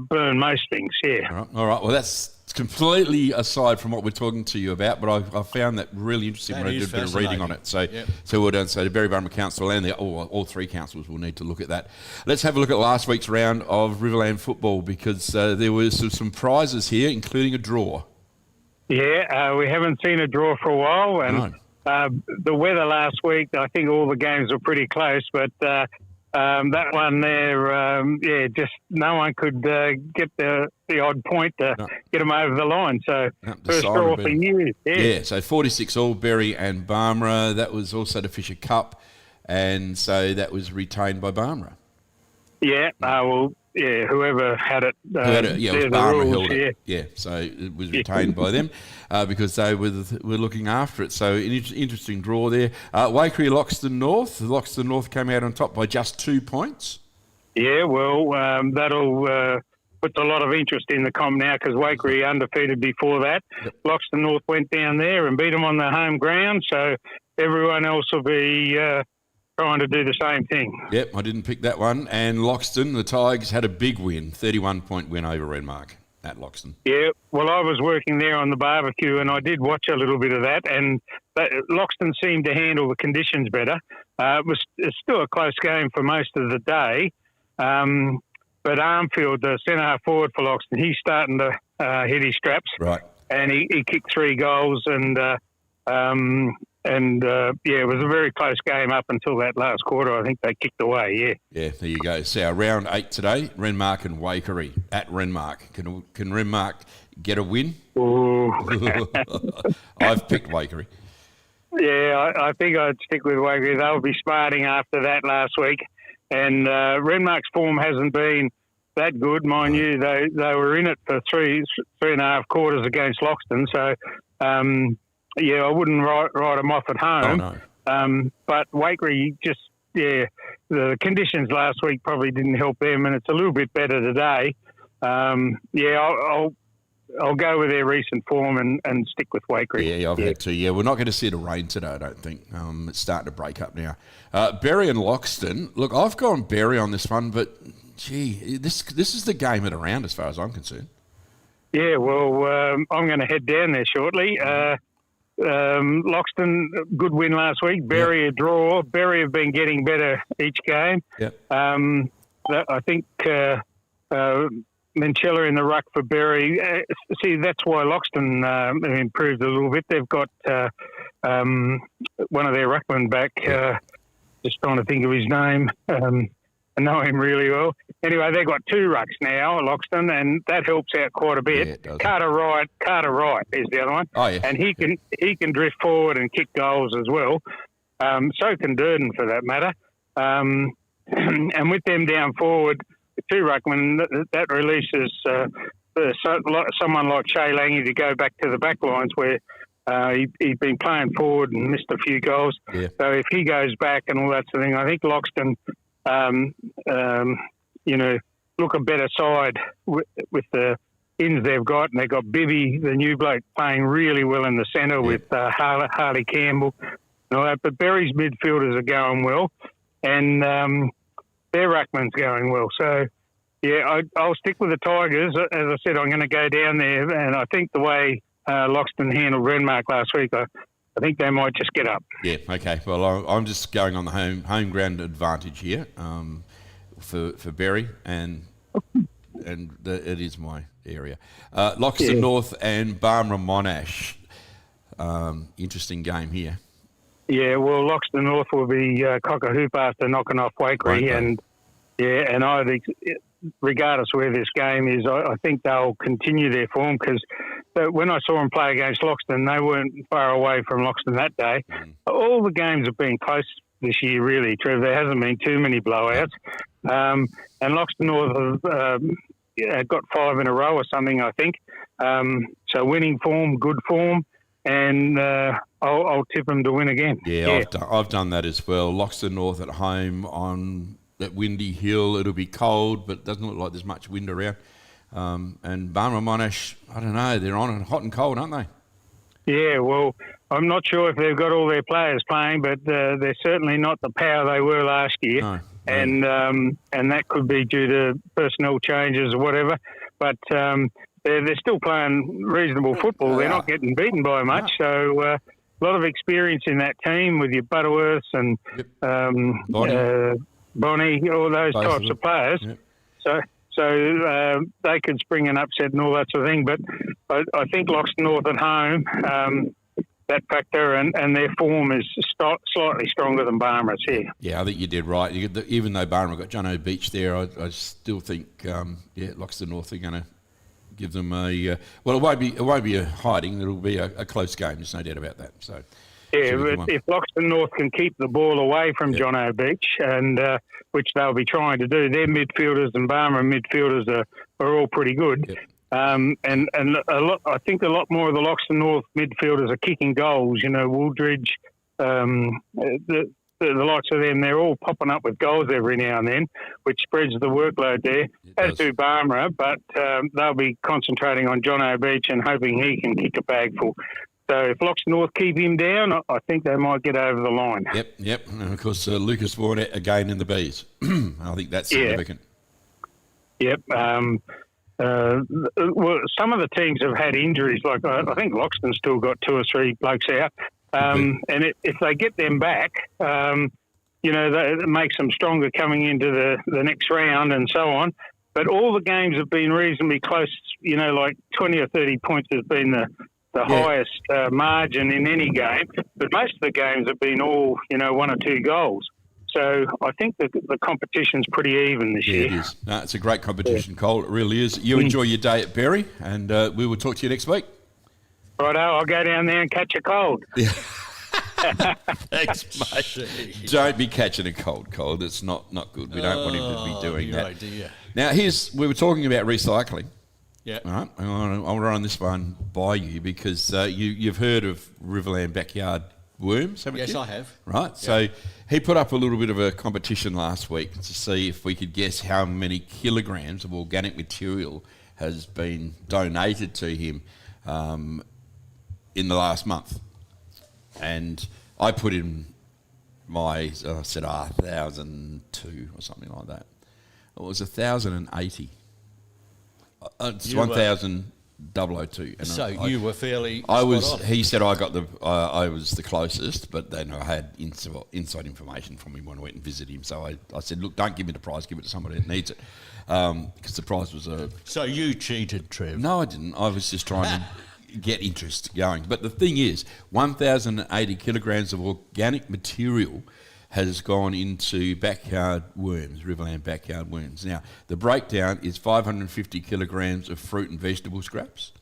burn most things. Yeah. All right. Well, that's completely aside from what we're talking to you about, but I found that really interesting That when I did is a bit of reading on it. So, so well done. So the Berry Council and all three councils will need to look at that. Let's have a look at last week's round of Riverland football because there were some prizes here, including a draw. Yeah, we haven't seen a draw for a while, and The weather last week, I think all the games were pretty close, but that one there, just no one could get the odd point to get them over the line. So first draw for you. Yeah, so 46 all, Berry and Barmera. That was also the Fisher Cup, and so that was retained by Barmera. Yeah, whoever had it. It was Barmera held it. Yeah, so it was retained by them because they were looking after it. So an interesting draw there. Waikerie, Loxton North. Loxton North came out on top by just 2 points. Yeah, well, that'll put a lot of interest in the comp now because Waikerie undefeated before that. Yep. Loxton North went down there and beat them on their home ground, so everyone else will be trying to do the same thing. Yep, I didn't pick that one. And Loxton, the Tigers, had a big win, 31-point win over Renmark at Loxton. Yeah, well, I was working there on the barbecue and I did watch a little bit of that, and Loxton seemed to handle the conditions better. It's still a close game for most of the day, but Armfield, the centre forward for Loxton, he's starting to hit his straps. Right. And he kicked 3 goals and it was a very close game up until that last quarter. I think they kicked away, yeah. Yeah, there you go. So round 8 today, Renmark and Waikerie at Renmark. Can Renmark get a win? Ooh. I've picked Waikerie. Yeah, I think I'd stick with Waikerie. They'll be smarting after that last week. And Renmark's form hasn't been that good, mind you. They were in it for three and a half quarters against Loxton, so... I wouldn't write them off at home. Oh, no. But Waikerie the conditions last week probably didn't help them, and it's a little bit better today. I'll go with their recent form and stick with Waikerie. Yeah, I've had to. Yeah, we're not going to see the rain today, I don't think. It's starting to break up now. Berry and Loxton. Look, I've gone Berry on this one, but, gee, this is the game at a round as far as I'm concerned. Yeah, well, I'm going to head down there shortly. Loxton, good win last week. Berry, a draw. Berry have been getting better each game. Yep. I think Menchella in the ruck for Berry. That's why Loxton improved a little bit. They've got one of their ruckmen back. Just trying to think of his name. I know him really well. Anyway, they've got 2 rucks now, Loxton, and that helps out quite a bit. Yeah, Carter Wright is the other one. Oh, yeah. And he can drift forward and kick goals as well. So can Durden, for that matter. And with them down forward, 2 ruckmen, that releases someone like Shay Lange to go back to the back lines where he's been playing forward and missed a few goals. Yeah. So if he goes back and all that sort of thing, I think Loxton... look a better side with the ins they've got, and they've got Bibby, the new bloke, playing really well in the centre with Harley Campbell and all that. But Berry's midfielders are going well, and their ruckman's going well. So, I'll stick with the Tigers. As I said, I'm going to go down there, and I think the way Loxton handled Renmark last week, I think they might just get up. Yeah, okay. Well, I'm just going on the home ground advantage here for Berry, and it is my area. Loxton North and Barmera Monash. Interesting game here. Yeah, well, Loxton North will be cock-a-hoop after knocking off Waikerie, and I think, regardless of where this game is, I think they'll continue their form because when I saw them play against Loxton, they weren't far away from Loxton that day. All the games have been close this year, really, Trev. There hasn't been too many blowouts. And Loxton North have got 5 in a row or something, I think. So winning form, good form, and I'll tip them to win again. Yeah. I've done that as well. Loxton North at home on that windy hill. It'll be cold, but it doesn't look like there's much wind around. And Barmera Monash, I don't know, they're on hot and cold, aren't they? Yeah, well, I'm not sure if they've got all their players playing, but they're certainly not the power they were last year. No. And that could be due to personnel changes or whatever. But they're still playing reasonable football. They're not getting beaten by much. So a lot of experience in that team with your Butterworths and Bonnie, all those types of players. Yep. So they could spring an upset and all that sort of thing. But I think Loxton North at home, that factor, and their form is slightly stronger than Barmera's here. Yeah, I think you did right. Even though Barmera got John O'Beach there, I still think Loxton North are going to give them a well. It won't be a hiding. It'll be a close game. There's no doubt about that. So yeah, but if Loxton North can keep the ball away from John O'Beach, and which they'll be trying to do, their midfielders and Barmera midfielders are all pretty good. Yep. And I think a lot more of the Loxton North midfielders are kicking goals. You know, Wooldridge, the likes of them, they're all popping up with goals every now and then, which spreads the workload there, as do Barmera, but they'll be concentrating on John O'Beach and hoping he can kick a bagful. So if Loxton North keep him down, I think they might get over the line. Yep. And, of course, Lucas Vaughan again in the Bees. I think that's significant. Yep. Well, some of the teams have had injuries. Like I think Loxton's still got 2 or 3 blokes out. And if they get them back, that makes them stronger coming into the next round and so on. But all the games have been reasonably close. You know, like 20 or 30 points has been the highest margin in any game. But most of the games have been all 1 or 2 goals. So I think the competition's pretty even this year. It is. No, it's a great competition, Cole. It really is. You enjoy your day at Berry, and we will talk to you next week. Righto, I'll go down there and catch a cold. Yeah. Thanks, mate. Don't be catching a cold. It's not good. We don't want him to be doing that. Idea. Now, we were talking about recycling. Yeah. All right. I'll run this one by you because you've heard of Riverland backyard worms, haven't you? Yes, I have. Right. Yeah. So he put up a little bit of a competition last week to see if we could guess how many kilograms of organic material has been donated to him in the last month. And I put in I said 1,002 or something like that. It was 1,080. It's 1,002. And so you were fairly. I was. On. He said I was the closest, but then I had inside information from him when I went and visited him. So I said, look, don't give me the prize, give it to somebody that needs it, because the prize was a. So you cheated, Trev? No, I didn't. I was just trying to get interest going. But the thing is, 1,080 kilograms of organic material has gone into backyard worms, Riverland backyard worms. Now, the breakdown is 550 kilograms of fruit and vegetable scraps,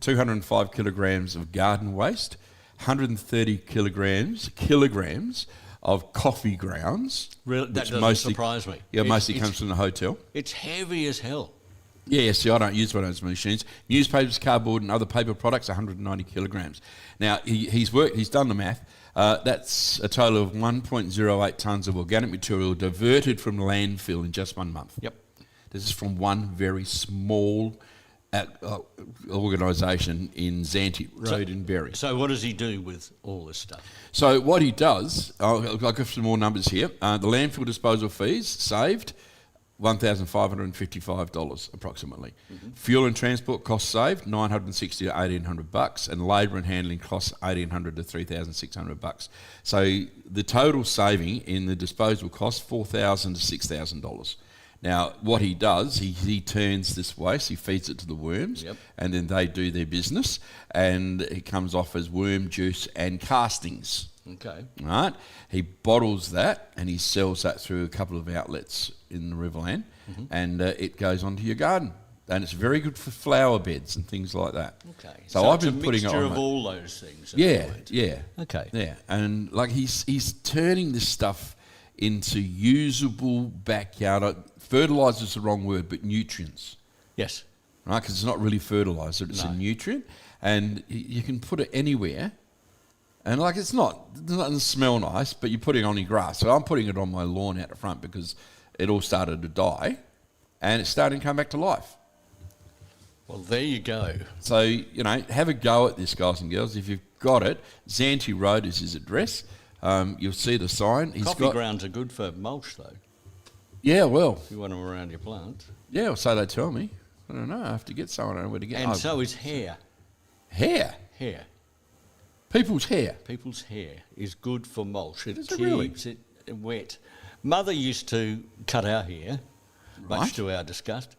205 kilograms of garden waste, 130 kilograms of coffee grounds. Really? That doesn't surprise me. Yeah, mostly comes from the hotel. It's heavy as hell. Yeah, see, I don't use one of those machines. Newspapers, cardboard and other paper products, 190 kilograms. Now, he's done the math. That's a total of 1.08 tonnes of organic material diverted from landfill in just 1 month. Yep. This is from one very small organisation in Zante Road in Berry. So what does he do with all this stuff? So what he does, I'll give some more numbers here. The landfill disposal fees saved, $1,555 approximately. Mm-hmm. Fuel and transport costs saved, $960 to $1,800, and labour and handling costs $1,800 to $3,600. So the total saving in the disposal costs $4,000 to $6,000. Now, what he does, he turns this waste, he feeds it to the worms, and then they do their business, and it comes off as worm juice and castings. Okay. Right? He bottles that and he sells that through a couple of outlets in the Riverland, and it goes onto your garden. And it's very good for flower beds and things like that. Okay. So I've it's been a putting it mixture on of all those things. Yeah. Okay. Yeah. And like he's turning this stuff into usable backyard. Fertiliser's the wrong word, but nutrients. Yes. Right? Because it's not really fertiliser, it's a nutrient. And you can put it anywhere. And like it doesn't smell nice, but you're putting it on your grass. So I'm putting it on my lawn out the front because it all started to die and it's starting to come back to life. Well, there you go. So, have a go at this, guys and girls. If you've got it, Zante Road is his address. You'll see the sign. Coffee grounds are good for mulch, though. Yeah, well. If you want them around your plants. Yeah, well, so they tell me. I don't know. I have to get someone. I don't know where to get. And so is hair. Hair? Hair. People's hair? People's hair is good for mulch. It really? keeps it wet. Mother used to cut our hair, much to our disgust.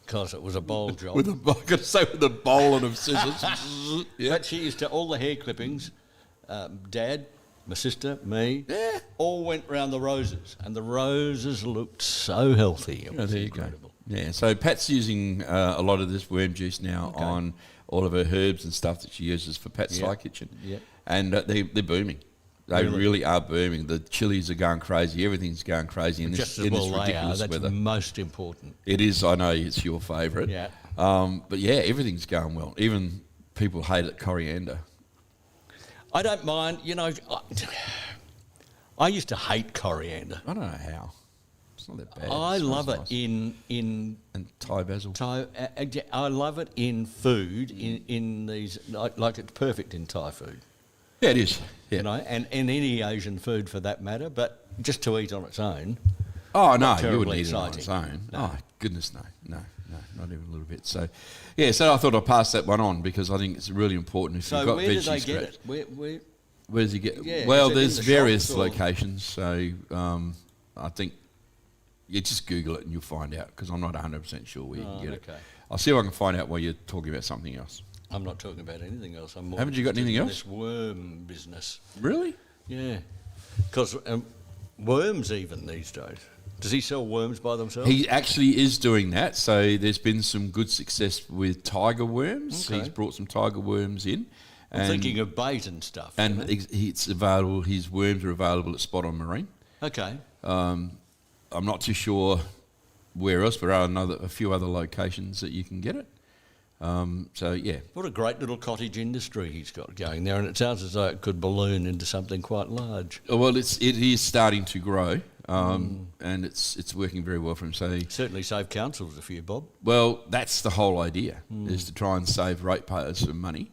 Because it was a bowl job. I've got to say, with a bowl and of scissors. Yeah. But she used to, all the hair clippings, Dad, my sister, me, all went round the roses. And the roses looked so healthy. It was incredible. Yeah, so Pat's using a lot of this worm juice now on all of her herbs and stuff that she uses for Pat's Sly Kitchen. Yeah. And they're booming. They really are booming. The chilies are going crazy. Everything's going crazy in this ridiculous that's weather. most important. It is. I know it's your favourite. Yeah. But yeah, everything's going well. Even people hate it, coriander. I don't mind. You know, I used to hate coriander. I don't know how. It's not that bad. I love it nice. in and Thai basil. I love it in food. In these, like it's perfect in Thai food. Yeah, it is. Yeah. You know, and any Asian food for that matter. But just to eat on its own. Oh no, terribly you wouldn't eat it on its own. No. Oh goodness, no, not even a little bit. So, yeah, so I thought I'd pass that one on because I think it's really important. If you've got where do they veggie get scratch, it? Where does he get? Yeah, well, is it there's in the various shops or- locations. So I think you just Google it and you'll find out because I'm not 100% sure where you can get it. I'll see if I can find out while you're talking about something else. I'm not talking about anything else. I'm more Haven't you got anything else? This worm business. Really? Yeah, because worms even these days. Does he sell worms by themselves? He actually is doing that. So there's been some good success with tiger worms. Okay. He's brought some tiger worms in. I'm thinking of bait and stuff. And it's available. His worms are available at Spot On Marine. Okay. I'm not too sure where else, but there are a few other locations that you can get it. So yeah. What a great little cottage industry he's got going there, and it sounds as though it could balloon into something quite large. Well, it is starting to grow, and it's working very well for him. So certainly save councils a few bob. Well, that's the whole idea, is to try and save ratepayers some money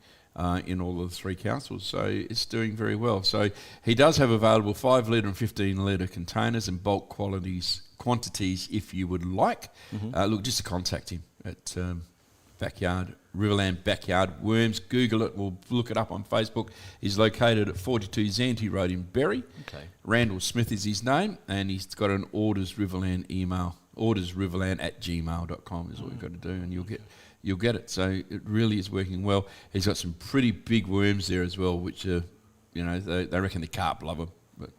in all of the three councils. So it's doing very well. So he does have available 5 litre and 15 litre containers and bulk quantities if you would like. Look, just to contact him at Riverland Backyard Worms. Google it. We'll look it up on Facebook. He's located at 42 Zante Road in Bury. Okay. Randall Smith is his name, and he's got an Orders Riverland email. ordersriverland@gmail.com is what you've got to do, and you'll get it. So it really is working well. He's got some pretty big worms there as well, which are, they reckon the carp love them, but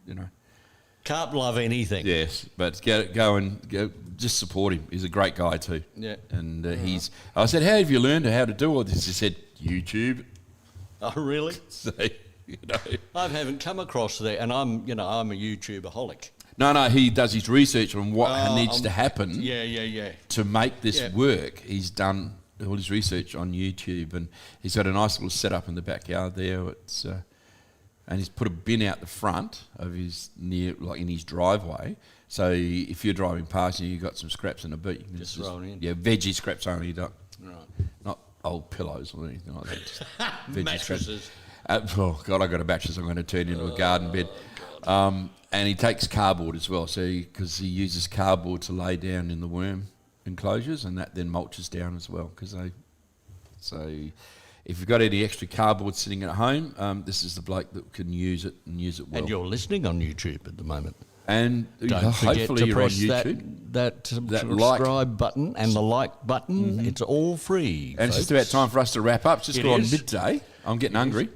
Carp love anything. Yes, but go just support him. He's a great guy too. Yeah. And I said, how have you learned how to do all this? He said, YouTube. Oh, really? So, I haven't come across that, and I'm a YouTuber-holic. No, he does his research on what needs to happen. Yeah. To make this work. He's done all his research on YouTube, and he's got a nice little setup in the backyard there. And he's put a bin out the front of his in his driveway. So if you're driving past and you've got some scraps in the boot, you can just throw it in. Yeah, veggie scraps only, Right. not old pillows or anything like that. Just veggie Mattresses. oh God, I got a mattress. I'm going to turn into a garden bed. And he takes cardboard as well, because he uses cardboard to lay down in the worm enclosures, and that then mulches down as well. If you've got any extra cardboard sitting at home, this is the bloke that can use it well. And you're listening on YouTube at the moment. And don't forget hopefully to you're press on YouTube. that subscribe button and the like button. It's all free. And it's just about time for us to wrap up. It's just gone midday. I'm getting hungry.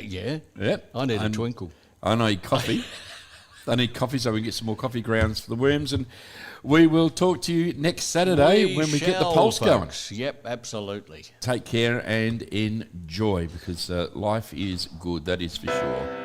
Yeah. Yep. I need a twinkle. I need coffee. I need coffee so we can get some more coffee grounds for the worms. And we will talk to you next Saturday when we get the pulse going. Yep, absolutely. Take care and enjoy, because life is good, that is for sure.